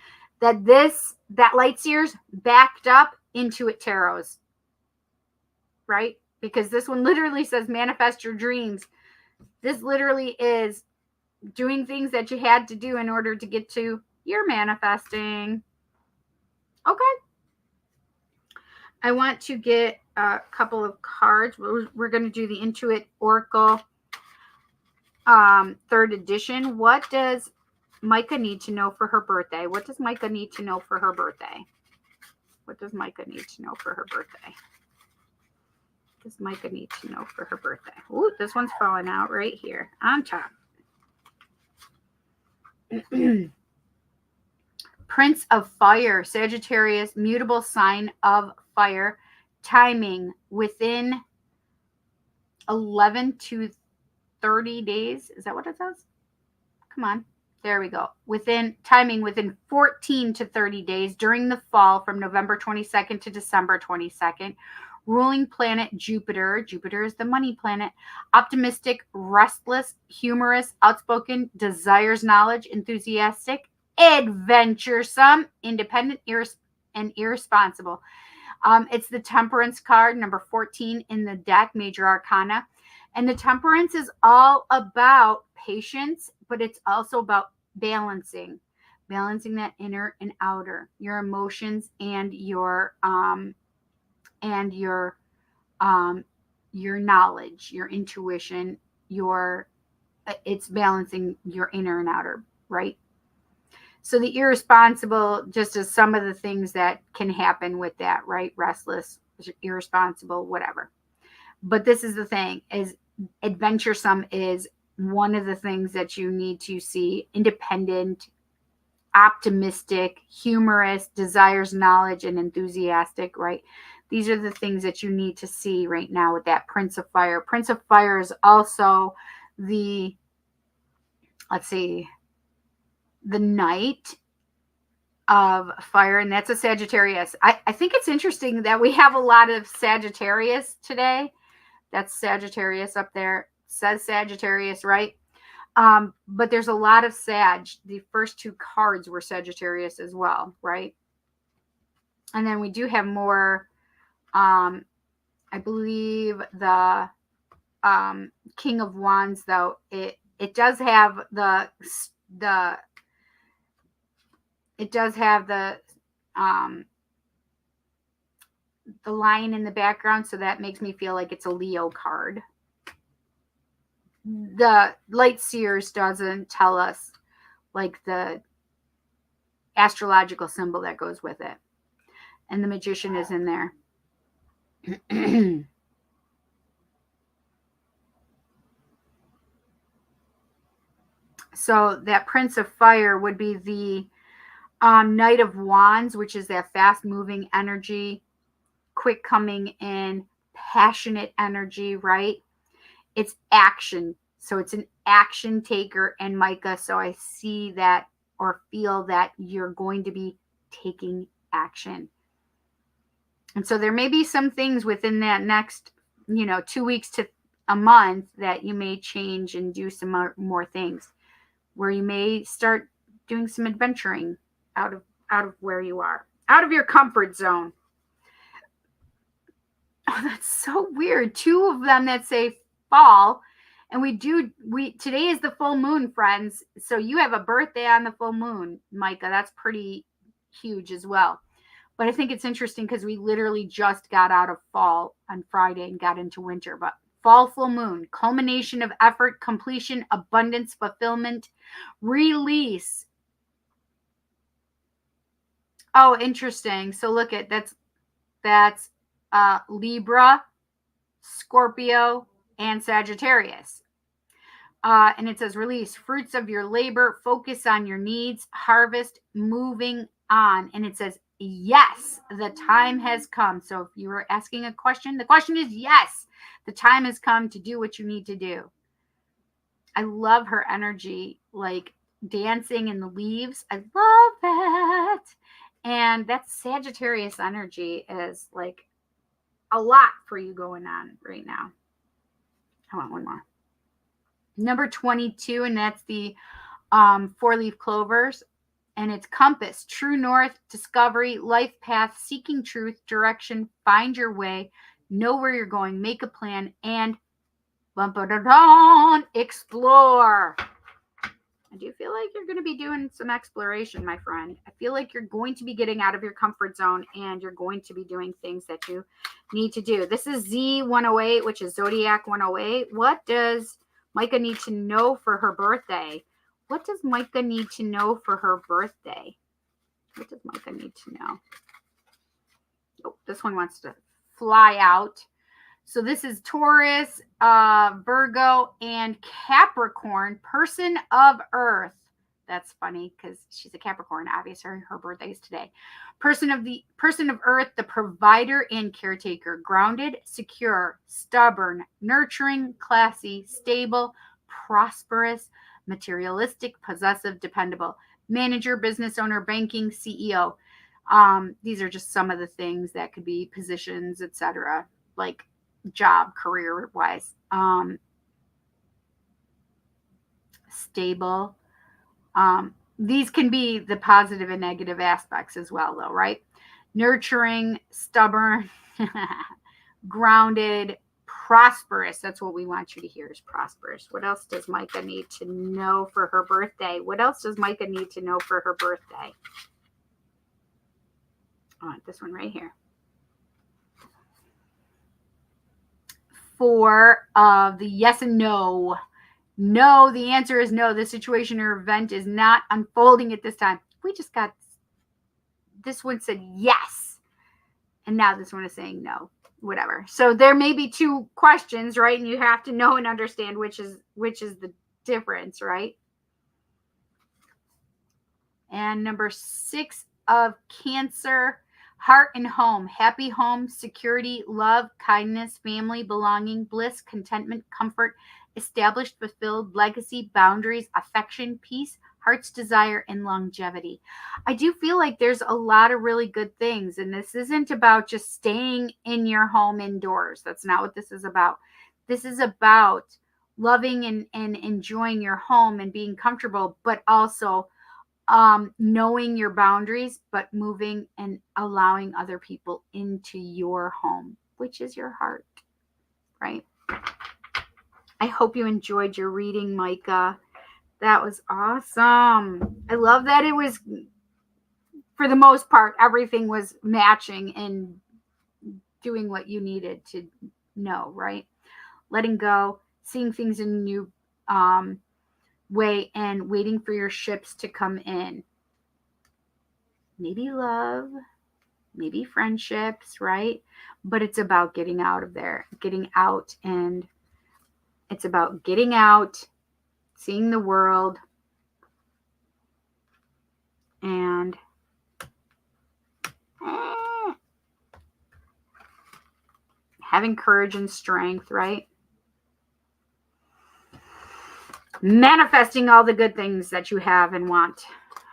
light seers backed up Intuit Tarots, right? Because this one literally says manifest your dreams. This literally is doing things that you had to do in order to get to your manifesting. Okay. I want to get a couple of cards. We're going to do the Intuit Oracle third edition. What does Micah need to know for her birthday? What does Micah need to know for her birthday? What does Micah need to know for her birthday? What does Micah need to know for her birthday? Ooh, this one's falling out right here on top. Prince of Fire, Sagittarius, mutable sign of fire, timing within 11 to 30 days. Is that what it says? Come on. There we go. Within 14 to 30 days during the fall from November 22nd to December 22nd. Ruling planet Jupiter. Jupiter is the money planet. Optimistic, restless, humorous, outspoken, desires knowledge, enthusiastic, adventuresome, independent, and irresponsible. It's the Temperance card, number 14 in the deck, Major Arcana. And the Temperance is all about patience, but it's also about balancing that inner and outer, your emotions and your knowledge, your intuition, it's balancing your inner and outer, right? So the irresponsible just is some of the things that can happen with that, right? Restless, irresponsible, whatever. But this is the thing, is adventuresome is one of the things that you need to see. Independent, optimistic, humorous, desires knowledge, and enthusiastic, right? These are the things that you need to see right now with that Prince of Fire. Prince of Fire is also the Knight of Fire, and that's a Sagittarius. I think it's interesting that we have a lot of Sagittarius today. That's Sagittarius up there. It says Sagittarius, right? But there's a lot of Sag. The first two cards were Sagittarius as well, right? And then we do have more. I believe the King of Wands, though, it does have the line in the background, so that makes me feel like it's a Leo card. The Light Seers doesn't tell us like the astrological symbol that goes with it. And the Magician is in there. So that Prince of Fire would be the Knight of Wands, which is that fast-moving energy, quick coming in, passionate energy, right? It's action. So it's an action taker. And Micah, so I see that or feel that you're going to be taking action. And so there may be some things within that next, 2 weeks to a month that you may change and do some more things, where you may start doing some adventuring out of where you are, out of your comfort zone. Oh, that's so weird. Two of them that say fall. And today is the full moon, friends. So you have a birthday on the full moon, Micah. That's pretty huge as well. But I think it's interesting because we literally just got out of fall on Friday and got into winter. But fall, full moon, culmination of effort, completion, abundance, fulfillment, release. Oh, interesting. So look at that's Libra, Scorpio, and Sagittarius. And it says release fruits of your labor, focus on your needs, harvest, moving on. And it says, yes, the time has come. So if you were asking a question, the question is yes, the time has come to do what you need to do. I love her energy, like dancing in the leaves. I love that. And that Sagittarius energy is like a lot for you going on right now. I want one more. Number 22, and that's the 4-leaf clovers. And it's compass, true north, discovery, life path, seeking truth, direction, find your way, know where you're going, make a plan, and explore. I do feel like you're going to be doing some exploration, my friend. I feel like you're going to be getting out of your comfort zone and you're going to be doing things that you need to do. This is Z108, which is Zodiac 108. What does Micah need to know for her birthday? What does Micah need to know for her birthday? What does Micah need to know? Oh, this one wants to fly out. So this is Taurus, Virgo, and Capricorn, person of Earth. That's funny because she's a Capricorn. Obviously, her birthday is today. Person of Earth, the provider and caretaker, grounded, secure, stubborn, nurturing, classy, stable, prosperous, materialistic, possessive, dependable, manager, business owner, banking, CEO. These are just some of the things that could be positions, etc. Like job, career wise, stable. These can be the positive and negative aspects as well, though, right? Nurturing, stubborn, grounded, prosperous. That's what we want you to hear is prosperous. What else does Micah need to know for her birthday? What else does Micah need to know for her birthday? I want this one right here. For the yes and no. No, the answer is no. The situation or event is not unfolding at this time. We just got this one said yes. And now this one is saying no. Whatever. So there may be two questions, right? And you have to know and understand which is the difference, right? And number 6 of Cancer, heart and home, happy home, security, love, kindness, family, belonging, bliss, contentment, comfort, established, fulfilled, legacy, boundaries, affection, peace, heart's desire, and longevity. I do feel like there's a lot of really good things. And this isn't about just staying in your home indoors. That's not what this is about. This is about loving and enjoying your home and being comfortable, but also knowing your boundaries, but moving and allowing other people into your home, which is your heart, right? I hope you enjoyed your reading, Micah. That was awesome. I love that it was, for the most part, everything was matching and doing what you needed to know, right? Letting go, seeing things in a new way, and waiting for your ships to come in. Maybe love, maybe friendships, right? But it's about getting out of there, getting out, and it's about getting out, seeing the world, and having courage and strength, right? Manifesting all the good things that you have and want,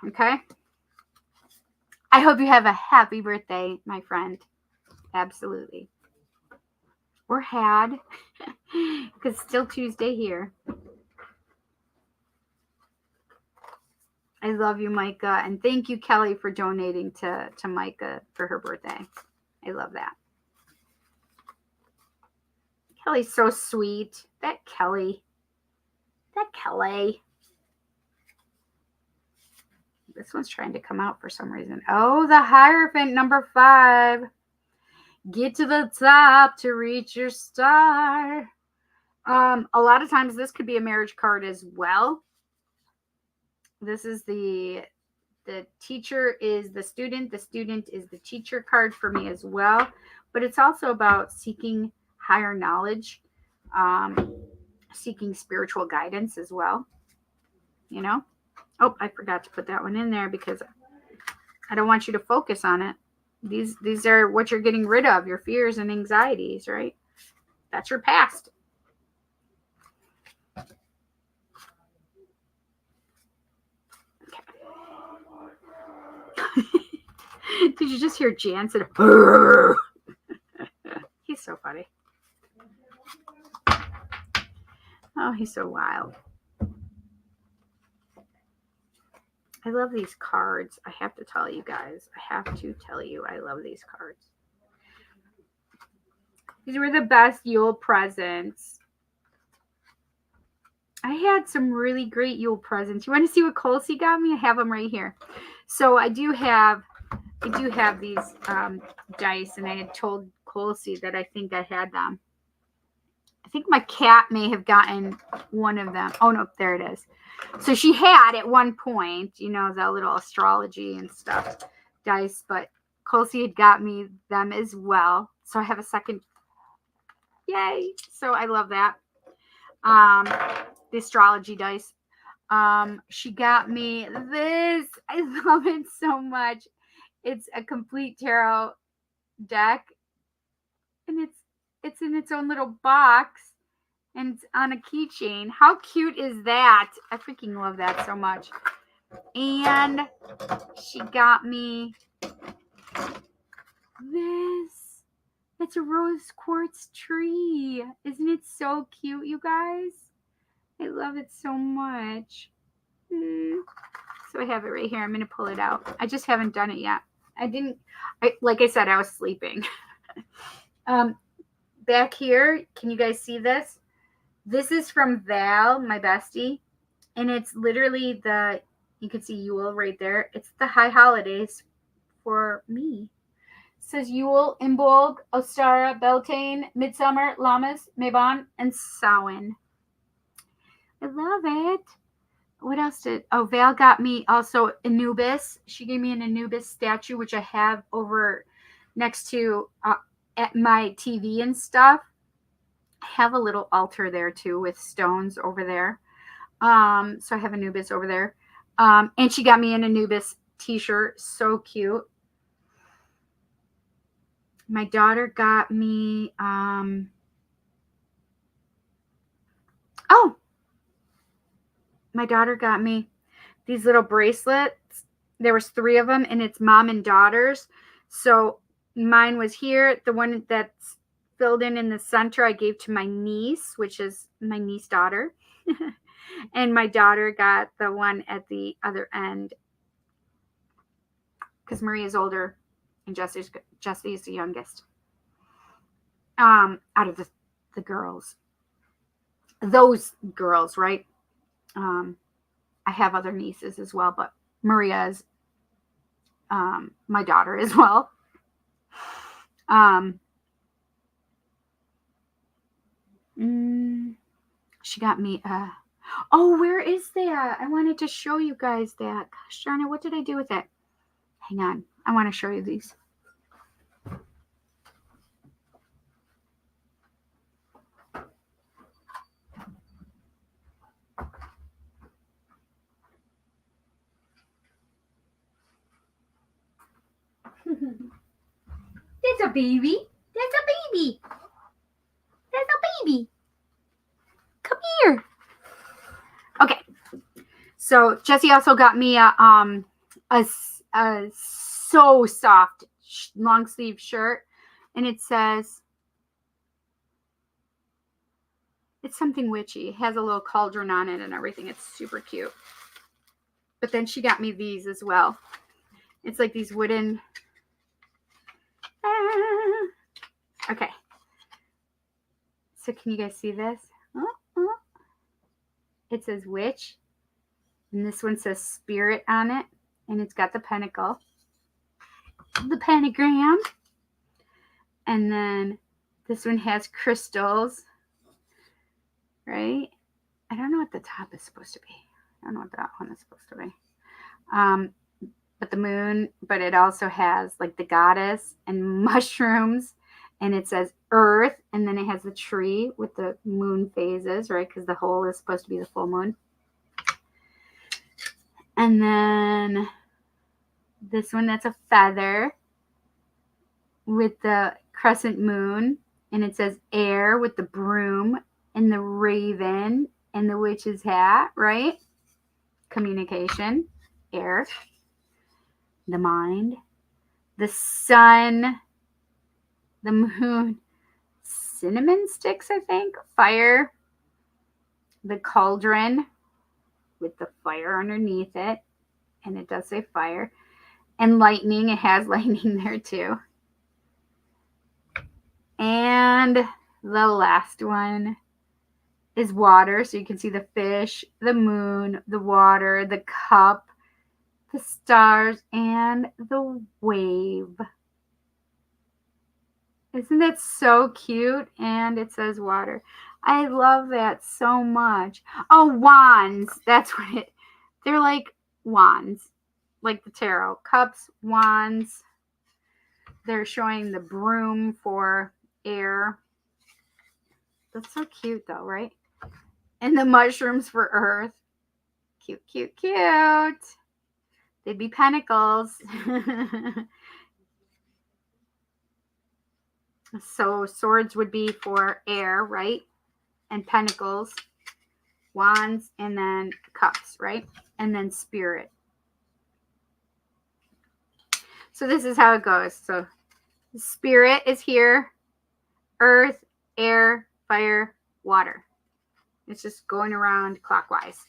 okay? I hope you have a happy birthday, my friend. Absolutely. Or had, because it's still Tuesday here. I love you, Micah. And thank you, Kelly, for donating to Micah for her birthday. I love that. Kelly's so sweet. That Kelly. This one's trying to come out for some reason. Oh, the Hierophant, number 5. Get to the top to reach your star. A lot of times this could be a marriage card as well. This is the teacher is the student is the teacher card for me as well. But it's also about seeking higher knowledge, seeking spiritual guidance as well. You know? Oh, I forgot to put that one in there because I don't want you to focus on it. These are what you're getting rid of, your fears and anxieties, right? That's your past. Okay. Did you just hear Jansen? He's so funny. Oh, he's so wild. I love these cards. I have to tell you guys. I have to tell you, I love these cards. These were the best Yule presents. I had some really great Yule presents. You want to see what Colsey got me? I have them right here. So I do have these dice, and I had told Colsey that I think I had them. I think my cat may have gotten one of them. Oh no, there it is. So she had at one point, you know, the little astrology and stuff dice, but Colsey had got me them as well. So I have a second. Yay! So I love that. The astrology dice. She got me this. I love it so much. It's a complete tarot deck, and it's in its own little box, and it's on a keychain. How cute is that? I freaking love that so much. And she got me this. It's a rose quartz tree. Isn't it so cute, you guys? I love it so much. So I have it right here. I'm going to pull it out. I just haven't done it yet. Like I said, I was sleeping. Back here, can you guys see this? This is from Val, my bestie. And it's literally you can see Yule right there. It's the high holidays for me. It says Yule, Imbolg, Ostara, Beltane, Midsummer, Lammas, Mabon, and Samhain. I love it. What else Val got me also Anubis. She gave me an Anubis statue, which I have over next to at my TV and stuff. I have a little altar there too with stones over there. So I have Anubis over there. And she got me an Anubis t-shirt. So cute. My daughter got me my daughter got me these little bracelets. There was 3 of them, and it's mom and daughters. So mine was here. The one that's filled in the center I gave to my niece, which is my niece daughter. And my daughter got the one at the other end because Maria's older and Jesse's the youngest. Out of the girls. Those girls, right? I have other nieces as well, but Maria is my daughter as well. She got me where is that? I wanted to show you guys that. Gosh darn it, what did I do with it? Hang on. I want to show you these. That's a baby. That's a baby. That's a baby. Come here. Okay. So Jesse also got me a so soft long sleeve shirt, and it says it's something witchy. It has a little cauldron on it and everything. It's super cute. But then she got me these as well. It's like these wooden. Okay. So can you guys see this? It says witch. And this one says spirit on it. And it's got the pentacle. The pentagram. And then this one has crystals. Right? I don't know what the top is supposed to be. I don't know what that one is supposed to be. But the moon, but it also has like the goddess and mushrooms And it says earth, and then it has the tree with the moon phases, right? Because the whole is supposed to be the full moon. And then this one, that's a feather with the crescent moon. And it says air with the broom and the raven and the witch's hat, right? Communication, air, the mind, the sun, the moon, cinnamon sticks, I think, fire, the cauldron with the fire underneath it, and it does say fire, and lightning. It has lightning there too. And the last one is water, so you can see the fish, the moon, the water, the cup, the stars, and the wave. Isn't that so cute? And it says water. I love that so much. Oh, wands. That's what it. They're like wands, like the tarot. Cups, wands. They're showing the broom for air. That's so cute, though, right? And the mushrooms for earth. Cute, cute, cute. They'd be pentacles. So swords would be for air, right? And pentacles, wands, and then cups, right? And then spirit. So this is how it goes. So spirit is here, earth, air, fire, water. It's just going around clockwise.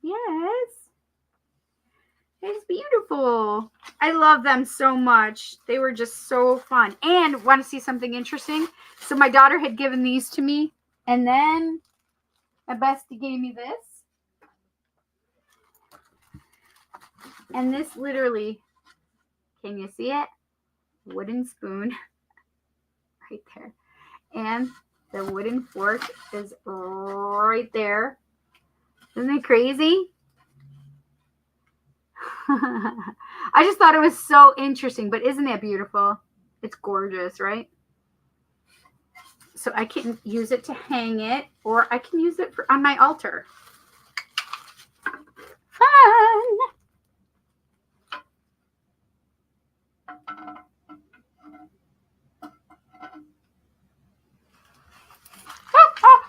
Yes. It's beautiful. I love them so much. They were just so fun. And want to see something interesting? So my daughter had given these to me, and then my bestie gave me this. And this literally, can you see it? Wooden spoon right there. And the wooden fork is right there. Isn't it crazy? I just thought it was so interesting, but isn't that beautiful? It's gorgeous, right? So I can use it to hang it, or I can use it on my altar. Fun!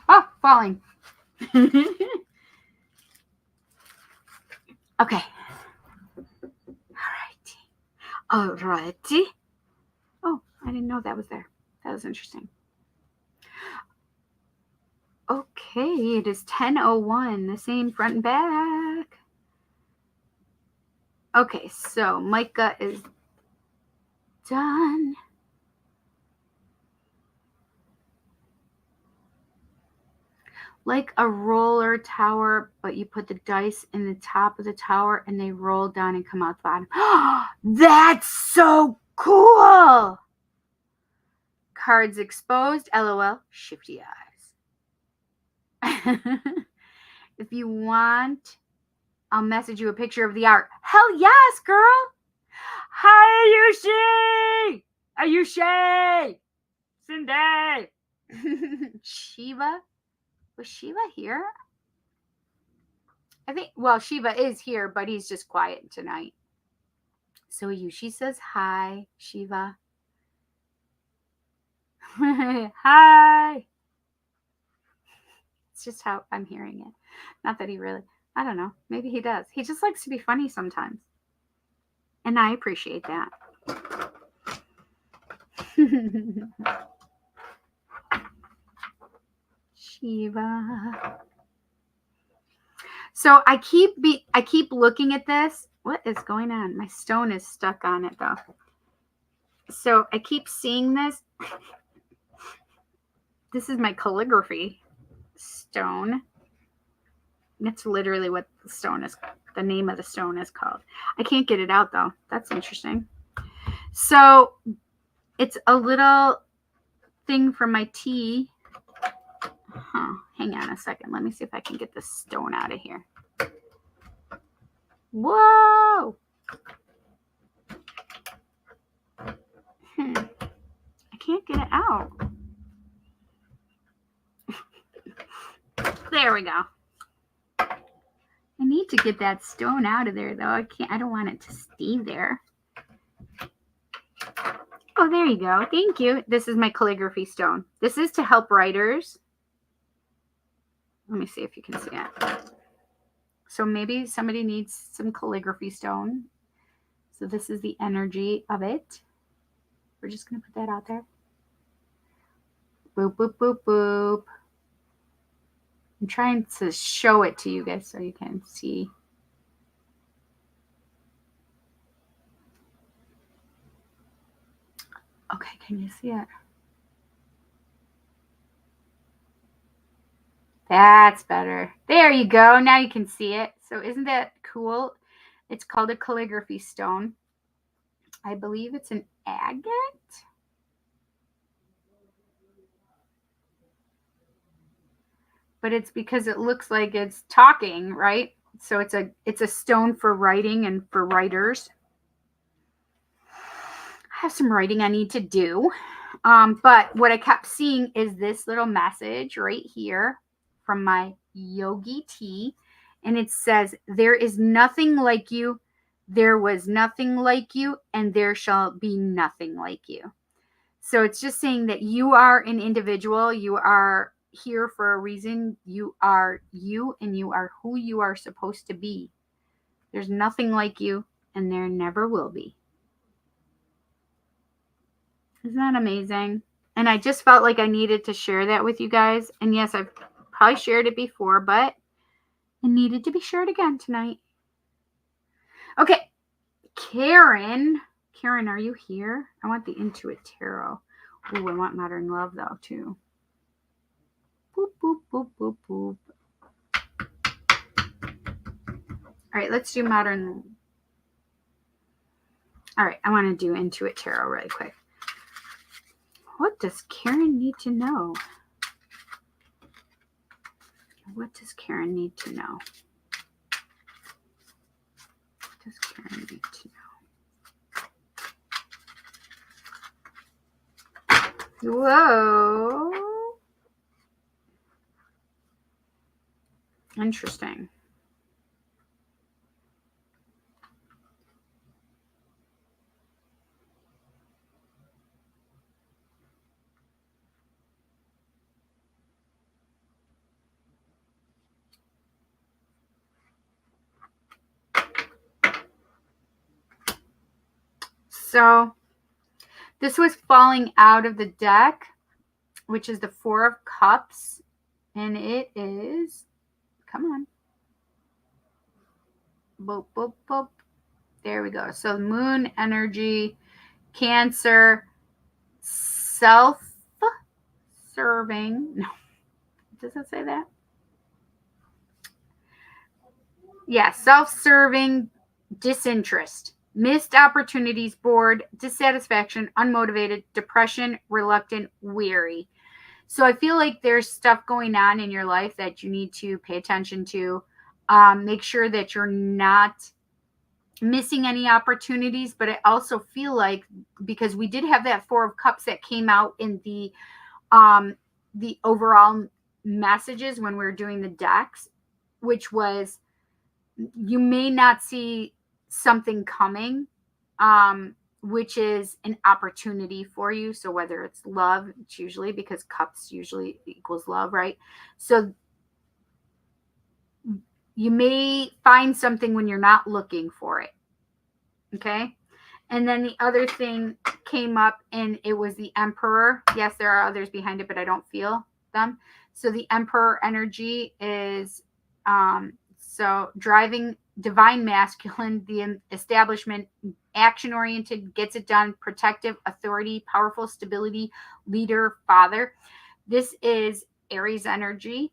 Oh, falling. Okay. Alrighty. Oh, I didn't know that was there. That was interesting. Okay, it is 10:01, the same front and back. Okay, so Micah is done. Like a roller tower, but you put the dice in the top of the tower and they roll down and come out the bottom. That's so cool! Cards exposed, LOL, shifty eyes. If you want, I'll message you a picture of the art. Hell yes, girl! Hi, Ayushi! Cindy! Shiva? Was Shiva here? I think, well, Shiva is here, but he's just quiet tonight. So Ayushi says hi, Shiva. Hi. It's just how I'm hearing it. Not that he really, I don't know. Maybe he does. He just likes to be funny sometimes. And I appreciate that. Shiva. So I keep looking at this. What is going on? My stone is stuck on it though. So I keep seeing this. This is my calligraphy stone. That's literally what the stone is. The name of the stone is called. I can't get it out though. That's interesting. So it's a little thing for my tea. Hang on a second. Let me see if I can get this stone out of here. Whoa! can't get it out. There we go. I need to get that stone out of there, though. I don't want it to stay there. Oh, there you go. Thank you. This is my calligraphy stone. This is to help writers. Let me see if you can see it. So maybe somebody needs some calligraphy stone. So this is the energy of it. We're just going to put that out there. Boop, boop, boop, boop. I'm trying to show it to you guys so you can see. Okay, can you see it? That's better. There you go. Now you can see it. So isn't that cool? It's called a calligraphy stone. I believe it's an agate. But it's because it looks like it's talking, right? So it's a stone for writing and for writers. I have some writing I need to do. But what I kept seeing is this little message right here from my Yogi tea. And it says, there is nothing like you. There was nothing like you, and there shall be nothing like you. So it's just saying that you are an individual. You are here for a reason. You are you, and you are who you are supposed to be. There's nothing like you, and there never will be. Isn't that amazing? And I just felt like I needed to share that with you guys. And yes, I've probably shared it before, but it needed to be shared again tonight. Okay, Karen. Karen, are you here? I want the Intuit Tarot. Ooh, I want Modern Love, though, too. Boop, boop, boop, boop, boop. All right, let's do Modern. All right, I want to do Intuit Tarot really quick. What does Karen need to know? What does Karen need to know? What does Karen need to know? Whoa. Interesting. So this was falling out of the deck, which is the Four of Cups. And it is, come on. Boop, boop, boop. There we go. So moon energy, Cancer, self-serving. No. Does it say that? Yeah, self-serving, disinterest, missed opportunities, bored, dissatisfaction, unmotivated, depression, reluctant, weary. So I feel like there's stuff going on in your life that you need to pay attention to. Make sure that you're not missing any opportunities, but I also feel like, because we did have that Four of Cups that came out in the overall messages when we were doing the decks, which was, you may not see something coming, which is an opportunity for you. So whether it's love, it's usually, because cups usually equals love, right? So you may find something when you're not looking for it. Okay. And then the other thing came up, and it was the Emperor. Yes, there are others behind it, but I don't feel them. So the Emperor energy is, so driving, divine masculine, the establishment, action oriented, gets it done, protective, authority, powerful, stability, leader, father. This is Aries energy.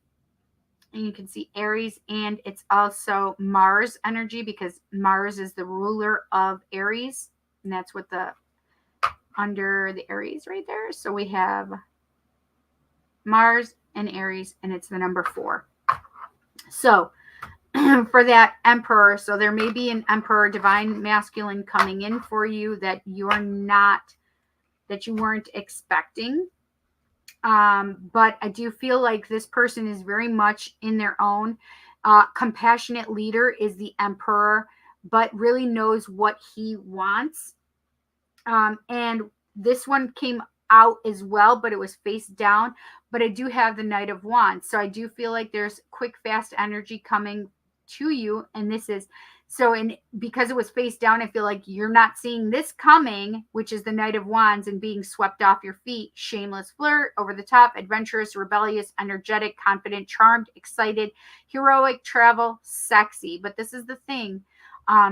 And you can see Aries, and it's also Mars energy, because Mars is the ruler of Aries. And that's what the, under the Aries right there. So we have Mars and Aries, and it's the number 4. So for that Emperor, so there may be an Emperor, divine masculine, coming in for you that you're not that you weren't expecting. But I do feel like this person is very much in their own. Compassionate leader is the Emperor, but really knows what he wants. And this one came out as well, but it was face down. But I do have the Knight of Wands. So I do feel like there's quick, fast energy coming to you. And this is so, and because it was face down, I feel like you're not seeing this coming, which is the Knight of Wands and being swept off your feet. Shameless flirt, over the top, adventurous, rebellious, energetic, confident, charmed, excited, heroic, travel, sexy. But this is the thing.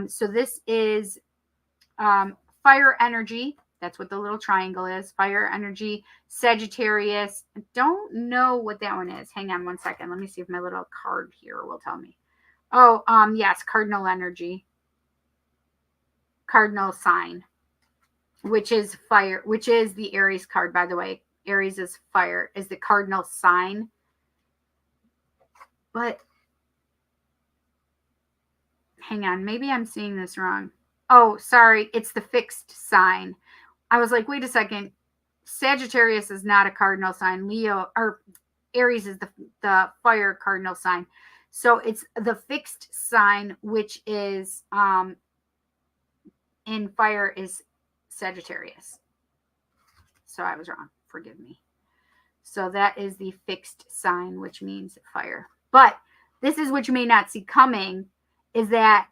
So this is fire energy. That's what the little triangle is. Fire energy, Sagittarius. I don't know what that one is. Hang on one second. Let me see if my little card here will tell me. Oh, yes, cardinal energy. Cardinal sign, which is fire, which is the Aries card, by the way. Aries is fire, is the cardinal sign. But hang on, maybe I'm seeing this wrong. Oh, sorry, it's the fixed sign. I was like, wait a second. Sagittarius is not a cardinal sign. Leo or Aries is the fire cardinal sign. So it's the fixed sign, which is in fire is Sagittarius. So I was wrong. Forgive me. So that is the fixed sign, which means fire. But this is what you may not see coming, is that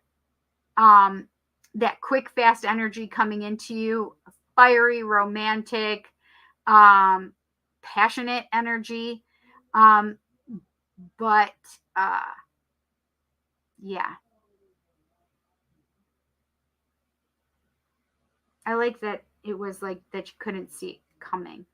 that quick, fast energy coming into you, fiery, romantic, passionate energy. But yeah. I like that it was like that you couldn't see it coming.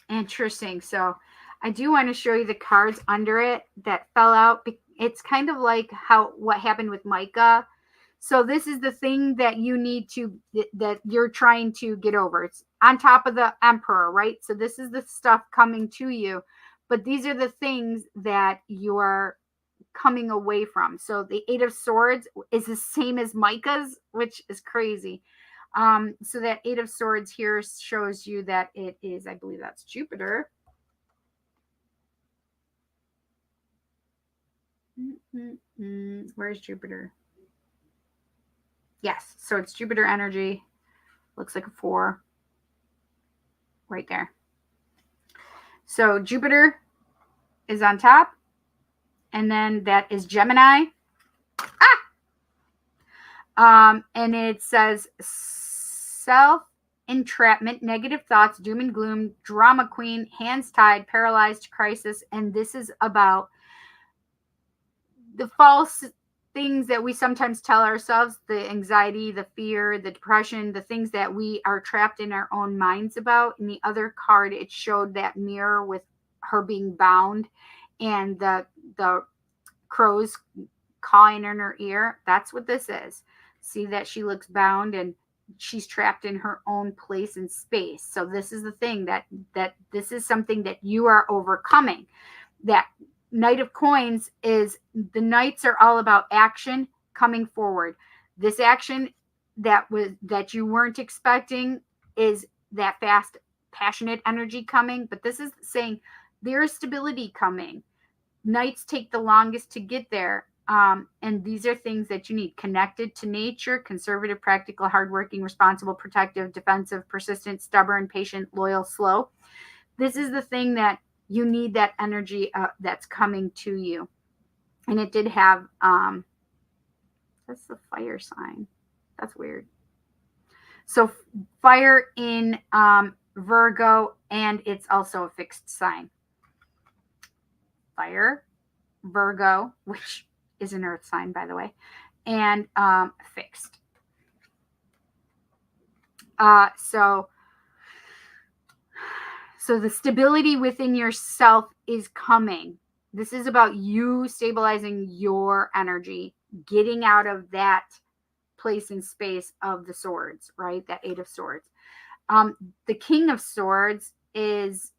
Interesting. So I do want to show you the cards under it that fell out. It's kind of like what happened with Micah. So this is the thing that you need to, that you're trying to get over. It's on top of the Emperor, right? So this is the stuff coming to you, but these are the things that you're coming away from. So the Eight of Swords is the same as Micah's, which is crazy. So that Eight of Swords here shows you that it is, I believe that's Jupiter. Where's Jupiter? Yes, so it's Jupiter energy. Looks like a 4 right there. So Jupiter is on top, and then that is Gemini. And it says self-entrapment, negative thoughts, doom and gloom, drama queen, hands tied, paralyzed, crisis. And this is about the false things that we sometimes tell ourselves, the anxiety, the fear, the depression, the things that we are trapped in our own minds about. In the other card, it showed that mirror with her being bound and the crows cawing in her ear. That's what this is. See that she looks bound and she's trapped in her own place and space. So this is the thing that this is something that you are overcoming. That Knight of Coins is, the knights are all about action coming forward. This action that you weren't expecting is that fast, passionate energy coming. But this is saying there is stability coming. Knights take the longest to get there. And these are things that you need: connected to nature, conservative, practical, hardworking, responsible, protective, defensive, persistent, stubborn, patient, loyal, slow. This is the thing that you need, that energy that's coming to you. And it did have, that's the fire sign. That's weird. So fire in Virgo, and it's also a fixed sign. Fire, Virgo, which is an earth sign, by the way, and fixed. So the stability within yourself is coming. This is about you stabilizing your energy, getting out of that place and space of the swords, right? That Eight of Swords. The King of Swords is,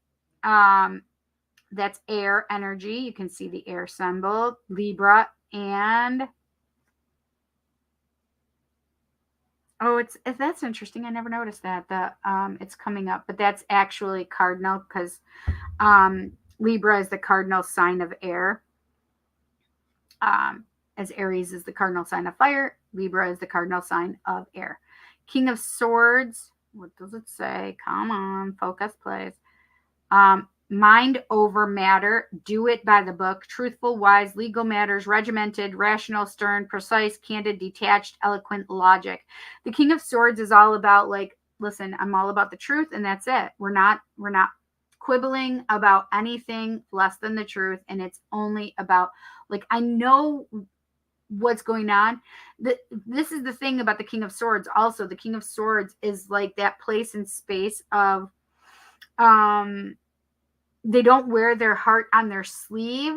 that's air energy. You can see the air symbol. Libra And that's interesting. I never noticed that. It's coming up, but that's actually cardinal because Libra is the cardinal sign of air. As Aries is the cardinal sign of fire, Libra is the cardinal sign of air. King of Swords. What does it say? Come on, focus, please. Mind over matter. Do it by the book. Truthful, wise, legal matters, regimented, rational, stern, precise, candid, detached, eloquent, logic. The King of Swords is all about like, listen, I'm all about the truth, and that's it. We're not quibbling about anything less than the truth, and it's only about like I know what's going on. This is the thing about the King of Swords. Also, the King of Swords is like that place and space of they don't wear their heart on their sleeve.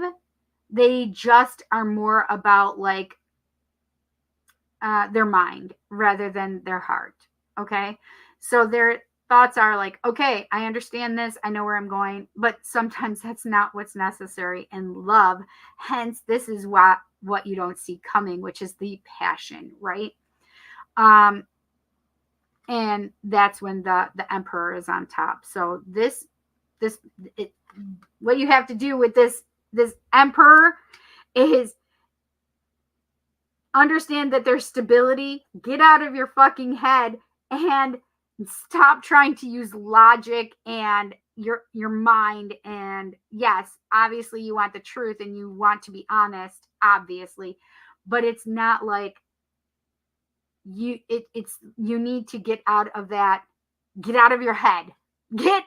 They just are more about like their mind rather than their heart. Okay. So their thoughts are like, okay, I understand this. I know where I'm going, but sometimes that's not what's necessary in love. Hence, this is what you don't see coming, which is the passion, right? And that's when the Emperor is on top. So what you have to do with this Emperor is understand that there's stability, get out of your fucking head, and stop trying to use logic and your mind. And yes, obviously you want the truth and you want to be honest, obviously, but it's not like you need to get out of your head. Get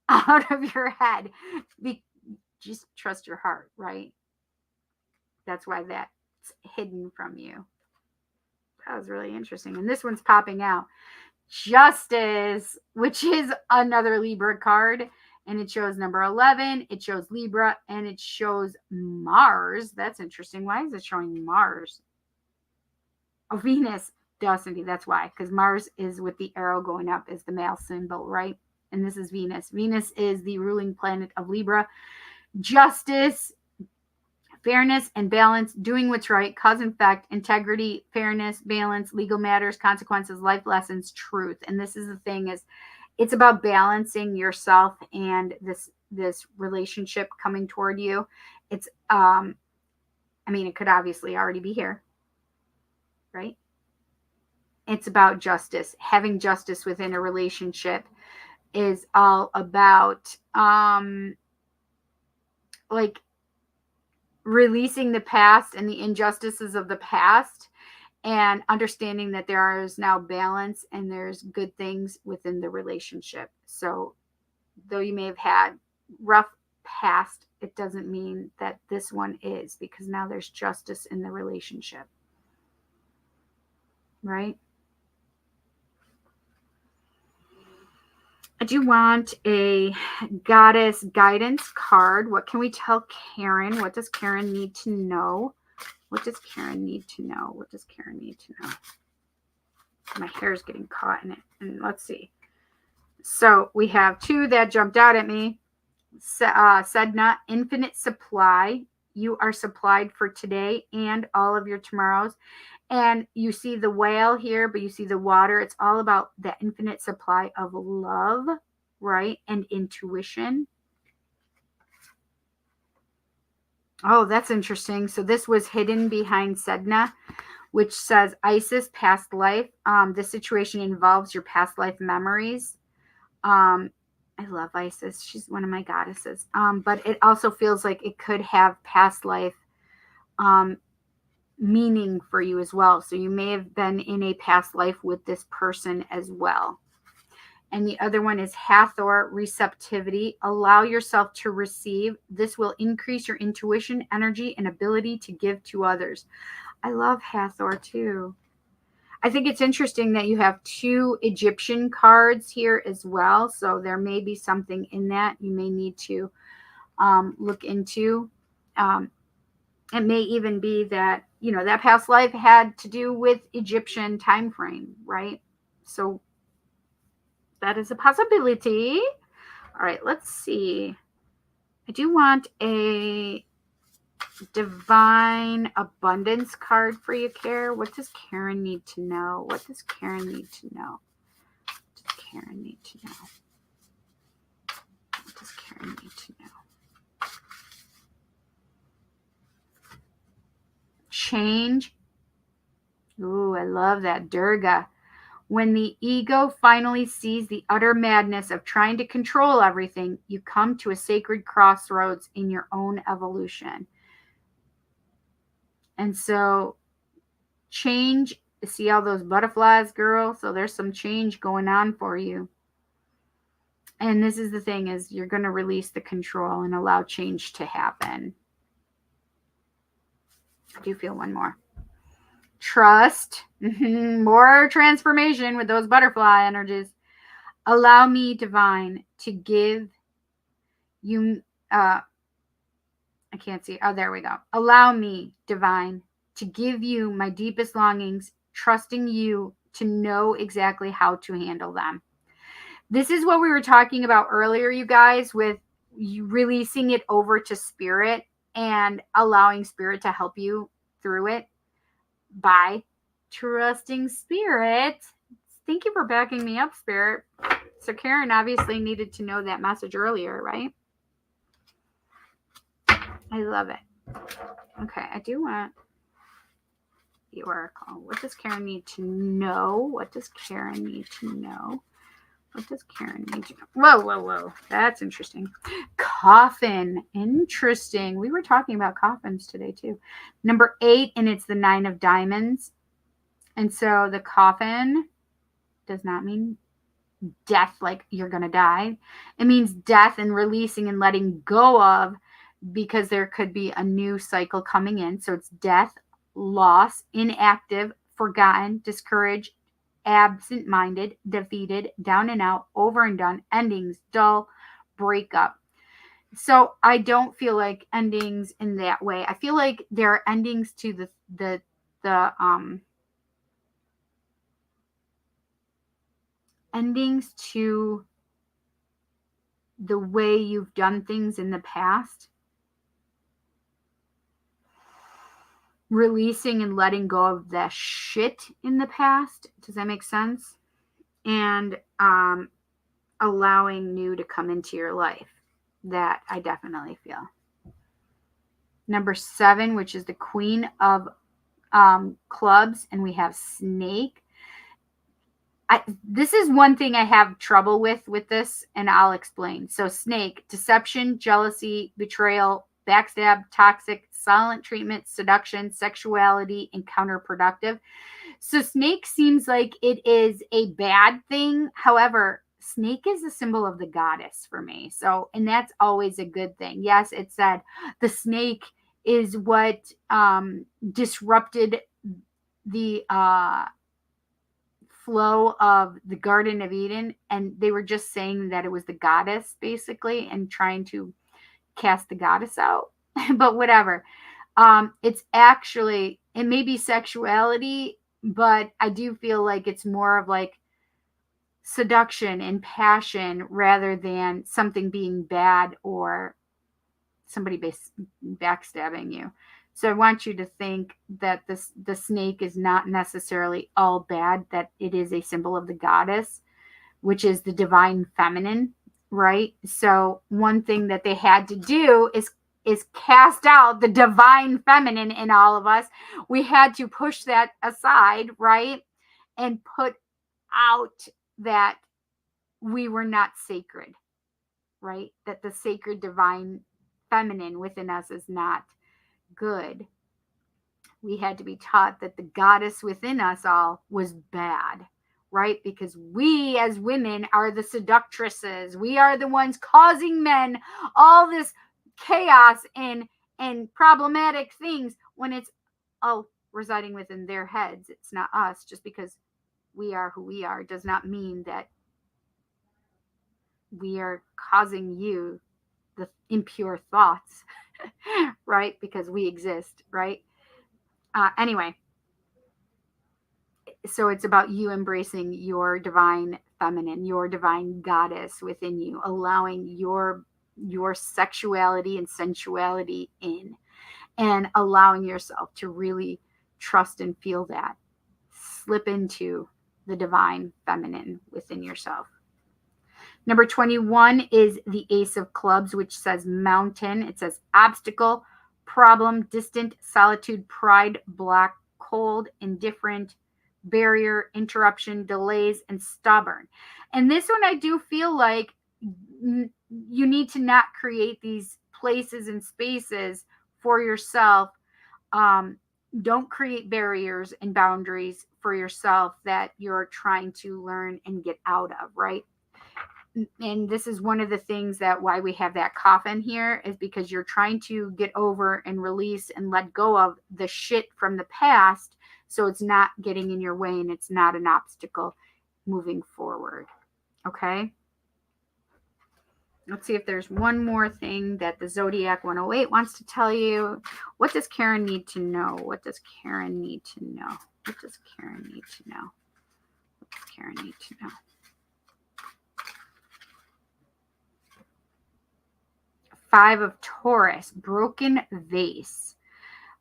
out of your head. Just trust your heart, right? That's why that's hidden from you. That was really interesting. And this one's popping out. Justice, which is another Libra card. And it shows number 11. It shows Libra. And it shows Mars. That's interesting. Why is it showing Mars? Oh, Venus. Destiny. That's why. Because Mars is with the arrow going up is the male symbol, right? And this is Venus. Venus is the ruling planet of Libra. Justice, fairness and balance, doing what's right, cause and effect, integrity, fairness, balance, legal matters, consequences, life lessons, truth. And this is the thing is it's about balancing yourself and this relationship coming toward you. It's it could obviously already be here, right? It's about justice. Having justice within a relationship is all about like releasing the past and the injustices of the past and understanding that there is now balance and there's good things within the relationship. So though you may have had rough past, it doesn't mean that this one is, because now there's justice in the relationship. Right? I do want a goddess guidance card. What can we tell Karen? What does Karen need to know? What does Karen need to know? What does Karen need to know? My hair is getting caught in it. And let's see. So we have two that jumped out at me. Sedna, infinite supply. You are supplied for today and all of your tomorrows. And you see the whale here, but you see the water. It's all about the infinite supply of love, right? And intuition. Oh, that's interesting. So this was hidden behind Sedna, which says Isis, past life. This situation involves your past life memories. I love Isis. She's one of my goddesses. But it also feels like it could have past life meaning for you as well. So you may have been in a past life with this person as well. And the other one is Hathor, receptivity. Allow yourself to receive. This will increase your intuition, energy, and ability to give to others. I love Hathor too. I think it's interesting that you have two Egyptian cards here as well. So there may be something in that you may need to look into. It may even be that, that past life had to do with Egyptian time frame, right? So that is a possibility. All right, let's see. I do want a Divine abundance card for you, Karen. What does Karen need to know? What does Karen need to know? What does Karen need to know? What does Karen need to know? Change. Ooh, I love that. Durga. When the ego finally sees the utter madness of trying to control everything, you come to a sacred crossroads in your own evolution. And so change, see all those butterflies, girl? So there's some change going on for you. And this is the thing, is you're going to release the control and allow change to happen. I do feel one more. Trust. More transformation with those butterfly energies. Allow me, divine, to give you, I can't see. Oh, there we go. Allow me, divine, to give you my deepest longings, trusting you to know exactly how to handle them. This is what we were talking about earlier, you guys, with you releasing it over to spirit and allowing spirit to help you through it by trusting spirit. Thank you for backing me up, spirit. So Karen obviously needed to know that message earlier, right? I love it. Okay, I do want the oracle. What does Karen need to know? What does Karen need to know? What does Karen need to know? Whoa, whoa, whoa. That's interesting. Coffin. Interesting. We were talking about coffins today, too. Number 8, and it's the 9 of diamonds. And so the coffin does not mean death, like you're going to die. It means death and releasing and letting go of, because there could be a new cycle coming in. So it's death, loss, inactive, forgotten, discouraged, absent-minded, defeated, down and out, over and done, endings, dull, breakup. So I don't feel like endings in that way. I feel like there are endings to the endings to the way you've done things in the past. Releasing and letting go of the shit in the past. Does that make sense? And allowing new to come into your life. That I definitely feel. Number 7, which is the Queen of Clubs, and we have Snake. This is one thing I have trouble with this, and I'll explain. So Snake, deception, jealousy, betrayal, backstab, toxic, silent treatment, seduction, sexuality, and counterproductive. So Snake seems like it is a bad thing. However, snake is a symbol of the goddess for me. So, and that's always a good thing. Yes, it said the snake is what disrupted the flow of the Garden of Eden. And they were just saying that it was the goddess, basically, and trying to cast the goddess out. But whatever. It's actually, it may be sexuality, but I do feel like it's more of like seduction and passion rather than something being bad or somebody backstabbing you. So I want you to think that the snake is not necessarily all bad, that it is a symbol of the goddess, which is the divine feminine, right? So one thing that they had to do is cast out the divine feminine in all of us. We had to push that aside, right? And put out that we were not sacred, right? That the sacred divine feminine within us is not good. We had to be taught that the goddess within us all was bad, right? Because we as women are the seductresses. We are the ones causing men all this chaos and problematic things when it's all residing within their heads. It's not us. Just because we are who we are does not mean that we are causing you the impure thoughts, right? Because we exist, right? Anyway, so it's about you embracing your divine feminine, your divine goddess within you, allowing your sexuality and sensuality in. and allowing yourself to really trust and feel that. Slip into the divine feminine within yourself. Number 21 is the Ace of Clubs, which says mountain. It says obstacle, problem, distant, solitude, pride, block, cold, indifferent, barrier, interruption, delays, and stubborn. And this one, I do feel like you need to not create these places and spaces for yourself. Don't create barriers and boundaries for yourself that you're trying to learn and get out of, right? And this is one of the things that why we have that coffin here is because you're trying to get over and release and let go of the shit from the past, so it's not getting in your way and it's not an obstacle moving forward. Okay, let's see if there's one more thing that the Zodiac 108 wants to tell you. What does Karen need to know? What does Karen need to know? What does Karen need to know? What does Karen need to know? Five of Taurus, broken vase.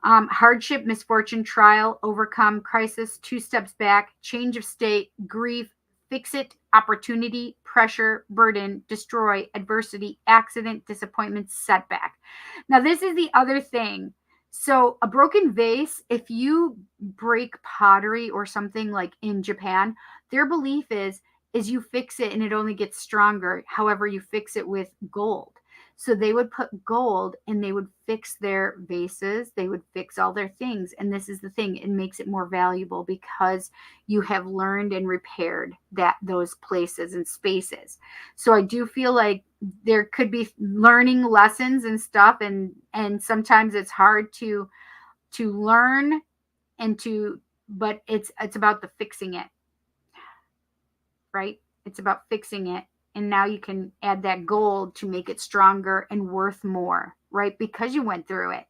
Hardship, misfortune, trial, overcome, crisis, 2 steps back, change of state, grief, fix it, opportunity, pressure, burden, destroy, adversity, accident, disappointment, setback. Now, this is the other thing. So a broken vase, if you break pottery or something like in Japan, their belief is you fix it and it only gets stronger. However, you fix it with gold. So they would put gold and they would fix their vases. They would fix all their things. And this is the thing. It makes it more valuable because you have learned and repaired those places and spaces. So I do feel like there could be learning lessons and stuff. And sometimes it's hard to learn but it's about the fixing it, right? It's about fixing it. And now you can add that gold to make it stronger and worth more, right? Because you went through it.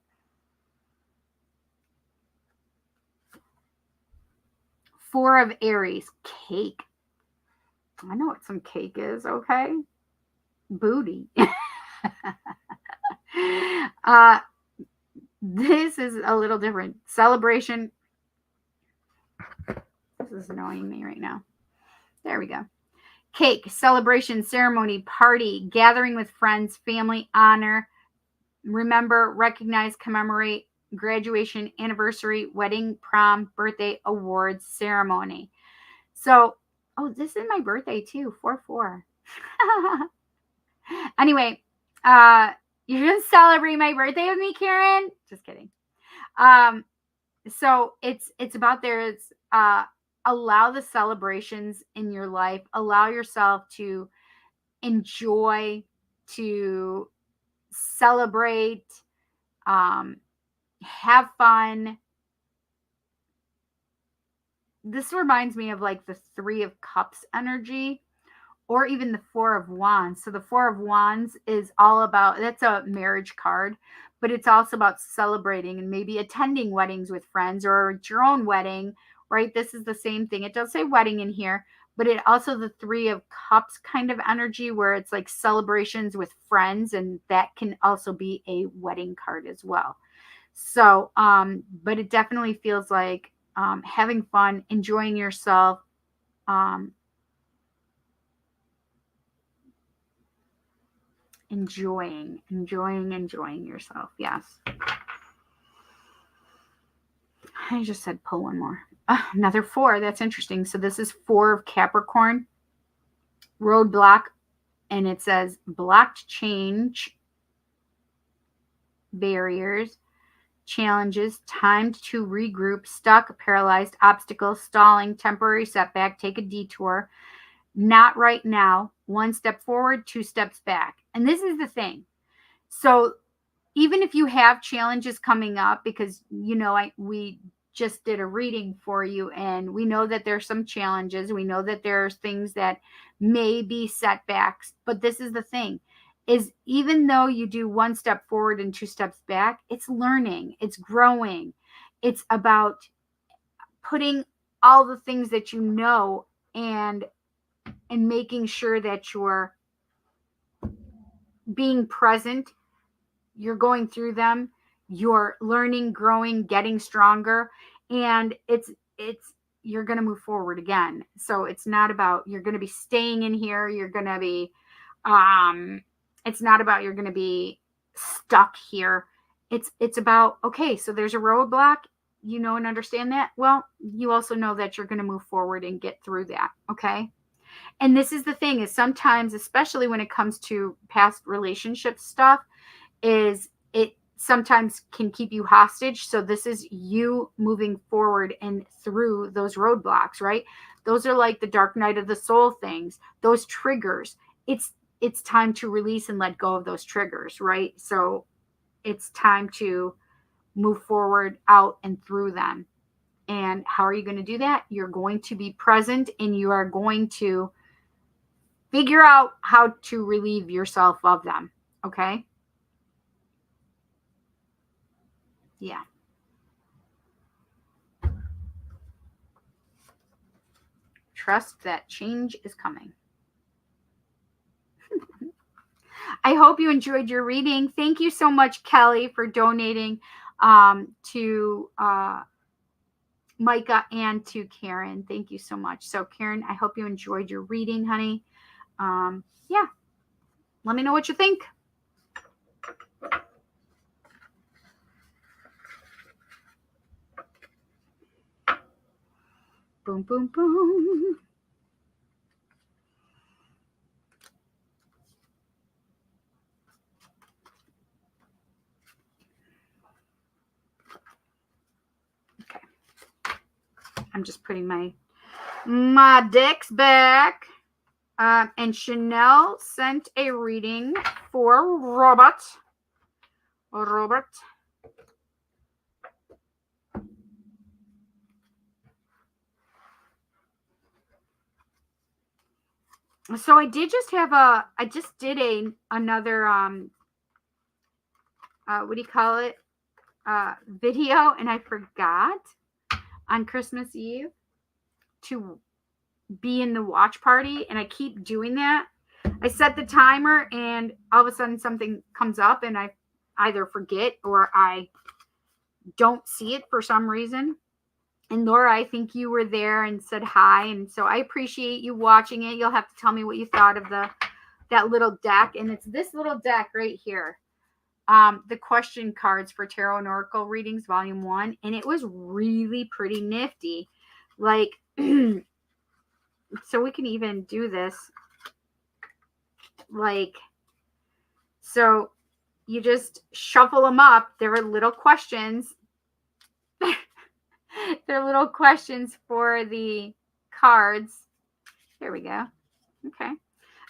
Four of Aries, cake. I know what some cake is, okay? Booty. This is a little different. Celebration. This is annoying me right now. There we go. Cake, celebration, ceremony, party, gathering with friends, family, honor, remember, recognize, commemorate, graduation, anniversary, wedding, prom, birthday, awards, ceremony. So, this is my birthday too, 4/4. Anyway, you're gonna celebrate my birthday with me, Karen? Just kidding. So it's about there's allow the celebrations in your life, allow yourself to enjoy, to celebrate, have fun. This reminds me of like the 3 of Cups energy, or even the 4 of Wands. So the 4 of Wands is all about, that's a marriage card, but it's also about celebrating and maybe attending weddings with friends or your own wedding, right? This is the same thing. It does say wedding in here, but it also the 3 of Cups kind of energy where it's like celebrations with friends, and that can also be a wedding card as well. So, but it definitely feels like having fun, enjoying yourself, enjoying yourself. Yes. I just said pull one more. Another 4. That's interesting. So this is 4 of Capricorn, roadblock, and it says blocked change, barriers, challenges, timed to regroup, stuck, paralyzed, obstacle, stalling, temporary setback, take a detour, not right now, 1 step forward, 2 steps back. And this is the thing. So even if you have challenges coming up, because we just did a reading for you and we know that there's some challenges, we know that there's things that may be setbacks, but this is the thing, is even though you do 1 step forward and 2 steps back, it's learning, it's growing, it's about putting all the things that you know and making sure that you're being present, you're going through them, you're learning, growing, getting stronger, and you're going to move forward again. So it's not about you're going to be staying in here, you're going to be it's not about you're going to be stuck here. It's about, okay, so there's a roadblock, you know, and understand that. Well, you also know that you're going to move forward and get through that. Okay. And this is the thing, is sometimes, especially when it comes to past relationship stuff, is it sometimes can keep you hostage. So this is you moving forward and through those roadblocks, right? Those are like the dark night of the soul things, those triggers. It's time to release and let go of those triggers, right? So it's time to move forward, out and through them. And how are you going to do that? You're going to be present, and you are going to figure out how to relieve yourself of them. Okay? Yeah. Trust that change is coming. I hope you enjoyed your reading. Thank you so much, Kelly, for donating to Micah and to Karen. Thank you so much. So, Karen, I hope you enjoyed your reading, honey. Yeah. Let me know what you think. Boom, boom, boom. Okay. I'm just putting my decks back. And Chanel sent a reading for Robert. So I did just have I just did another what do you call it? Video, and I forgot on Christmas Eve to be in the watch party, and I keep doing that. I set the timer, and all of a sudden something comes up, and I either forget or I don't see it for some reason. And Laura, I think you were there and said hi, and so I appreciate you watching it. You'll have to tell me what you thought of that little deck, and it's this little deck right here. The question cards for Tarot and Oracle readings, volume 1, and it was really pretty nifty. Like, so we can even do this. Like, so you just shuffle them up. There are little questions. They're little questions for the cards. Here we go. Okay.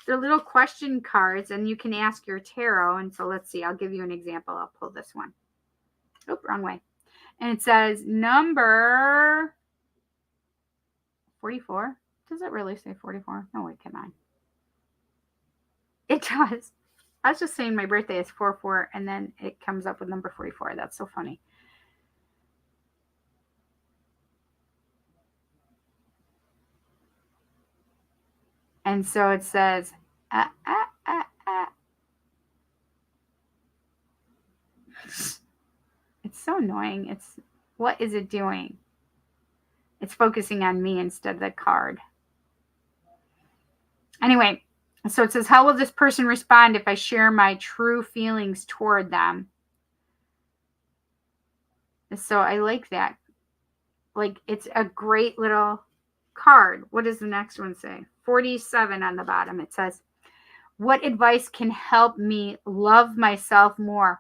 They're little question cards, and you can ask your tarot. And so let's see. I'll give you an example. I'll pull this one. Oh, wrong way. And it says number 44. Does it really say 44? No, wait, come on. It does. I was just saying my birthday is 4/4, and then it comes up with number 44. That's so funny. And so it says, It's so annoying. What is it doing? It's focusing on me instead of the card. Anyway, so it says, how will this person respond if I share my true feelings toward them? So I like that. Like, it's a great little card. What does the next one say? 47 on the bottom. It says, what advice can help me love myself more?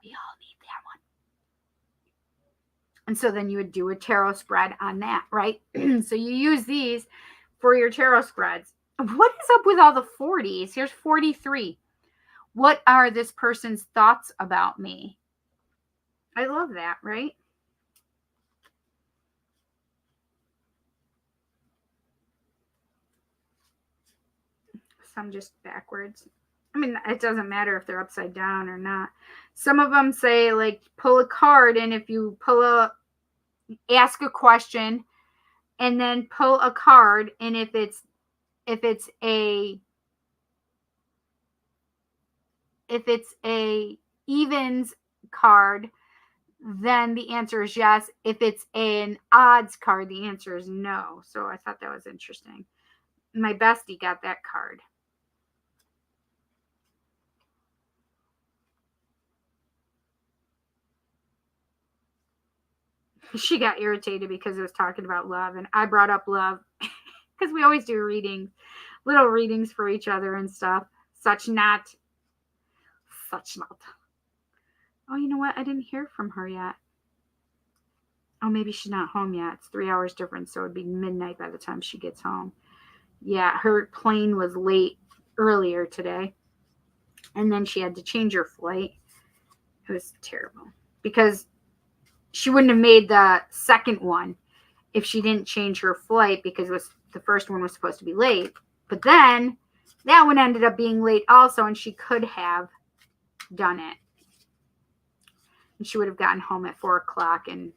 We all need that one. And so then you would do a tarot spread on that, right? So you use these for your tarot spreads. What is up with all the 40s? Here's 43. What are this person's thoughts about me? I love that, right? Some just backwards. I mean, it doesn't matter if they're upside down or not. Some of them say, like, pull a card, and if you ask a question, and then pull a card, and if it's a evens card, then the answer is yes. If it's an odds card, the answer is no. So I thought that was interesting. My bestie got that card. She got irritated because it was talking about love, and I brought up love because we always do readings, little readings for each other and stuff. Such not. Oh, you know what? I didn't hear from her yet. Oh, maybe she's not home yet. It's 3 hours difference, so it'd be midnight by the time she gets home. Yeah, her plane was late earlier today, and then she had to change her flight. It was terrible because she wouldn't have made the second one if she didn't change her flight, because the first one was supposed to be late. But then that one ended up being late also, and she could have done it. And she would have gotten home at 4 o'clock in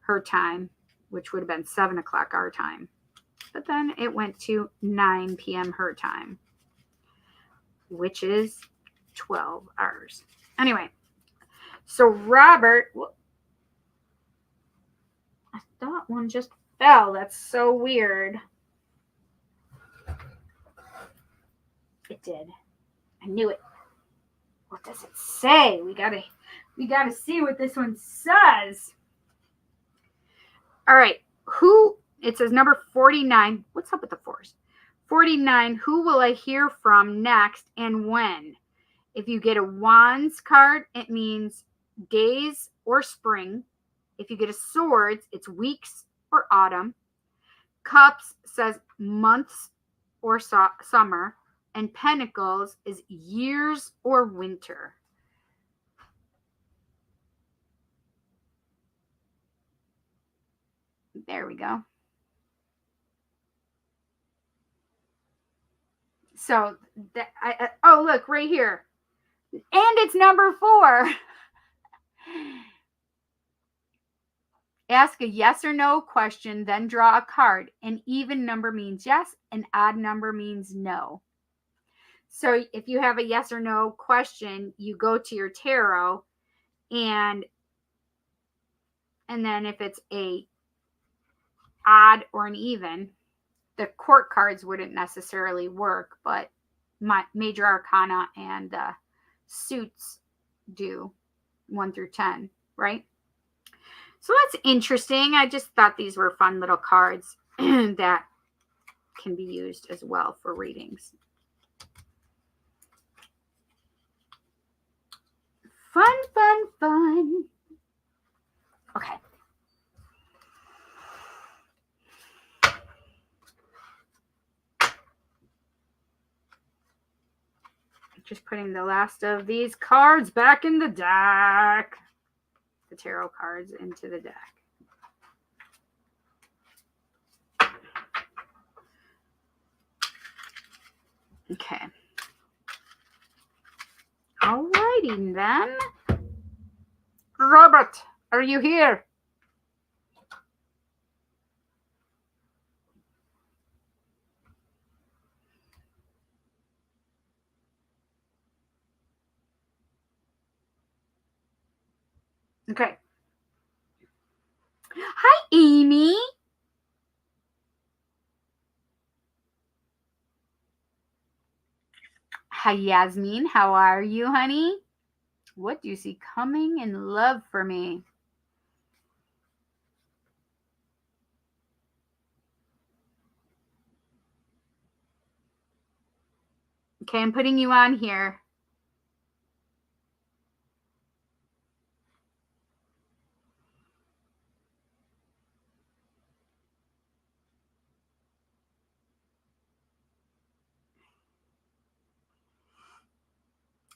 her time, which would have been 7 o'clock our time. But then it went to 9 p.m. her time, which is 12 hours. Anyway, so Robert, I thought one just fell. That's so weird. It did. I knew it. What does it say? We gotta see what this one says. All right. It says number 49. What's up with the fours? 49. Who will I hear from next and when? If you get a wands card, it means days or spring. If you get a swords, it's weeks or autumn. Cups says months or summer. And pentacles is years or winter. There we go. So, oh, look, right here. And it's number 4. Ask a yes or no question, then draw a card. An even number means yes, an odd number means no. So if you have a yes or no question, you go to your tarot, and then if it's a odd or an even, the court cards wouldn't necessarily work, but my major arcana and the suits do, 1 through 10, right? So that's interesting. I just thought these were fun little cards that can be used as well for readings. Fun. Okay. Just putting the last of these cards back in the deck. The tarot cards into the deck. Okay. Alrighty then. Robert, are you here? Okay. Hi, Amy. Hi, Yasmin. How are you, honey? What do you see coming in love for me? Okay, I'm putting you on here.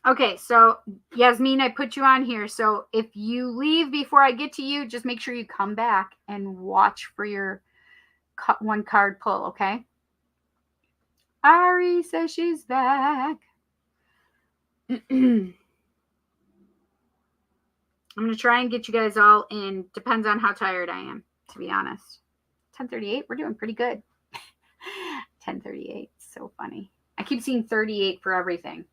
Okay, so Yasmin, I put you on here. So if you leave before I get to you, just make sure you come back and watch for your one card pull, okay? Ari says she's back. I'm going to try and get you guys all in. Depends on how tired I am, to be honest. 10:38, we're doing pretty good. 10:38, so funny. I keep seeing 38 for everything.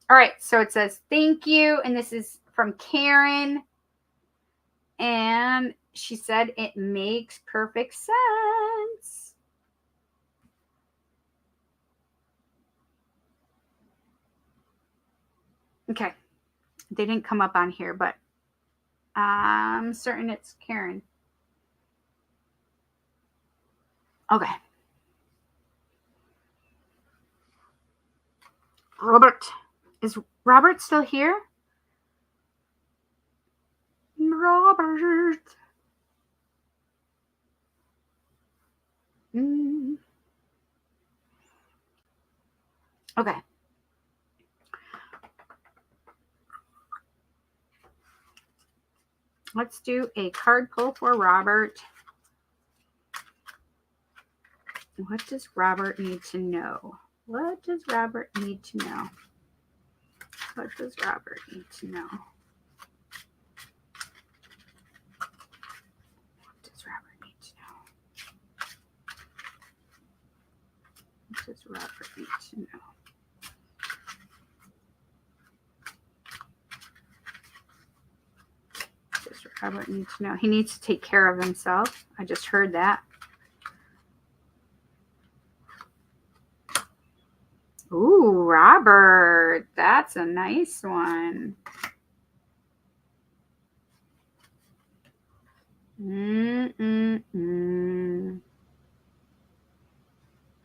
All right, so it says thank you, and this is from Karen. And she said it makes perfect sense. Okay. They didn't come up on here, but I'm certain it's Karen. Okay. Robert. Is Robert still here? Robert. Okay. Let's do a card pull for Robert. What does Robert need to know? What does Robert need to know? What does Robert need to know? What does Robert need to know? What does Robert need to know? What does Robert need to know? He needs to take care of himself. I just heard that. Ooh, Robert. That's a nice one.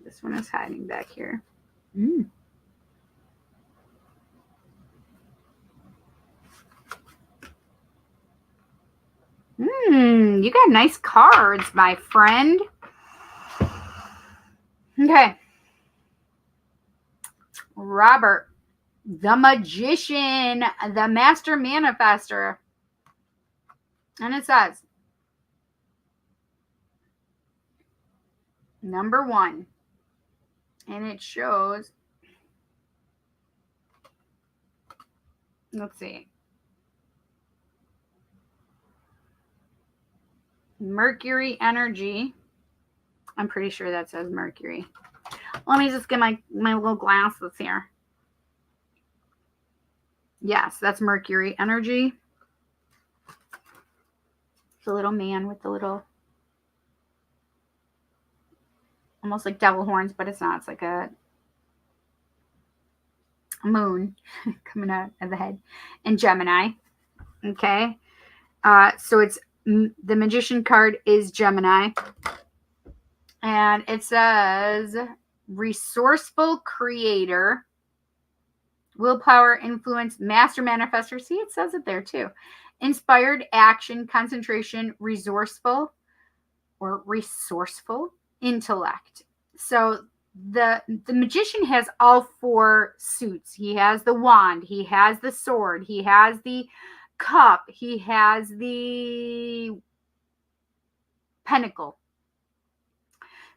This one is hiding back here. You got nice cards, my friend. Okay. Robert, the magician, the master manifester. And it says, number 1. And it shows, let's see, Mercury energy. I'm pretty sure that says Mercury. Let me just get my little glasses here. Yes, that's Mercury energy. The little man with the little, almost like devil horns, but it's not. It's like a moon coming out of the head. And Gemini. Okay. So it's the magician card is Gemini. And it says resourceful creator, willpower, influence, master manifester. See, it says it there too. Inspired action, concentration, resourceful or resourceful, intellect. So the magician has all 4 suits. He has the wand, he has the sword, he has the cup, he has the pentacle.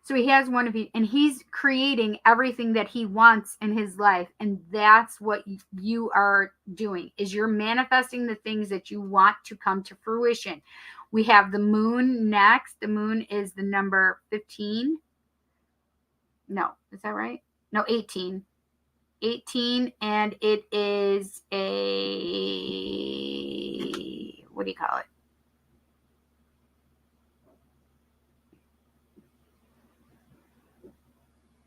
So he has one of each, and he's creating everything that he wants in his life. And that's what you are doing, is you're manifesting the things that you want to come to fruition. We have the moon next. The moon is the number 15. No, is that right? No, 18. 18, and it is a, what do you call it?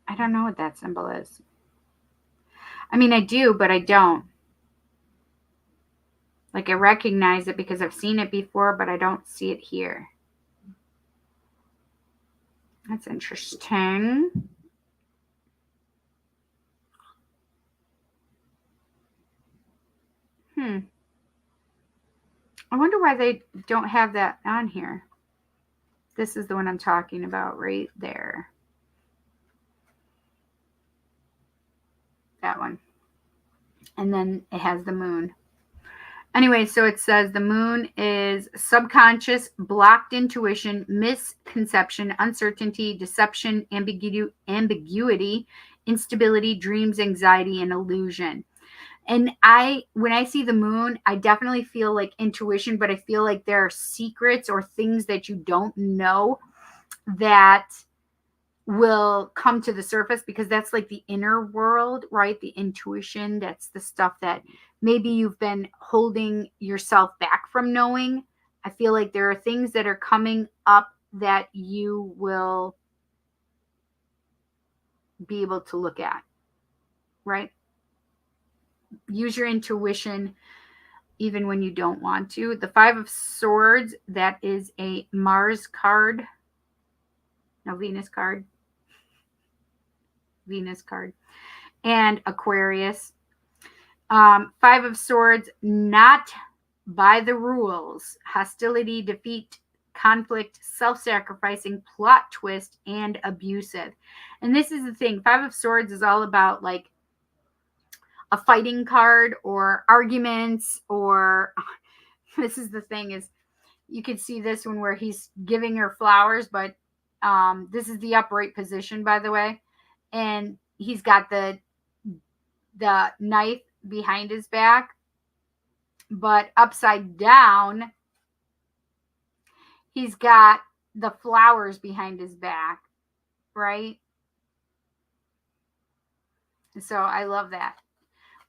I don't know what that symbol is. I mean, I do, but I don't. Like, I recognize it because I've seen it before, but I don't see it here. That's interesting. I wonder why they don't have that on here. This is the one I'm talking about right there. That one. And then it has the moon. Anyway, so it says the moon is subconscious, blocked intuition, misconception, uncertainty, deception, ambiguity, instability, dreams, anxiety, and illusion. And when I see the moon, I definitely feel like intuition, but I feel like there are secrets or things that you don't know that will come to the surface, because that's like the inner world, right? The intuition, that's the stuff that maybe you've been holding yourself back from knowing. I feel like there are things that are coming up that you will be able to look at, right? Use your intuition even when you don't want to. The Five of Swords, that is a Mars card. No, Venus card. Venus card. And Aquarius. Five of Swords, not by the rules. Hostility, defeat, conflict, self-sacrificing, plot twist, and abusive. And this is the thing. Five of Swords is all about like a fighting card or arguments, or this is the thing, is you can see this one where he's giving her flowers, but this is the upright position, by the way, and he's got the knife behind his back, but upside down he's got the flowers behind his back, right? So I love that.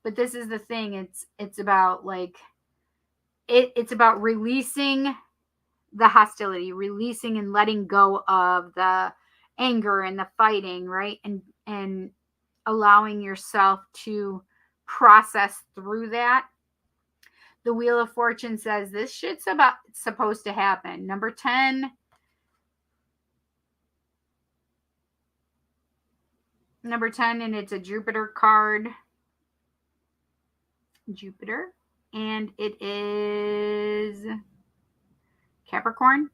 But this is the thing, it's about like it's about releasing the hostility, releasing and letting go of the anger and the fighting, right? And allowing yourself to process through that. The Wheel of Fortune says this shit's supposed to happen. Number 10. Number 10, and it's a Jupiter card. Jupiter. And it is Capricorn.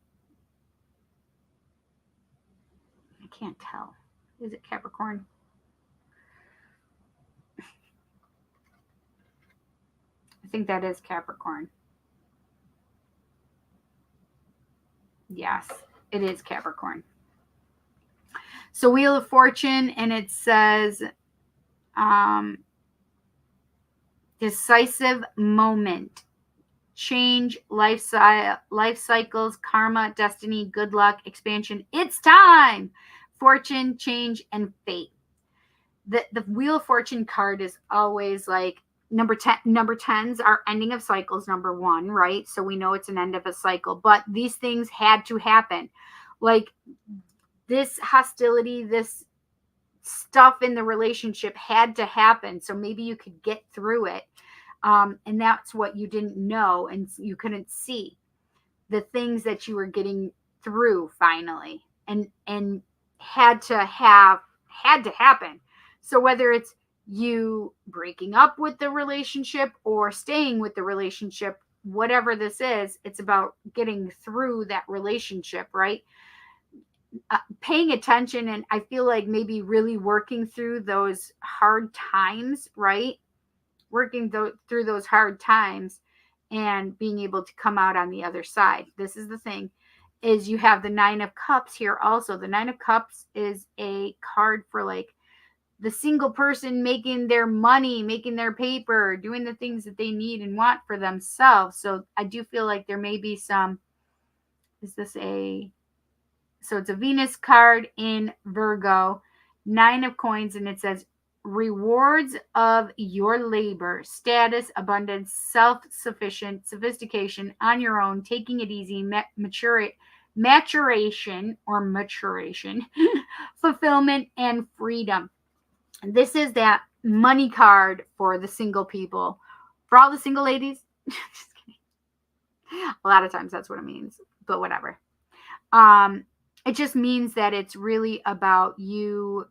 I can't tell. Is it Capricorn? I think that is Capricorn. Yes, it is Capricorn. So Wheel of Fortune, and it says decisive moment, change, life cycles, karma, destiny, good luck, expansion. It's time. Fortune, change, and fate. The Wheel of Fortune card is always like number 10s are ending of cycles, number 1, right? So we know it's an end of a cycle, but these things had to happen. Like this hostility, this stuff in the relationship had to happen so maybe you could get through it. And that's what you didn't know and you couldn't see, the things that you were getting through finally, and had to happen. So whether it's you breaking up with the relationship or staying with the relationship, whatever this is, it's about getting through that relationship, right? Paying attention, and I feel like maybe really working through those hard times, right? Working through those hard times and being able to come out on the other side. This is the thing, is you have the Nine of Cups here also. The Nine of Cups is a card for like the single person making their money, making their paper, doing the things that they need and want for themselves. So I do feel like there may be some, so it's a Venus card in Virgo, 9 of Coins, and it says rewards of your labor, status, abundance, self-sufficient, sophistication, on your own, taking it easy, maturation, fulfillment, and freedom. This is that money card for the single people. For all the single ladies, just kidding. A lot of times that's what it means, but whatever. It just means that it's really about you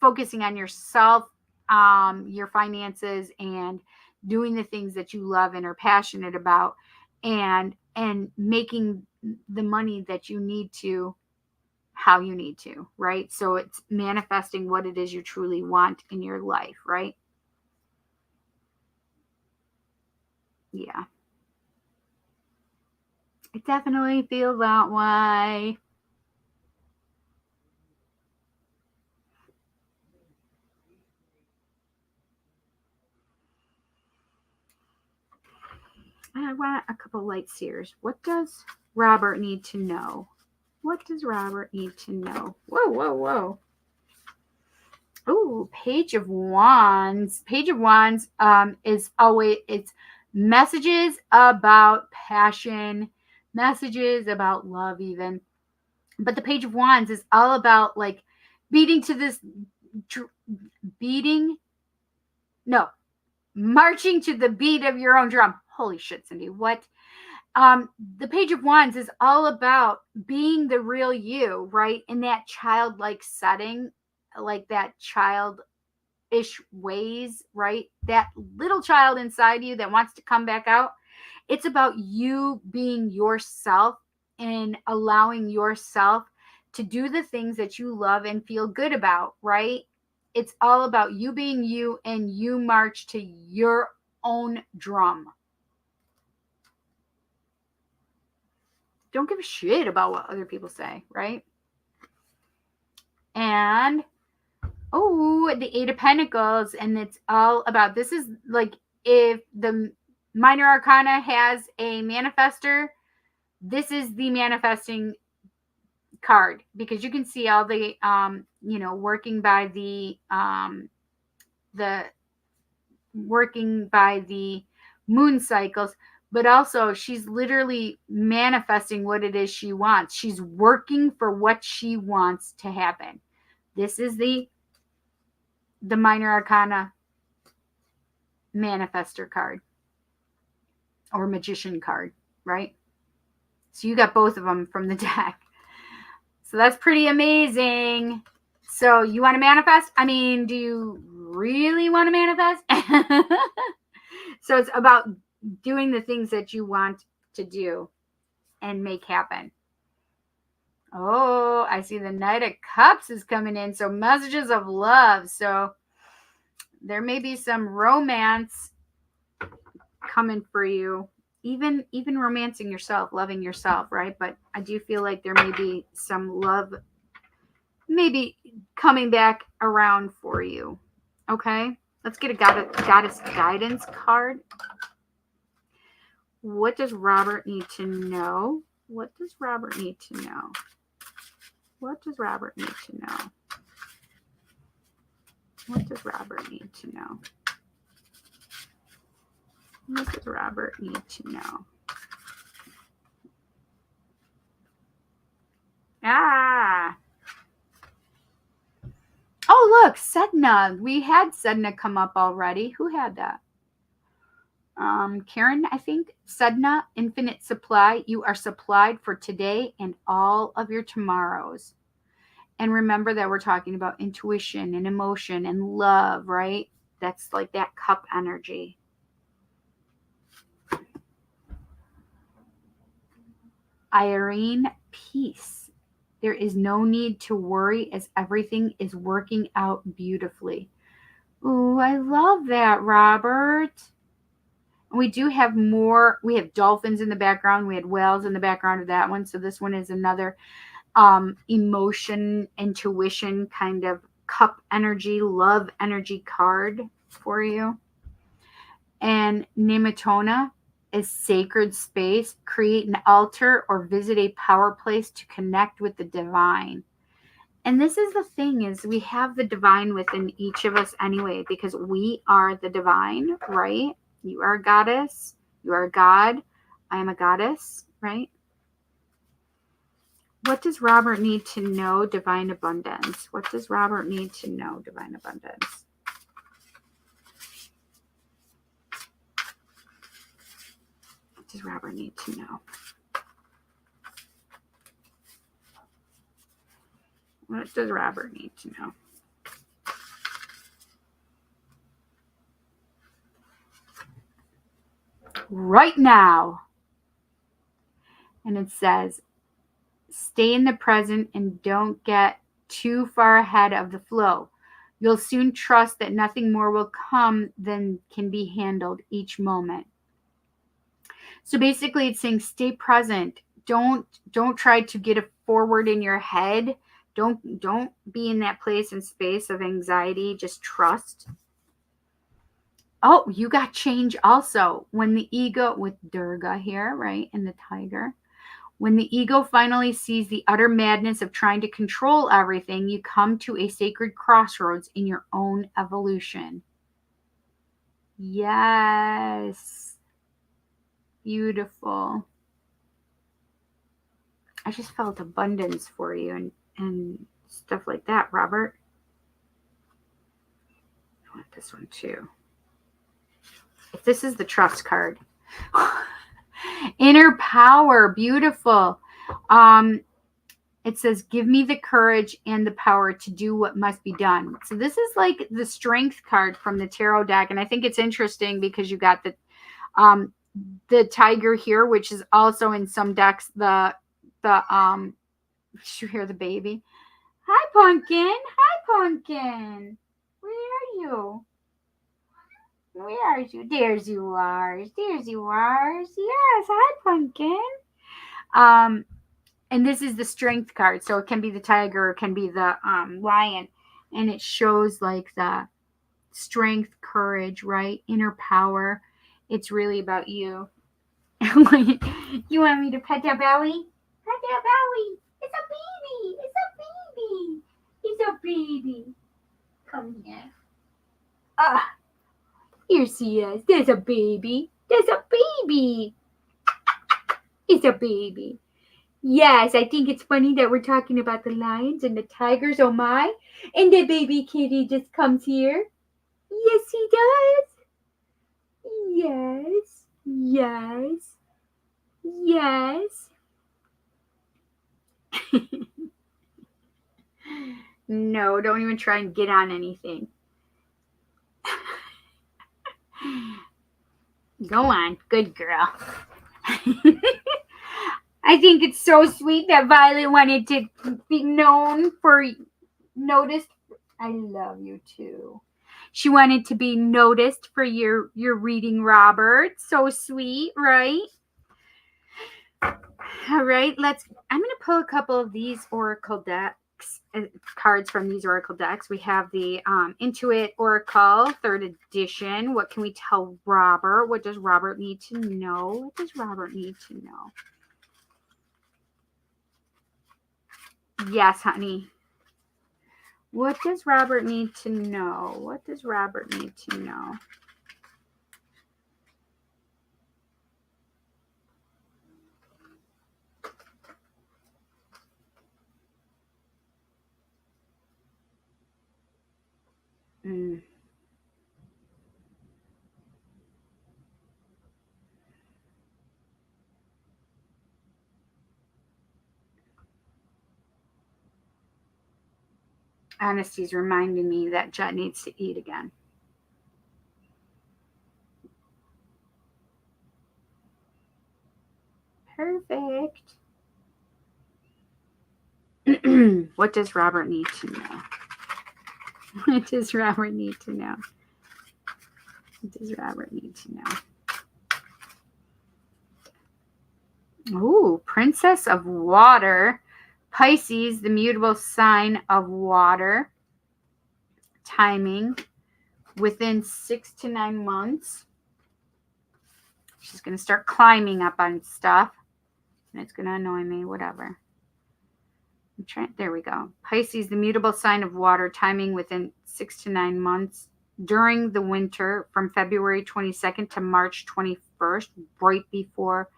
focusing on yourself, your finances, and doing the things that you love and are passionate about, and making the money that you need to, how you need to, right? So it's manifesting what it is you truly want in your life, right? Yeah. I definitely feel that way. I want a couple light seers. What does Robert need to know? What does Robert need to know? Whoa, whoa, whoa. Ooh, Page of Wands. Page of Wands is always, it's messages about passion, messages about love even. But the Page of Wands is all about like beating to this, marching to the beat of your own drum. Holy shit, Cindy, what? The Page of Wands is all about being the real you, right? In that childlike setting, like that childish ways, right? That little child inside you that wants to come back out. It's about you being yourself and allowing yourself to do the things that you love and feel good about, right? It's all about you being you and you march to your own drum. Don't give a shit about what other people say, right? And the Eight of Pentacles, and it's all about, this is like if the Minor Arcana has a manifester, this is the manifesting card, because you can see all the working by the moon cycles, but also she's literally manifesting what it is she wants. She's working for what she wants to happen. This is the Minor Arcana manifester card or magician card, right? So you got both of them from the deck. So that's pretty amazing. So you want to manifest? I mean, do you really want to manifest? So it's about doing the things that you want to do and make happen. Oh, I see the Knight of Cups is coming in. So messages of love. So there may be some romance coming for you. Even romancing yourself, loving yourself, right? But I do feel like there may be some love maybe coming back around for you. Okay? Let's get a goddess guidance card. What does Robert need to know? What does Robert need to know? What does Robert need to know? What does Robert need to know? What does Robert need to know? Oh, look, Sedna. We had Sedna come up already. Who had that? Karen, I think. Sedna, infinite supply. You are supplied for today and all of your tomorrows. And remember that we're talking about intuition and emotion and love, right? That's like that cup energy. Irene, peace. There is no need to worry as everything is working out beautifully. Ooh, I love that, Robert. We do have more. We have dolphins in the background. We had whales in the background of that one. So this one is another emotion, intuition kind of cup energy, love energy card for you. And Nematona is sacred space. Create an altar or visit a power place to connect with the divine. And this is the thing, is we have the divine within each of us anyway, because we are the divine, right? You are a goddess. You are a god. I am a goddess, right? What does Robert need to know, divine abundance? What does Robert need to know, divine abundance? What does Robert need to know? What does Robert need to know? Right now. And it says, stay in the present and don't get too far ahead of the flow. You'll soon trust that nothing more will come than can be handled each moment. So basically it's saying stay present. Don't try to get it forward in your head. Don't be in that place and space of anxiety. Just trust. Oh, you got change also. When the ego, with Durga here, right, and the tiger. When the ego finally sees the utter madness of trying to control everything, you come to a sacred crossroads in your own evolution. Yes. Beautiful. I just felt abundance for you and stuff like that, Robert. I want this one too. If this is the trust card. Inner power, beautiful. It says, give me the courage and the power to do what must be done. So this is like the strength card from the tarot deck. And I think it's interesting because you got the tiger here, which is also in some decks, you hear the baby. Hi, Pumpkin. Hi, Pumpkin. Where are you? Where are you? There's you are. There's you are. Yes. Hi, Pumpkin. And this is the strength card. So it can be the tiger, or it can be the lion. And it shows like the strength, courage, right? Inner power. It's really about you. You want me to pet your belly? Pet your belly. It's a baby. It's a baby. It's a baby. Come here. Here she is. There's a baby. There's a baby. It's a baby. Yes, I think it's funny that we're talking about the lions and the tigers. Oh my. And the baby kitty just comes here. Yes, he does. Yes. Yes. Yes. No, don't even try and get on anything. Go on. Good girl. I think it's so sweet that Violet wanted to be noticed. I love you too. She wanted to be noticed for your reading, Robert. So sweet, right? All right, I'm going to pull a couple of these oracle decks, cards from these oracle decks. We have the Intuit Oracle, 3rd edition. What can we tell Robert? What does Robert need to know? What does Robert need to know? Yes, honey. What does Robert need to know? What does Robert need to know? Honesty's reminding me that Jet needs to eat again. Perfect. What does Robert need to know? What does Robert need to know? What does Robert need to know? Ooh, Princess of Water. Pisces, the mutable sign of water. Timing within 6 to 9 months. She's going to start climbing up on stuff. And it's going to annoy me, whatever. There we go. Pisces, the mutable sign of water, timing within 6 to 9 months during the winter from February 22nd to March 21st, right before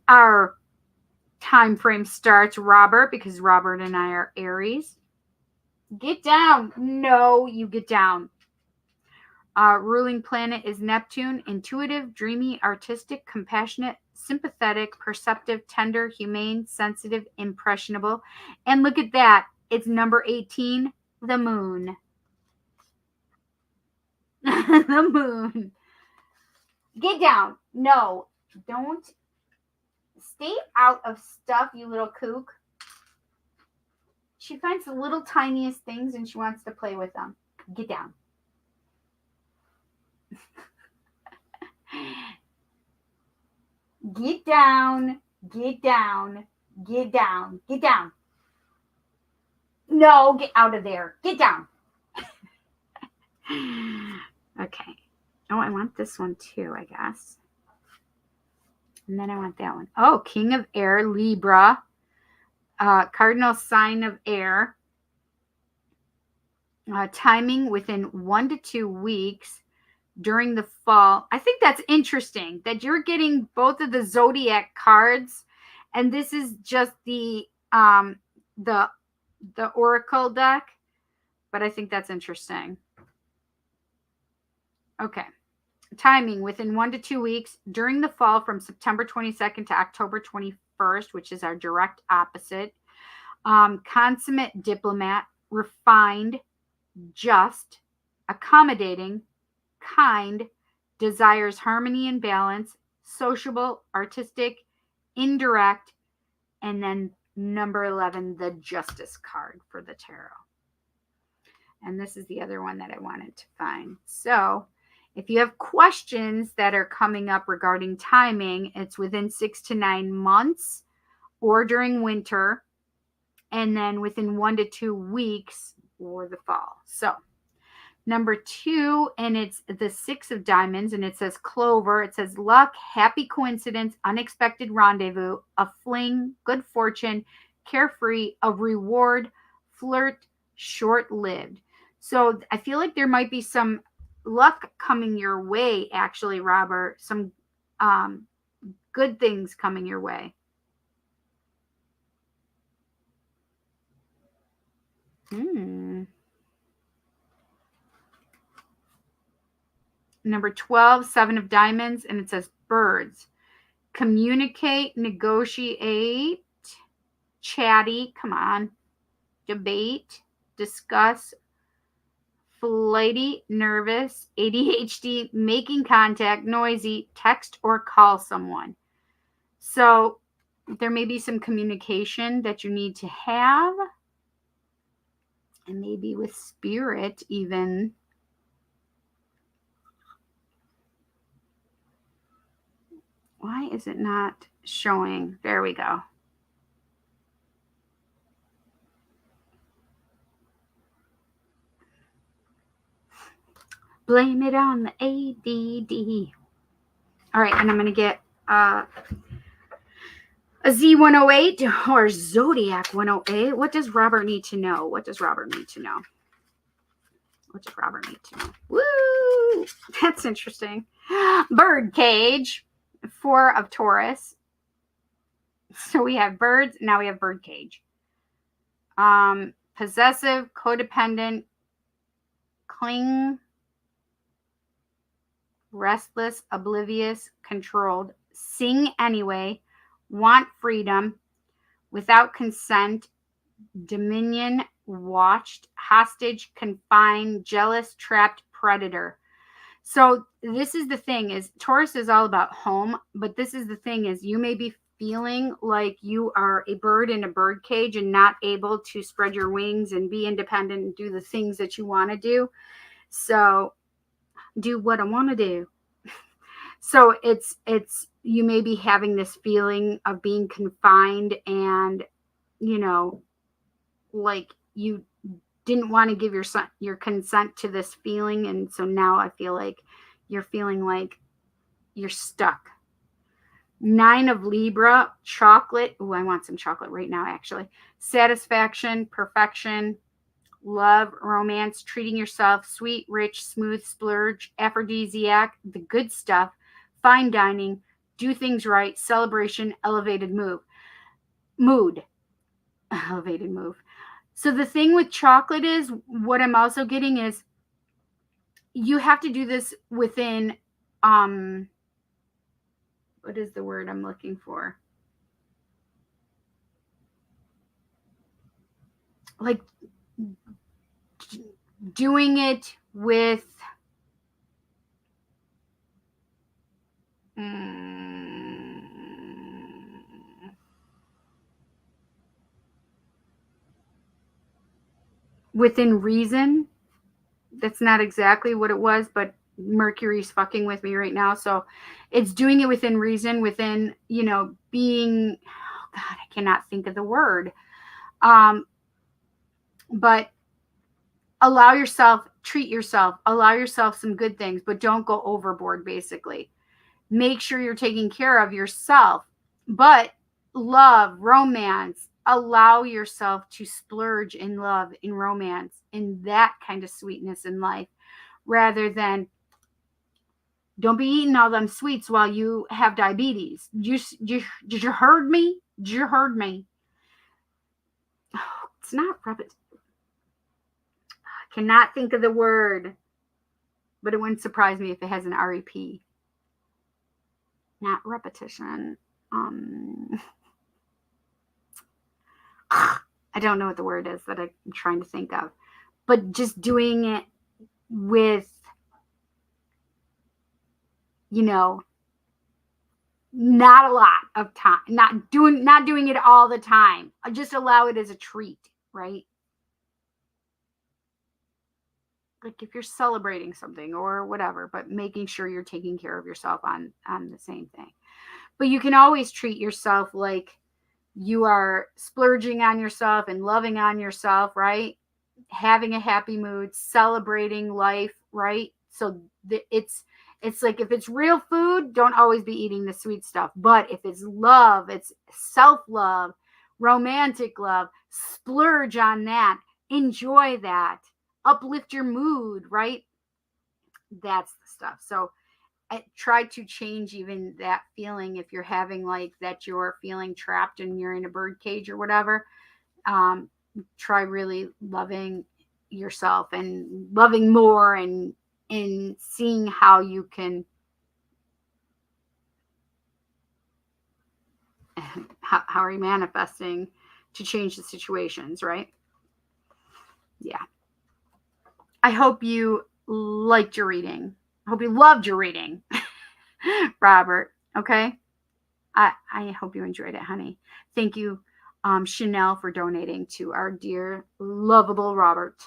our time frame starts, Robert, because Robert and I are Aries. Get down. No, you get down. Ruling planet is Neptune. Intuitive, dreamy, artistic, compassionate, sympathetic, perceptive, tender, humane, sensitive, impressionable. And look at that. It's number 18, the moon. The moon. Get down. No, don't. Stay out of stuff, you little kook. She finds the little tiniest things and she wants to play with them. Get down. Get down. Get down. Get down. Get down. No, get out of there. Get down. Okay. Oh, I want this one too, I guess. And then I want that one. Oh, King of Air, Libra, cardinal sign of air. Timing within 1 to 2 weeks during the fall. I think that's interesting that you're getting both of the zodiac cards, and this is just the oracle deck, but I think that's interesting. Okay. Timing within 1 to 2 weeks during the fall from September 22nd to October 21st, which is our direct opposite. Consummate diplomat, refined, just, accommodating, kind, desires harmony and balance, sociable, artistic, indirect, and then number 11, the Justice card for the tarot. And this is the other one that I wanted to find. So if you have questions that are coming up regarding timing, it's within 6 to 9 months or during winter, and then within 1 to 2 weeks or the fall. So number 2, and it's the 6 of diamonds, and it says clover. It says luck, happy coincidence, unexpected rendezvous, a fling, good fortune, carefree, a reward, flirt, short-lived. So I feel like there might be some luck coming your way, actually, Robert. Some good things coming your way. Number 12, 7 of diamonds, and it says birds. Communicate, negotiate, chatty, come on, debate, discuss, flighty, nervous, ADHD, making contact, noisy, text or call someone. So there may be some communication that you need to have, and maybe with spirit even. Why is it not showing? There we go. Blame it on the ADD. All right, and I'm going to get a Z108 or Zodiac 108. What does Robert need to know? What does Robert need to know? What does Robert need to know? Woo! That's interesting. Bird cage, 4 of Taurus. So we have birds. Now we have bird cage. Possessive, codependent, cling, restless, oblivious, controlled, sing anyway, want freedom, without consent, dominion, watched, hostage, confined, jealous, trapped, predator. So this is the thing is Taurus is all about home, but this is the thing is you may be feeling like you are a bird in a bird cage and not able to spread your wings and be independent and do the things that you want to do. So do what I want to do. So it's you may be having this feeling of being confined and, you know, like you didn't want to give your consent to this feeling. And so now I feel like you're feeling like you're stuck. 9 of Libra, chocolate. Oh, I want some chocolate right now, actually. Satisfaction, perfection, love, romance, treating yourself, sweet, rich, smooth, splurge, aphrodisiac, the good stuff, fine dining, do things right, celebration, elevated mood. Elevated move. So the thing with chocolate is, what I'm also getting is you have to do this within, what is the word I'm looking for? Like doing it with within reason. That's not exactly what it was, but Mercury's fucking with me right now. So it's doing it within reason, within, you know, being, oh God, I cannot think of the word. But allow yourself, treat yourself, allow yourself some good things, but don't go overboard, basically. Make sure you're taking care of yourself. But love, romance, allow yourself to splurge in love, in romance, in that kind of sweetness in life, rather than don't be eating all them sweets while you have diabetes. Did you heard me? Did you heard me? Oh, it's not repetition. I cannot think of the word, but it wouldn't surprise me if it has an REP. Not repetition. I don't know what the word is that I'm trying to think of, but just doing it with, not a lot of time, not doing it all the time. Just allow it as a treat, right? Like if you're celebrating something or whatever, but making sure you're taking care of yourself on the same thing. But you can always treat yourself like you are splurging on yourself and loving on yourself, right? Having a happy mood, celebrating life, right? So it's like if it's real food, don't always be eating the sweet stuff. But if it's love, it's self-love, romantic love, splurge on that. Enjoy that. Uplift your mood, right? That's the stuff. So I try to change even that feeling if you're having like that you're feeling trapped and you're in a bird cage or whatever. Try really loving yourself and loving more and seeing how you can how are you manifesting to change the situations, right? Yeah. I hope you liked your reading. I hope you loved your reading, Robert. Okay. I hope you enjoyed it, honey. Thank you, Chanel, for donating to our dear, lovable Robert.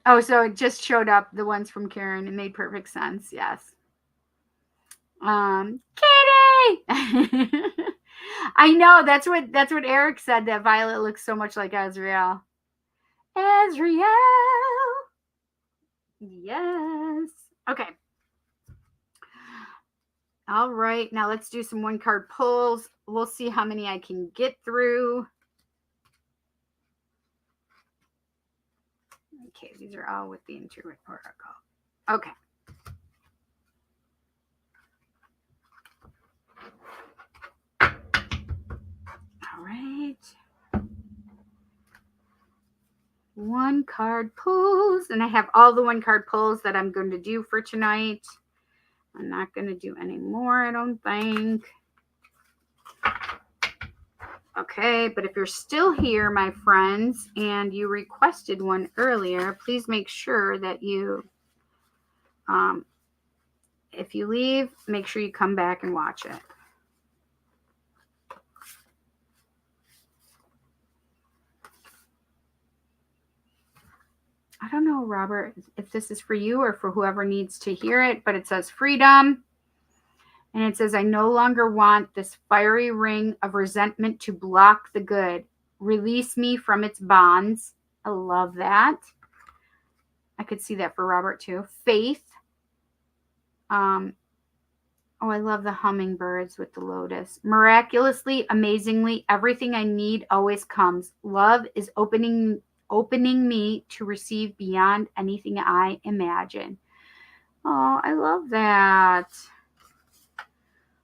Oh, so it just showed up, the ones from Karen. It made perfect sense. Yes. Kitty! I know, that's what Eric said, that Violet looks so much like Azrael. Azrael. Yes. Okay. All right. Now let's do some one card pulls. We'll see how many I can get through. Okay, these are all with the intuitive oracle. Okay. All right. One card pulls, and I have all the one card pulls that I'm going to do for tonight. I'm not going to do any more, I don't think. Okay, but if you're still here, my friends, and you requested one earlier, please make sure that you, if you leave, make sure you come back and watch it. I don't know, Robert, if this is for you or for whoever needs to hear it, but it says freedom. And it says, I no longer want this fiery ring of resentment to block the good. Release me from its bonds. I love that. I could see that for Robert too. Faith. Oh, I love the hummingbirds with the lotus. Miraculously, amazingly, everything I need always comes. Love is opening me to receive beyond anything I imagine. Oh, I love that.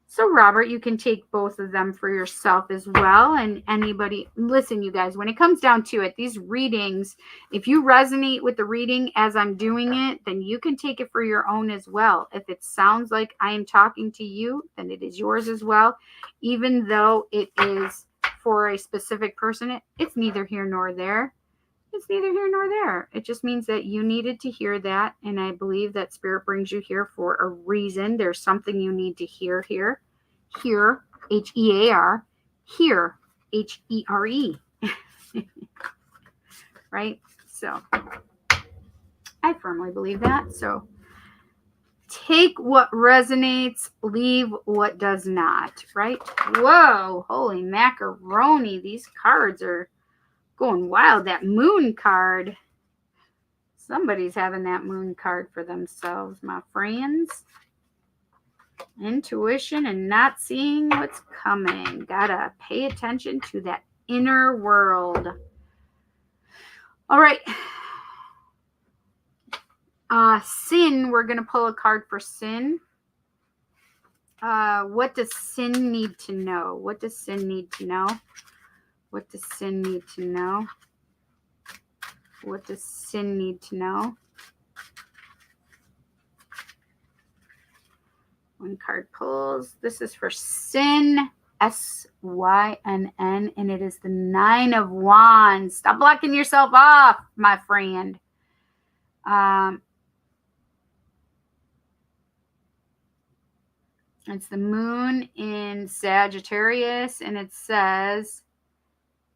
So, Robert, you can take both of them for yourself as well. And anybody, listen, you guys, when it comes down to it, these readings, if you resonate with the reading as I'm doing it, then you can take it for your own as well. If it sounds like I am talking to you, then it is yours as well. Even though it is for a specific person, it's neither here nor there. It's neither here nor there. It just means that you needed to hear that. And I believe that Spirit brings you here for a reason. There's something you need to hear here. Here, H-E-A-R. Here, H-E-R-E. Right? So, I firmly believe that. So, take what resonates, leave what does not. Right? Whoa, holy macaroni. These cards are Going wild. That moon card. Somebody's having that moon card for themselves, my friends. Intuition and not seeing what's coming. Gotta pay attention to that inner world. All right. Sin, we're going to pull a card for sin. What does sin need to know? What does sin need to know? What does sin need to know? What does sin need to know? One card pulls. This is for sin, S-Y-N-N, and it is the 9 of Wands. Stop blocking yourself off, my friend. It's the moon in Sagittarius, and it says,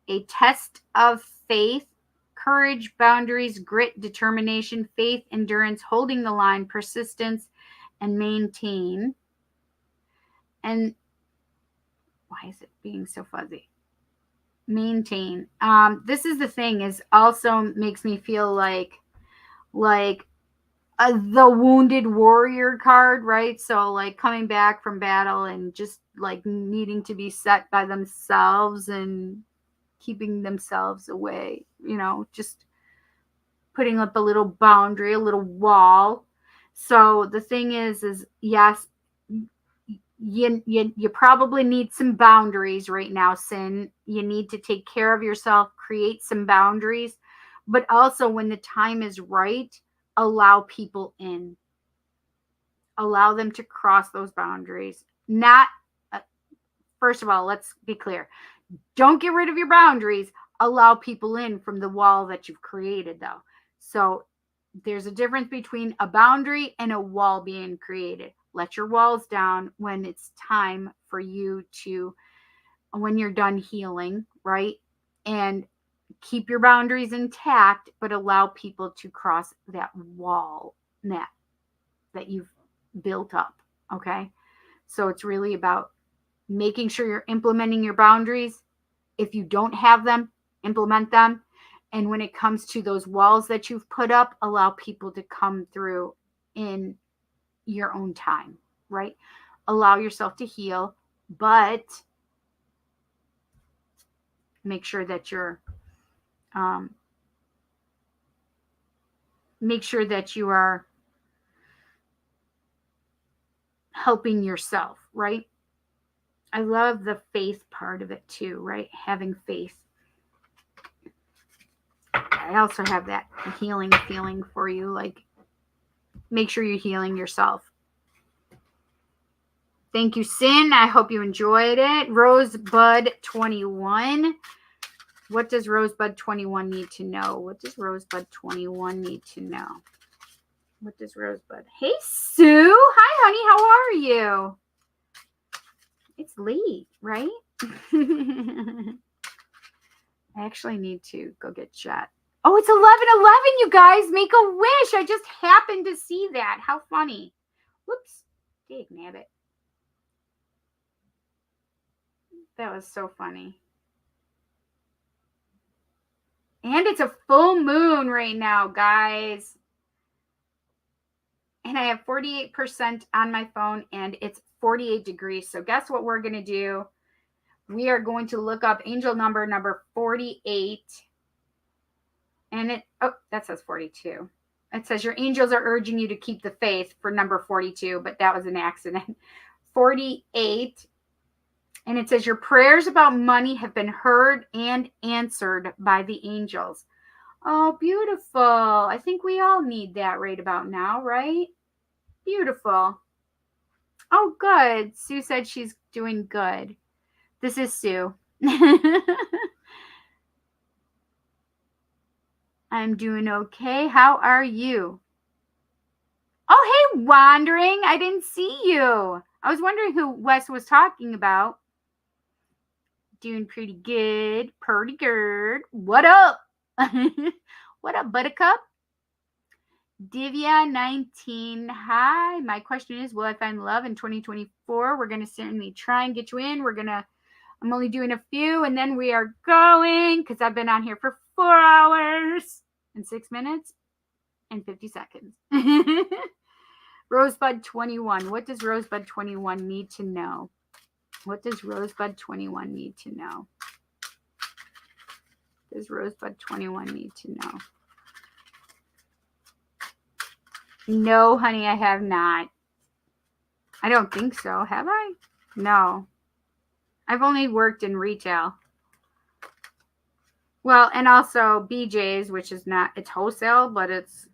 a test of faith, courage, boundaries, grit, determination, faith, endurance, holding the line, persistence, and maintain. And why is it being so fuzzy? Maintain. This is the thing, is also makes me feel like the wounded warrior card, right? So like coming back from battle and just like needing to be set by themselves and keeping themselves away, you know, just putting up a little boundary, a little wall. So the thing is yes, you probably need some boundaries right now, Sin. You need to take care of yourself, create some boundaries, but also when the time is right, allow people in. Allow them to cross those boundaries. Not, first of all, let's be clear. Don't get rid of your boundaries. Allow people in from the wall that you've created, though. So there's a difference between a boundary and a wall being created. Let your walls down when it's time for you to, when you're done healing, right? And keep your boundaries intact, but allow people to cross that wall that you've built up. Okay. So it's really about making sure you're implementing your boundaries. If you don't have them, implement them. And when it comes to those walls that you've put up, allow people to come through in your own time, right? Allow yourself to heal, but make sure that you're make sure that you are helping yourself, right? I love the faith part of it too, right? Having faith. I also have that healing feeling for you. Like, make sure you're healing yourself. Thank you, Sin. I hope you enjoyed it. Rosebud 21. What does Rosebud 21 need to know? What does Rosebud 21 need to know? What does Rosebud? Hey, Sue. Hi, honey. How are you? It's late, right? I actually need to go get Jet. Oh, it's 11:11, you guys. Make a wish. I just happened to see that. How funny. Whoops. Dig nabbit. That was so funny. And it's a full moon right now, guys. And I have 48% on my phone, and it's 48 degrees. So guess what we're going to do? We are going to look up angel number 48. And that says 42. It says your angels are urging you to keep the faith for number 42, but that was an accident. 48. And it says your prayers about money have been heard and answered by the angels. Oh, beautiful. I think we all need that right about now, right? Beautiful. Oh, good. Sue said she's doing good. This is Sue. I'm doing okay. How are you? Oh, hey, Wandering. I didn't see you. I was wondering who Wes was talking about. Doing pretty good. Pretty good. What up? What up, Buttercup? Divya 19. Hi. My question is, will I find love in 2024? We're going to certainly try and get you in. We're going to I'm only doing a few and then we are going because I've been on here for 4 hours and 6 minutes and 50 seconds. Rosebud 21. What does Rosebud 21 need to know? What does Rosebud 21 need to know? Does Rosebud 21 need to know? No, honey, I have not. I don't think so. Have I? No. I've only worked in retail. Well, and also BJ's, which is not, it's wholesale, but it's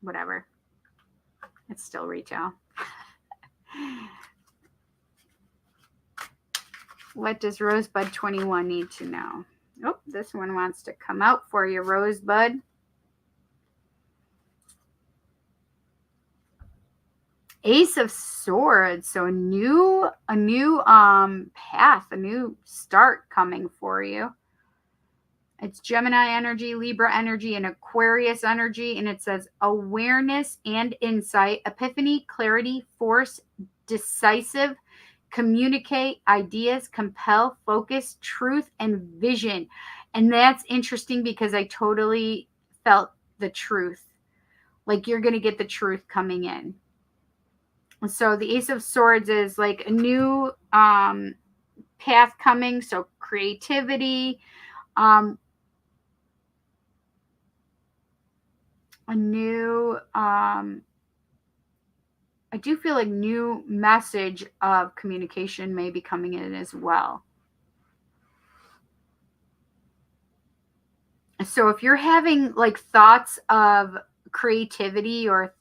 whatever. It's still retail. What does Rosebud 21 need to know? Oh, this one wants to come out for you, Rosebud. Ace of Swords. So a new path, a new start coming for you. It's Gemini energy, Libra energy, and Aquarius energy. And it says awareness and insight, epiphany, clarity, force, decisive, communicate, ideas, compel, focus, truth, and vision. And that's interesting because I totally felt the truth. Like you're going to get the truth coming in. So the Ace of Swords is like a new path coming. So creativity, a new, I do feel like new message of communication may be coming in as well. So if you're having like thoughts of creativity or,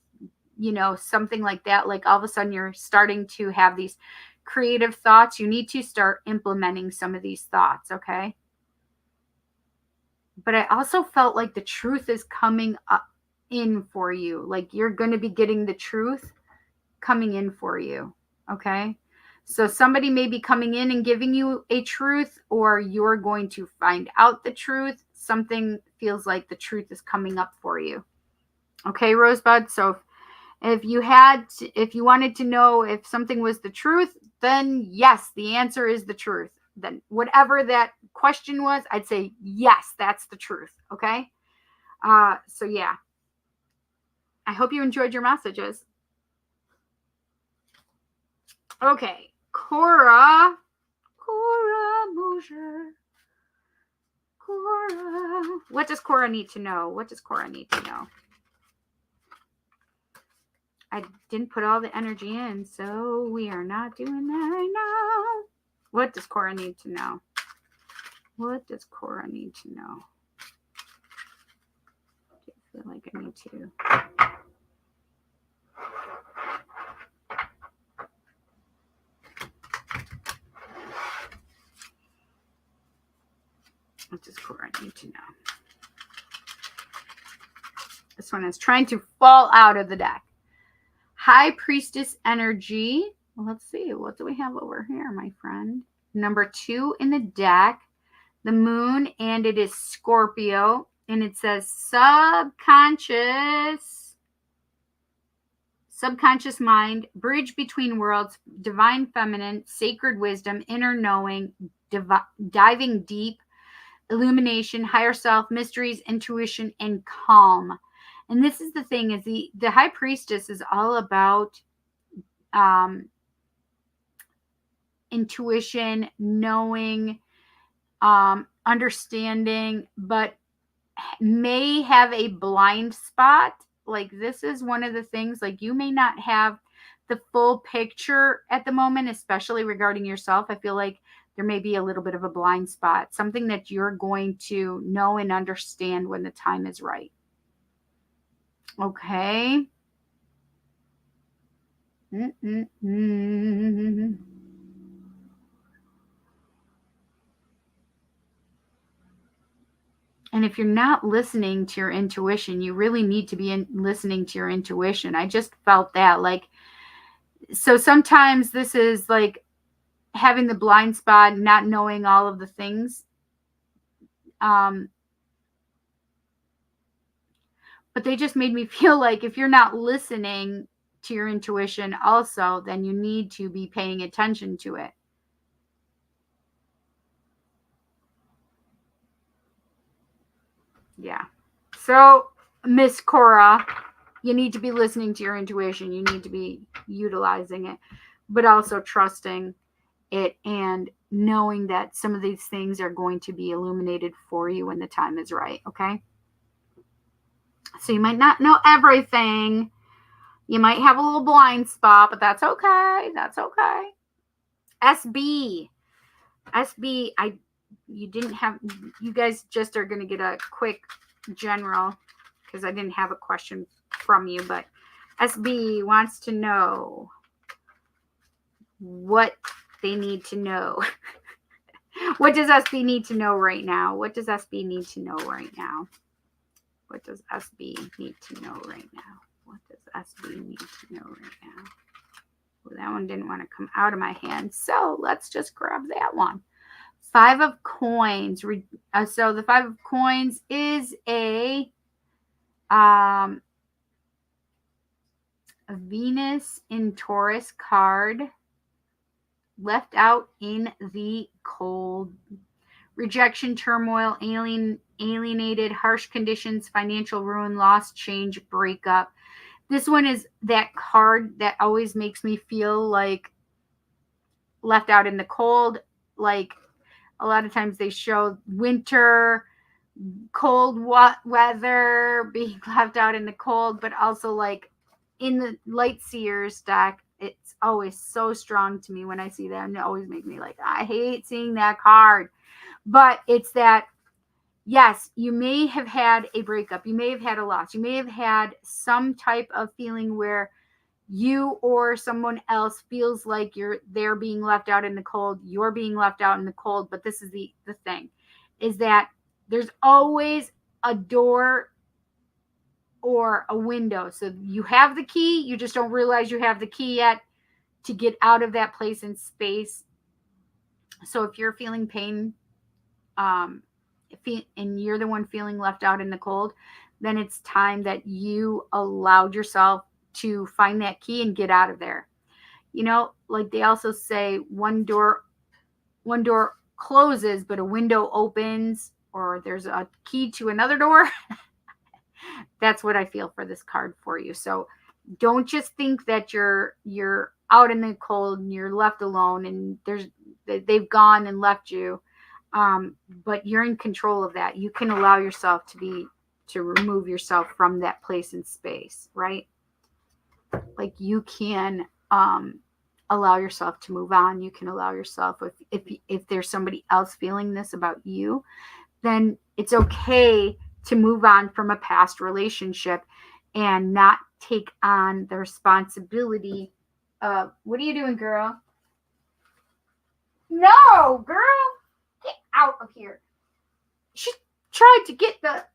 you know, something like that, like all of a sudden you're starting to have these creative thoughts, you need to start implementing some of these thoughts, okay? But I also felt like the truth is coming up in for you. Like you're going to be getting the truth coming in for you, okay? So somebody may be coming in and giving you a truth, or you're going to find out the truth. Something feels like the truth is coming up for you. Okay, Rosebud? So if you wanted to know if something was the truth, then yes, the answer is the truth. Then whatever that question was, I'd say, yes, that's the truth. Okay. So yeah, I hope you enjoyed your messages. Okay. Cora Mosier. Cora. What does Cora need to know? What does Cora need to know? I didn't put all the energy in, so we are not doing that right now. What does Cora need to know? What does Cora need to know? I feel like I need to. What does Cora need to know? This one is trying to fall out of the deck. High Priestess energy. Well, let's see. What do we have over here, my friend? Number 2 in the deck. The moon, and it is Scorpio. And it says subconscious mind, bridge between worlds, divine feminine, sacred wisdom, inner knowing, diving deep, illumination, higher self, mysteries, intuition, and calm. And this is the thing, is the High Priestess is all about intuition, knowing, understanding, but may have a blind spot. Like this is one of the things, like you may not have the full picture at the moment, especially regarding yourself. I feel like there may be a little bit of a blind spot, something that you're going to know and understand when the time is right. Okay. And if you're not listening to your intuition, you really need to be listening to your intuition. I just felt that, like, so sometimes this is like having the blind spot, not knowing all of the things. But they just made me feel like if you're not listening to your intuition also, then you need to be paying attention to it. Yeah. So, Miss Cora, you need to be listening to your intuition. You need to be utilizing it, but also trusting it and knowing that some of these things are going to be illuminated for you when the time is right. Okay. So, you might not know everything. You might have a little blind spot, but that's okay. That's okay. SB. SB, you didn't have, you guys just are going to get a quick general because I didn't have a question from you, but SB wants to know what they need to know. What does SB need to know right now? What does SB need to know right now? What does SB need to know right now? What does SB need to know right now? Well, that one didn't want to come out of my hand, so let's just grab that one. 5 of coins. So the 5 of coins is a Venus in Taurus card, left out in the cold. Rejection, turmoil, alienated, harsh conditions, financial ruin, loss, change, breakup. This one is that card that always makes me feel like left out in the cold. Like a lot of times they show winter, cold weather, being left out in the cold, but also like in the light seers deck, it's always so strong to me when I see that, and it always makes me like, I hate seeing that card. But it's that, yes, you may have had a breakup, you may have had a loss, you may have had some type of feeling where you or someone else feels like they're being left out in the cold, you're being left out in the cold. But this is the thing, is that there's always a door or a window. So you have the key, you just don't realize you have the key yet to get out of that place in space. So if you're feeling pain, and you're the one feeling left out in the cold, then it's time that you allowed yourself to find that key and get out of there. You know, like they also say, one door closes, but a window opens, or there's a key to another door. That's what I feel for this card for you. So don't just think that you're out in the cold and you're left alone and they've gone and left you. But you're in control of that. You can allow yourself to remove yourself from that place in space, right? Like you can allow yourself to move on. You can allow yourself, if there's somebody else feeling this about you, then it's okay to move on from a past relationship and not take on the responsibility of, what are you doing, girl? No, girl, get out of here. She tried to get the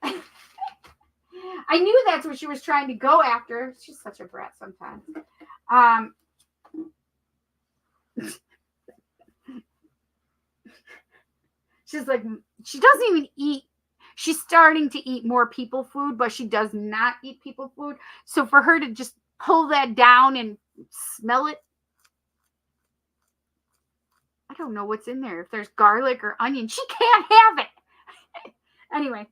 I knew that's what she was trying to go after. She's such a brat sometimes. She's like, she doesn't even eat. She's starting to eat more people food, but she does not eat people food. So for her to just pull that down and smell it, I don't know what's in there. If there's garlic or onion, she can't have it. Anyway,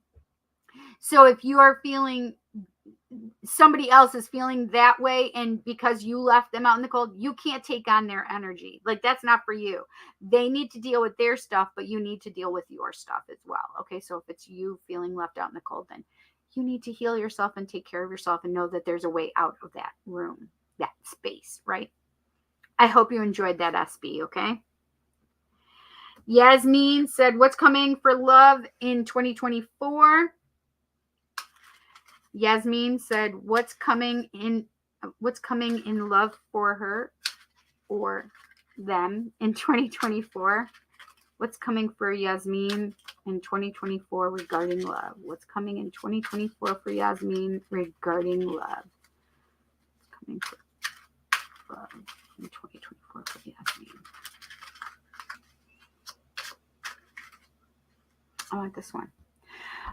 so if you are feeling, somebody else is feeling that way, and because you left them out in the cold, you can't take on their energy. Like, that's not for you. They need to deal with their stuff, but you need to deal with your stuff as well. Okay, so if it's you feeling left out in the cold, then you need to heal yourself and take care of yourself and know that there's a way out of that room, that space, right? I hope you enjoyed that, SB. Okay. Yasmin said, what's coming for love in 2024? Yasmin said, what's coming in love for her or them in 2024? What's coming for Yasmin in 2024 regarding love? What's coming in 2024 for Yasmin regarding love? What's coming for love in 2024 for Yasmin? I want this one.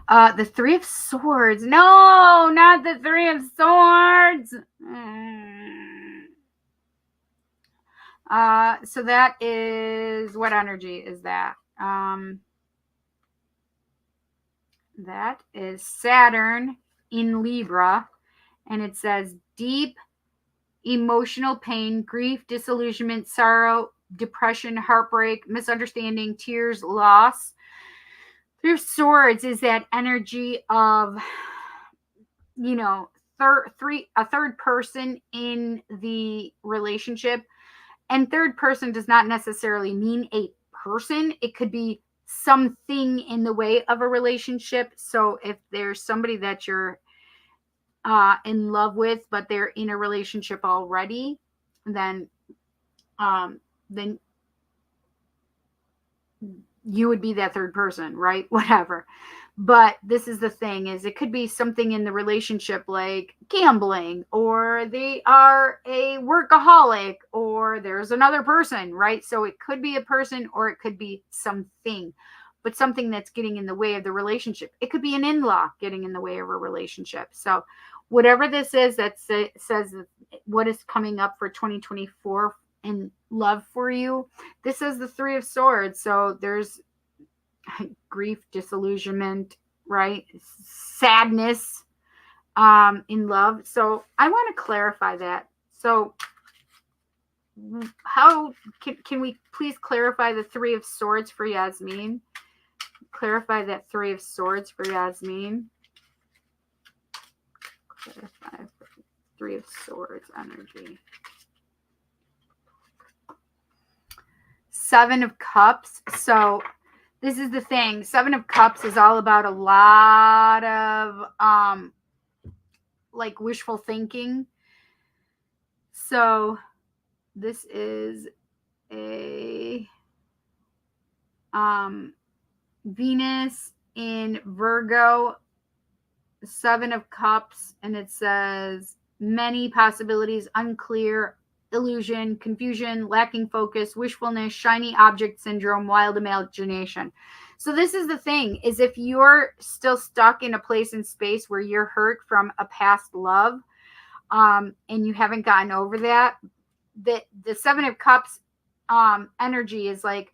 The 3 of Swords. No, not the 3 of Swords. So that is, what energy is that? That is Saturn in Libra. And it says deep emotional pain, grief, disillusionment, sorrow, depression, heartbreak, misunderstanding, tears, loss. Three of Swords is that energy of, you know, a third person in the relationship. And third person does not necessarily mean a person. It could be something in the way of a relationship. So if there's somebody that you're in love with, but they're in a relationship already, then then you would be that third person, right? Whatever. But this is the thing, is it could be something in the relationship like gambling, or they are a workaholic, or there's another person, right? So it could be a person or it could be something, but something that's getting in the way of the relationship. It could be an in-law getting in the way of a relationship. So whatever this is that says what is coming up for 2024 in love for you, this is the Three of Swords. So there's grief, disillusionment, right? Sadness in love. So I want to clarify that. So how can we please clarify the Three of Swords for Yasmin? Clarify that Three of Swords for Yasmin. Clarify Three of Swords energy. Seven of Cups. So this is the thing. Seven of Cups is all about a lot of like wishful thinking. So this is a Venus in Virgo, Seven of Cups, and it says many possibilities, unclear, illusion, confusion, lacking focus, wishfulness, shiny object syndrome, wild imagination. So this is the thing, is if you're still stuck in a place and space where you're hurt from a past love, and you haven't gotten over that, the Seven of Cups energy is like,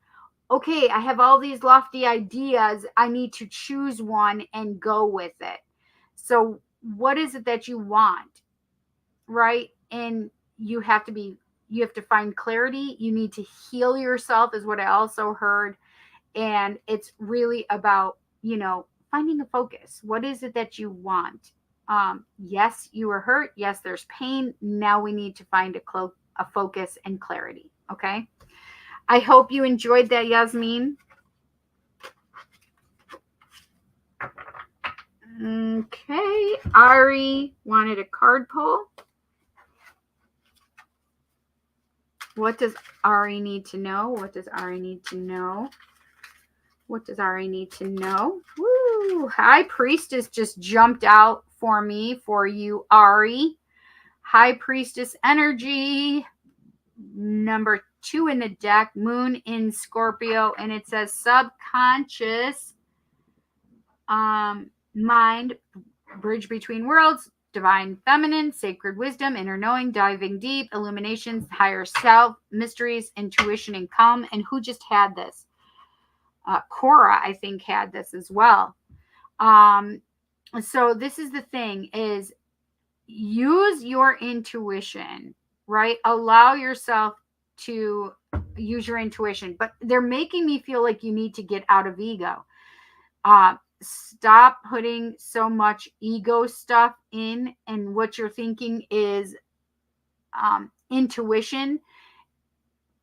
okay, I have all these lofty ideas. I need to choose one and go with it. So what is it that you want, right? And you have to find clarity. You need to heal yourself, is what I also heard. And it's really about, finding a focus. What is it that you want? Yes, you were hurt. Yes, there's pain. Now we need to find a focus and clarity. Okay. I hope you enjoyed that, Yasmin. Okay. Ari wanted a card pull. What does Ari need to know? What does Ari need to know? What does Ari need to know? Woo! High Priestess just jumped out for me, for you, Ari. High Priestess energy. Number 2 in the deck, Moon in Scorpio, and it says subconscious mind, bridge between worlds, divine feminine, sacred wisdom, inner knowing, diving deep, illuminations, higher self, mysteries, intuition, and calm. And who just had this? Cora, I think, had this as well. So this is the thing, is use your intuition, right? Allow yourself to use your intuition, but they're making me feel like you need to get out of ego. Stop putting so much ego stuff in, and what you're thinking is intuition.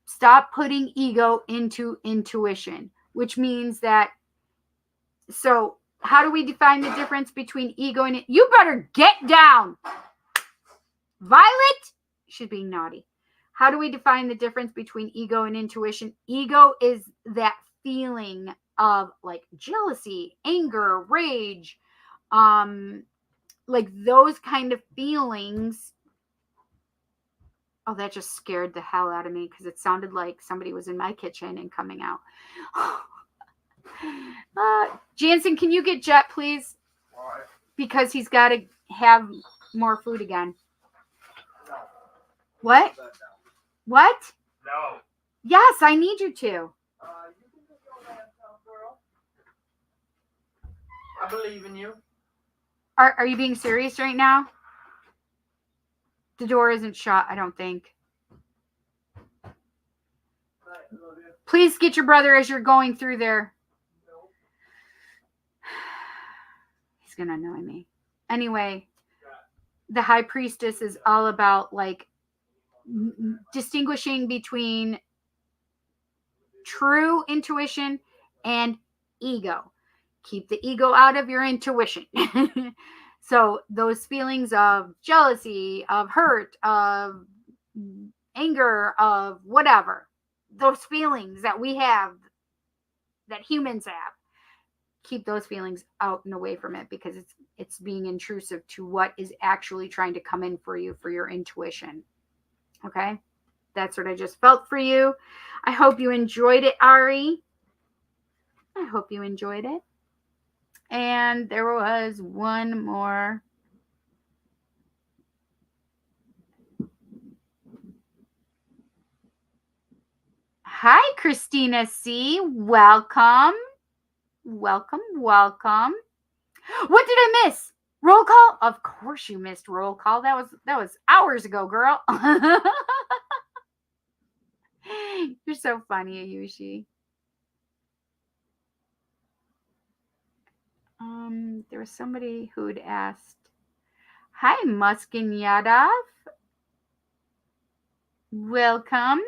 Stop putting ego into intuition, which means that, so how do we define the difference between ego and it? You better get down. Violet, she's being naughty. How do we define the difference between ego and intuition? Ego is that feeling of like jealousy, anger, rage, like those kind of feelings. Oh, that just scared the hell out of me, because it sounded like somebody was in my kitchen and coming out. Jansen, can you get Jet, please? Why? Because he's got to have more food again. No. What? What? No. Yes, I need you to. You can just go downtown, girl. I'm believe in you. Are you being serious right now? The door isn't shut, I don't think. Right, I love you. Please get your brother as you're going through there. No. He's gonna annoy me. Anyway, the high priestess is all about like distinguishing between true intuition and ego. Keep the ego out of your intuition. So those feelings of jealousy, of hurt, of anger, of whatever, those feelings that we have, that humans have, keep those feelings out and away from it, because it's being intrusive to what is actually trying to come in for you, for your intuition. Okay? That's what I just felt for you. I hope you enjoyed it, Ari. I hope you enjoyed it. And there was one more. Hi, Christina C. Welcome. Welcome. What did I miss? Roll call? Of course you missed roll call. That was hours ago, girl. You're so funny, Ayushi. There was somebody who had asked, hi, Muskin Yadav. Welcome.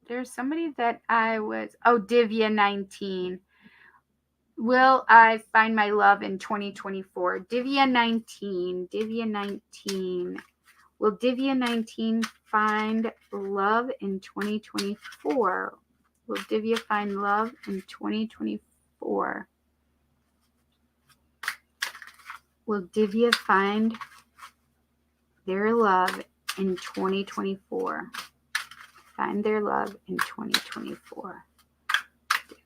There's somebody that Divya 19. Will I find my love in 2024? Divya 19. Will Divya 19 find love in 2024? Will Divya find love in 2024? Will Divya find their love in 2024? Find their love in 2024.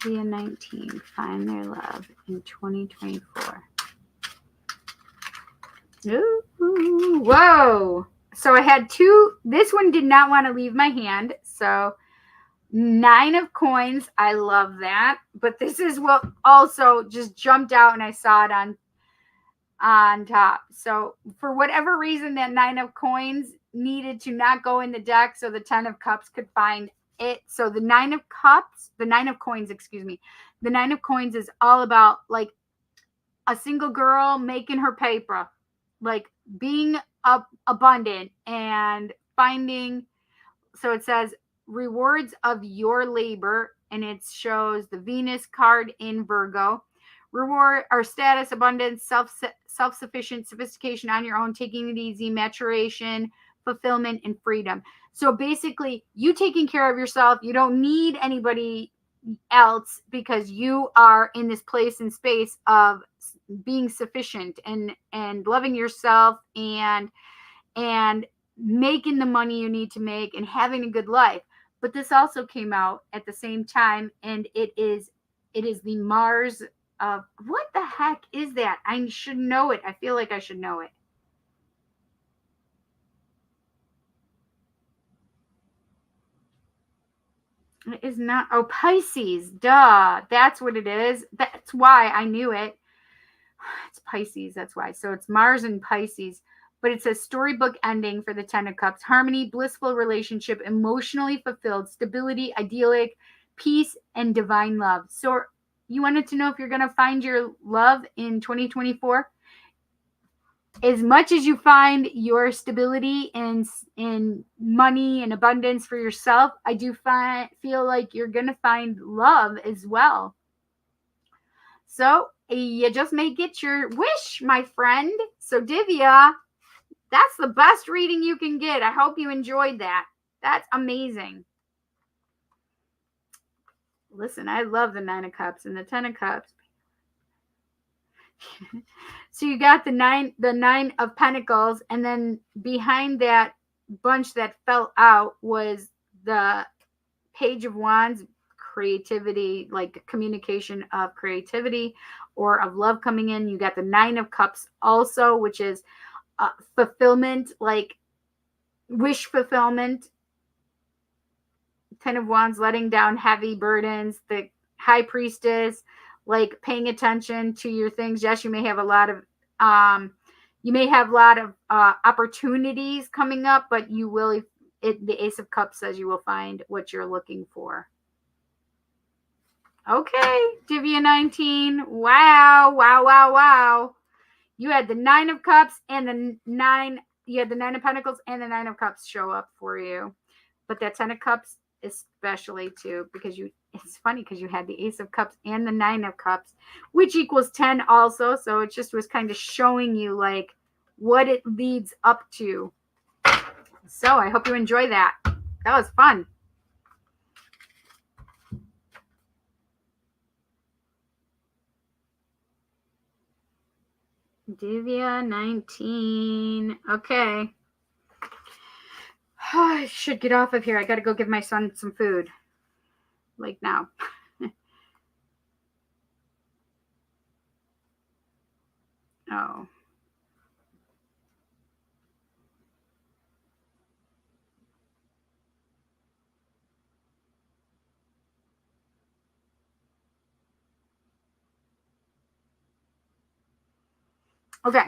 Divya 19, find their love in 2024. Ooh, whoa. So I had two. This one did not want to leave my hand. So 9 of coins. I love that. But this is what also just jumped out, and I saw it on top. So for whatever reason, that 9 of coins needed to not go in the deck so the 10 of cups could find it. So the 9 of coins, the 9 of coins is all about like a single girl making her paper, like being abundant and finding. So it says rewards of your labor, and it shows the Venus card in Virgo. Reward or status, abundance, self-sufficient, sophistication, on your own, taking it easy, maturation, fulfillment, and freedom. So basically, you taking care of yourself. You don't need anybody else, because you are in this place and space of being sufficient and loving yourself and making the money you need to make and having a good life. But this also came out at the same time, and it is the Mars of, what the heck is that? I should know it. I feel like I should know it. It is not. Oh, Pisces. Duh. That's what it is. That's why I knew it. It's Pisces. That's why. So it's Mars and Pisces. But it's a storybook ending for the 10 of Cups. Harmony, blissful relationship, emotionally fulfilled, stability, idyllic, peace, and divine love. So you wanted to know if you're going to find your love in 2024? As much as you find your stability in money and abundance for yourself, I do feel like you're going to find love as well. So you just may get your wish, my friend. So Divya, that's the best reading you can get. I hope you enjoyed that. That's amazing. Listen, I love the 9 of Cups and the 10 of Cups. So you got the nine of Pentacles, and then behind that bunch that fell out was the Page of Wands, creativity, like communication of creativity or of love coming in. You got the 9 of Cups also, which is fulfillment, like wish fulfillment. 10 of Wands, letting down heavy burdens. The High Priestess, like paying attention to your things. Yes, you may have a lot of opportunities coming up, but the Ace of Cups says you will find what you're looking for. Okay, Divya 19. Wow. You had the 9 of Cups and you had the 9 of Pentacles and the 9 of Cups show up for you. But that 10 of Cups especially too, because it's funny because you had the Ace of Cups and the 9 of Cups, which equals 10 also. So it just was kind of showing you like what it leads up to. So I hope you enjoy that. That was fun. Divya 19. Okay. I should get off of here. I got to go give my son some food. Like now. Oh. Okay.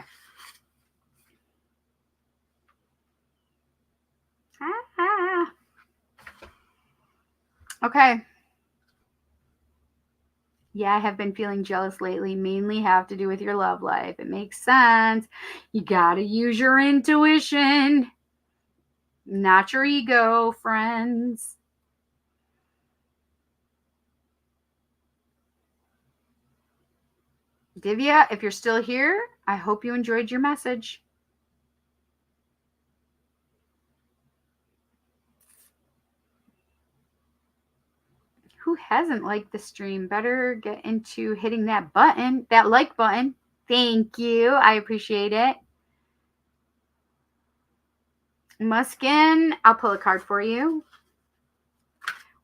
Okay. Yeah, I have been feeling jealous lately. Mainly have to do with your love life. It makes sense. You got to use your intuition, not your ego, friends. Divya, if you're still here, I hope you enjoyed your message. Who hasn't liked the stream? Better get into hitting that button, that like button. Thank you. I appreciate it. Muskin, I'll pull a card for you.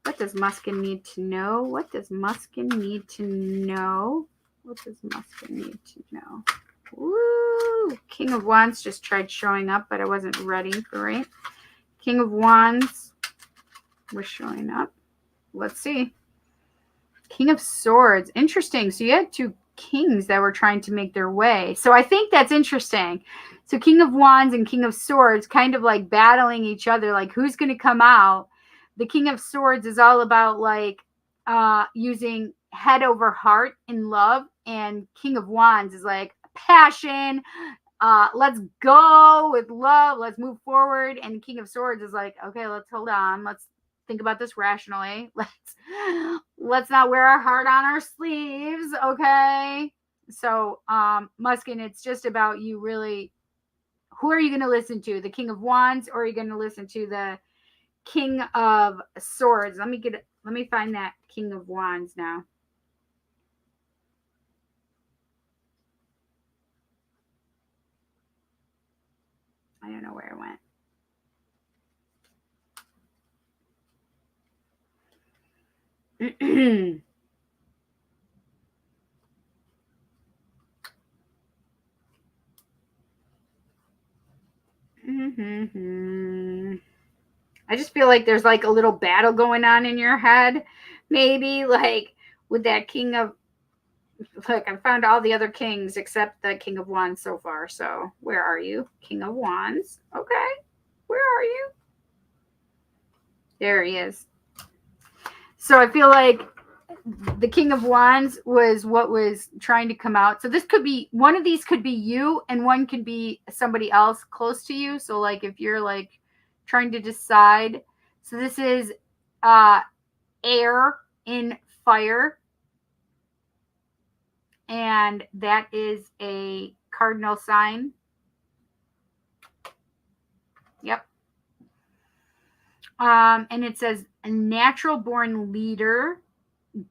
What does Muskin need to know? What does Muskin need to know? What does Muskin need to know? Woo! King of Wands just tried showing up, but I wasn't ready for it. King of Wands was showing up. Let's see. King of Swords. Interesting. So you had 2 kings that were trying to make their way. So I think that's interesting. So King of Wands and King of Swords kind of like battling each other, like who's going to come out. The King of Swords is all about like using head over heart in love, and King of Wands is like passion. Let's go with love. Let's move forward. And King of Swords is like, okay, let's hold on. Let's think about this rationally. Let's not wear our heart on our sleeves, okay? So, Muskin, it's just about you really. Who are you going to listen to? The King of Wands, or are you going to listen to the King of Swords? Let me find that King of Wands now. I don't know where it went. I just feel like there's like a little battle going on in your head. Maybe like with that King of, like I found all the other kings except the King of Wands so far. So where are you? King of Wands. Okay. Where are you? There he is. So I feel like the King of Wands was what was trying to come out. So this could be, one of these could be you and one could be somebody else close to you. So like if you're like trying to decide. So this is air in fire. And that is a cardinal sign. Yep. And it says a natural born leader,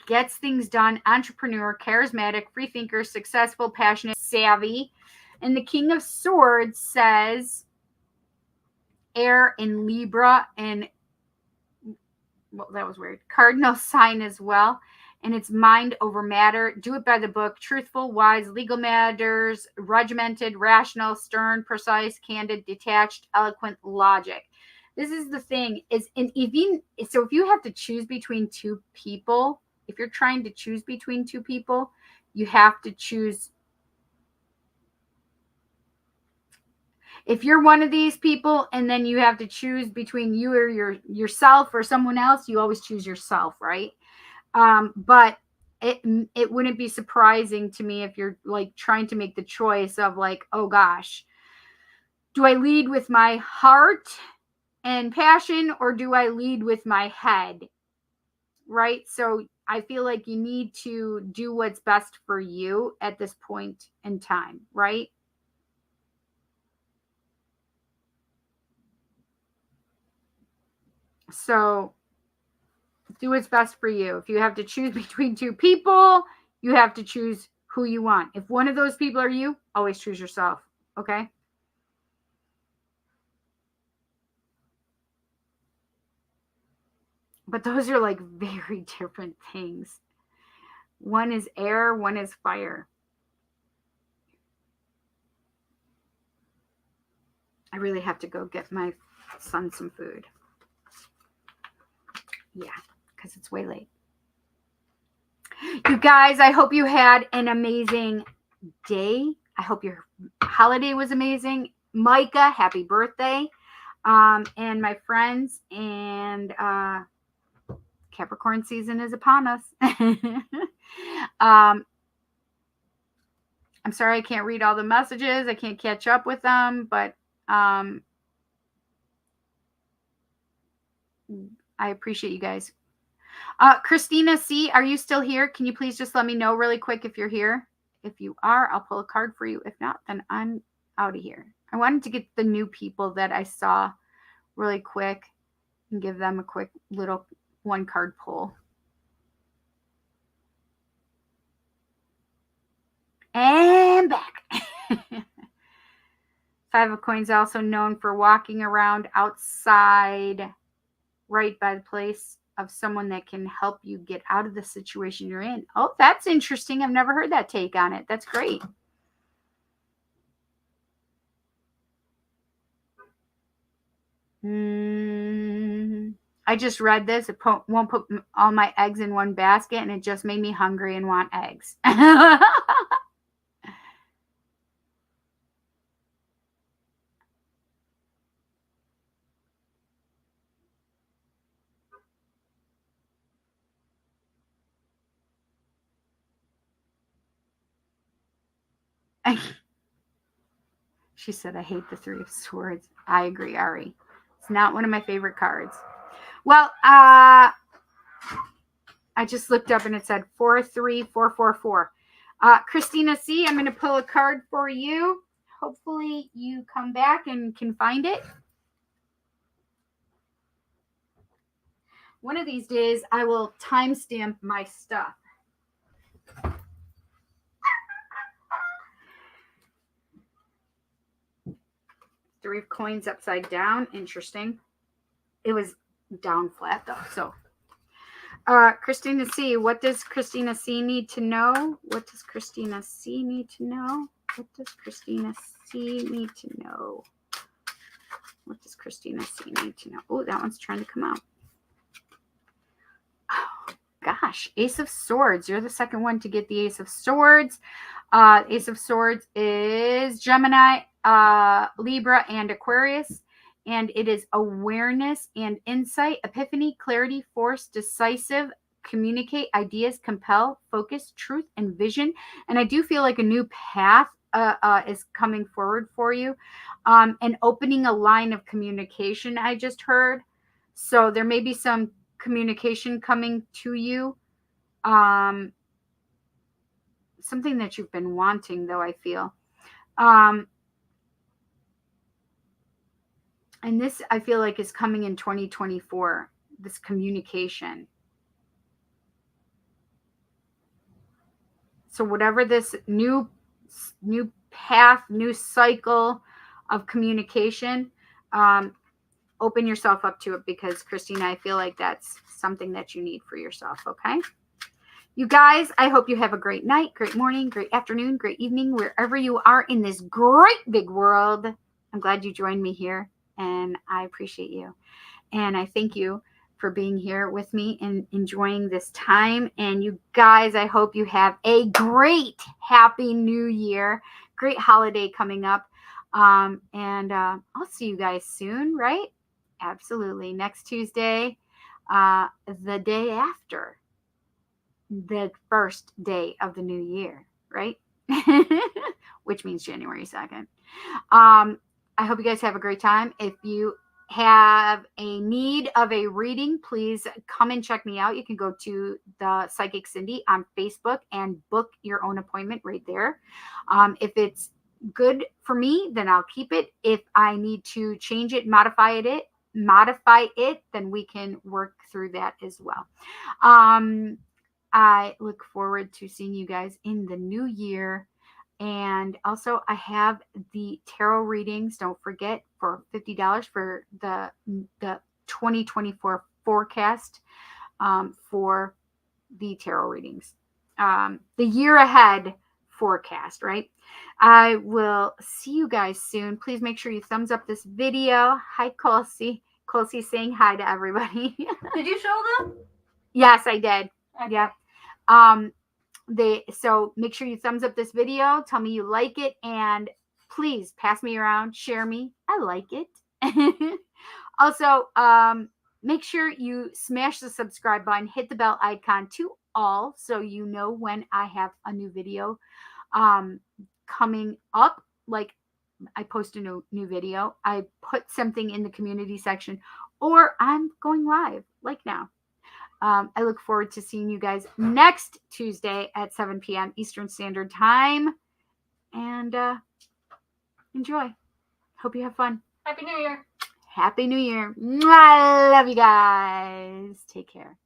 gets things done, entrepreneur, charismatic, free thinker, successful, passionate, savvy. And the King of Swords says air in Libra, and well, that was weird. Cardinal sign as well. And it's mind over matter. Do it by the book. Truthful, wise, legal matters, regimented, rational, stern, precise, candid, detached, eloquent, logic. This is the thing. So if you have to choose between 2 people, if you're trying to choose between two people, you have to choose. If you're one of these people and then you have to choose between you or yourself or someone else, you always choose yourself, right? But it wouldn't be surprising to me if you're like trying to make the choice of like, oh gosh, do I lead with my heart and passion, or do I lead with my head? Right? So I feel like you need to do what's best for you at this point in time, right? So do what's best for you. If you have to choose between two people, you have to choose who you want. If one of those people are you, always choose yourself. Okay? But those are like very different things. One is air, one is fire. I really have to go get my son some food. Yeah, because it's way late. You guys, I hope you had an amazing day. I hope your holiday was amazing. Micah, happy birthday. And my friends, and Capricorn season is upon us. I'm sorry I can't read all the messages. I can't catch up with them, but I appreciate you guys. Christina C., are you still here? Can you please just let me know really quick if you're here? If you are, I'll pull a card for you. If not, then I'm out of here. I wanted to get the new people that I saw really quick and give them a quick little one card pull. And back. Five of Coins, also known for walking around outside right by the place of someone that can help you get out of the situation you're in. Oh, that's interesting. I've never heard that take on it. That's great. I just read this. It won't put all my eggs in one basket, and it just made me hungry and want eggs. She said, I hate the Three of Swords. I agree, Ari. It's not one of my favorite cards. Well, I just looked up and it said 43444. Christina C., I'm going to pull a card for you. Hopefully you come back and can find it. One of these days, I will timestamp my stuff. Three of Coins upside down. Interesting. It was down flat, though. So, Christina C., what does Christina C. need to know? What does Christina C. need to know? What does Christina C. need to know? What does Christina C. need to know? Oh, that one's trying to come out. Oh, gosh. Ace of Swords. You're the second one to get the Ace of Swords. Ace of Swords is Gemini, Libra, and Aquarius. And it is awareness and insight, epiphany, clarity, force, decisive, communicate, ideas, compel, focus, truth, and vision. And I do feel like a new path is coming forward for you. And opening a line of communication, I just heard. So there may be some communication coming to you. Something that you've been wanting, though, I feel. And this, I feel like, is coming in 2024, this communication. So whatever this new path, new cycle of communication, open yourself up to it, because, Christina, I feel like that's something that you need for yourself, okay? You guys, I hope you have a great night, great morning, great afternoon, great evening, wherever you are in this great big world. I'm glad you joined me here. And I appreciate you. And I thank you for being here with me and enjoying this time. And you guys, I hope you have a great, happy new year, great holiday coming up. And I'll see you guys soon, right? Absolutely. Next Tuesday, the day after the first day of the new year, right? Which means January 2nd. I hope you guys have a great time. If you have a need of a reading, please come and check me out. You can go to the Psychic Cindy on Facebook and book your own appointment right there. If it's good for me, then I'll keep it. If I need to change it, modify it, then we can work through that as well. I look forward to seeing you guys in the new year. And also, I have the tarot readings. Don't forget, for $50 for the 2024 forecast for the tarot readings. The year ahead forecast, right? I will see you guys soon. Please make sure you thumbs up this video. Hi, Kelsey. Kelsey saying hi to everybody. Did you show them? Yes, I did. Okay. Yeah. So make sure you thumbs up this video, tell me you like it, and please pass me around, share me. I like it. Also, make sure you smash the subscribe button, hit the bell icon to all so you know when I have a new video coming up. Like, I post a new video, I put something in the community section, or I'm going live like now. I look forward to seeing you guys next Tuesday at 7 p.m. Eastern Standard Time. And enjoy. Hope you have fun. Happy New Year. Happy New Year. I love you guys. Take care.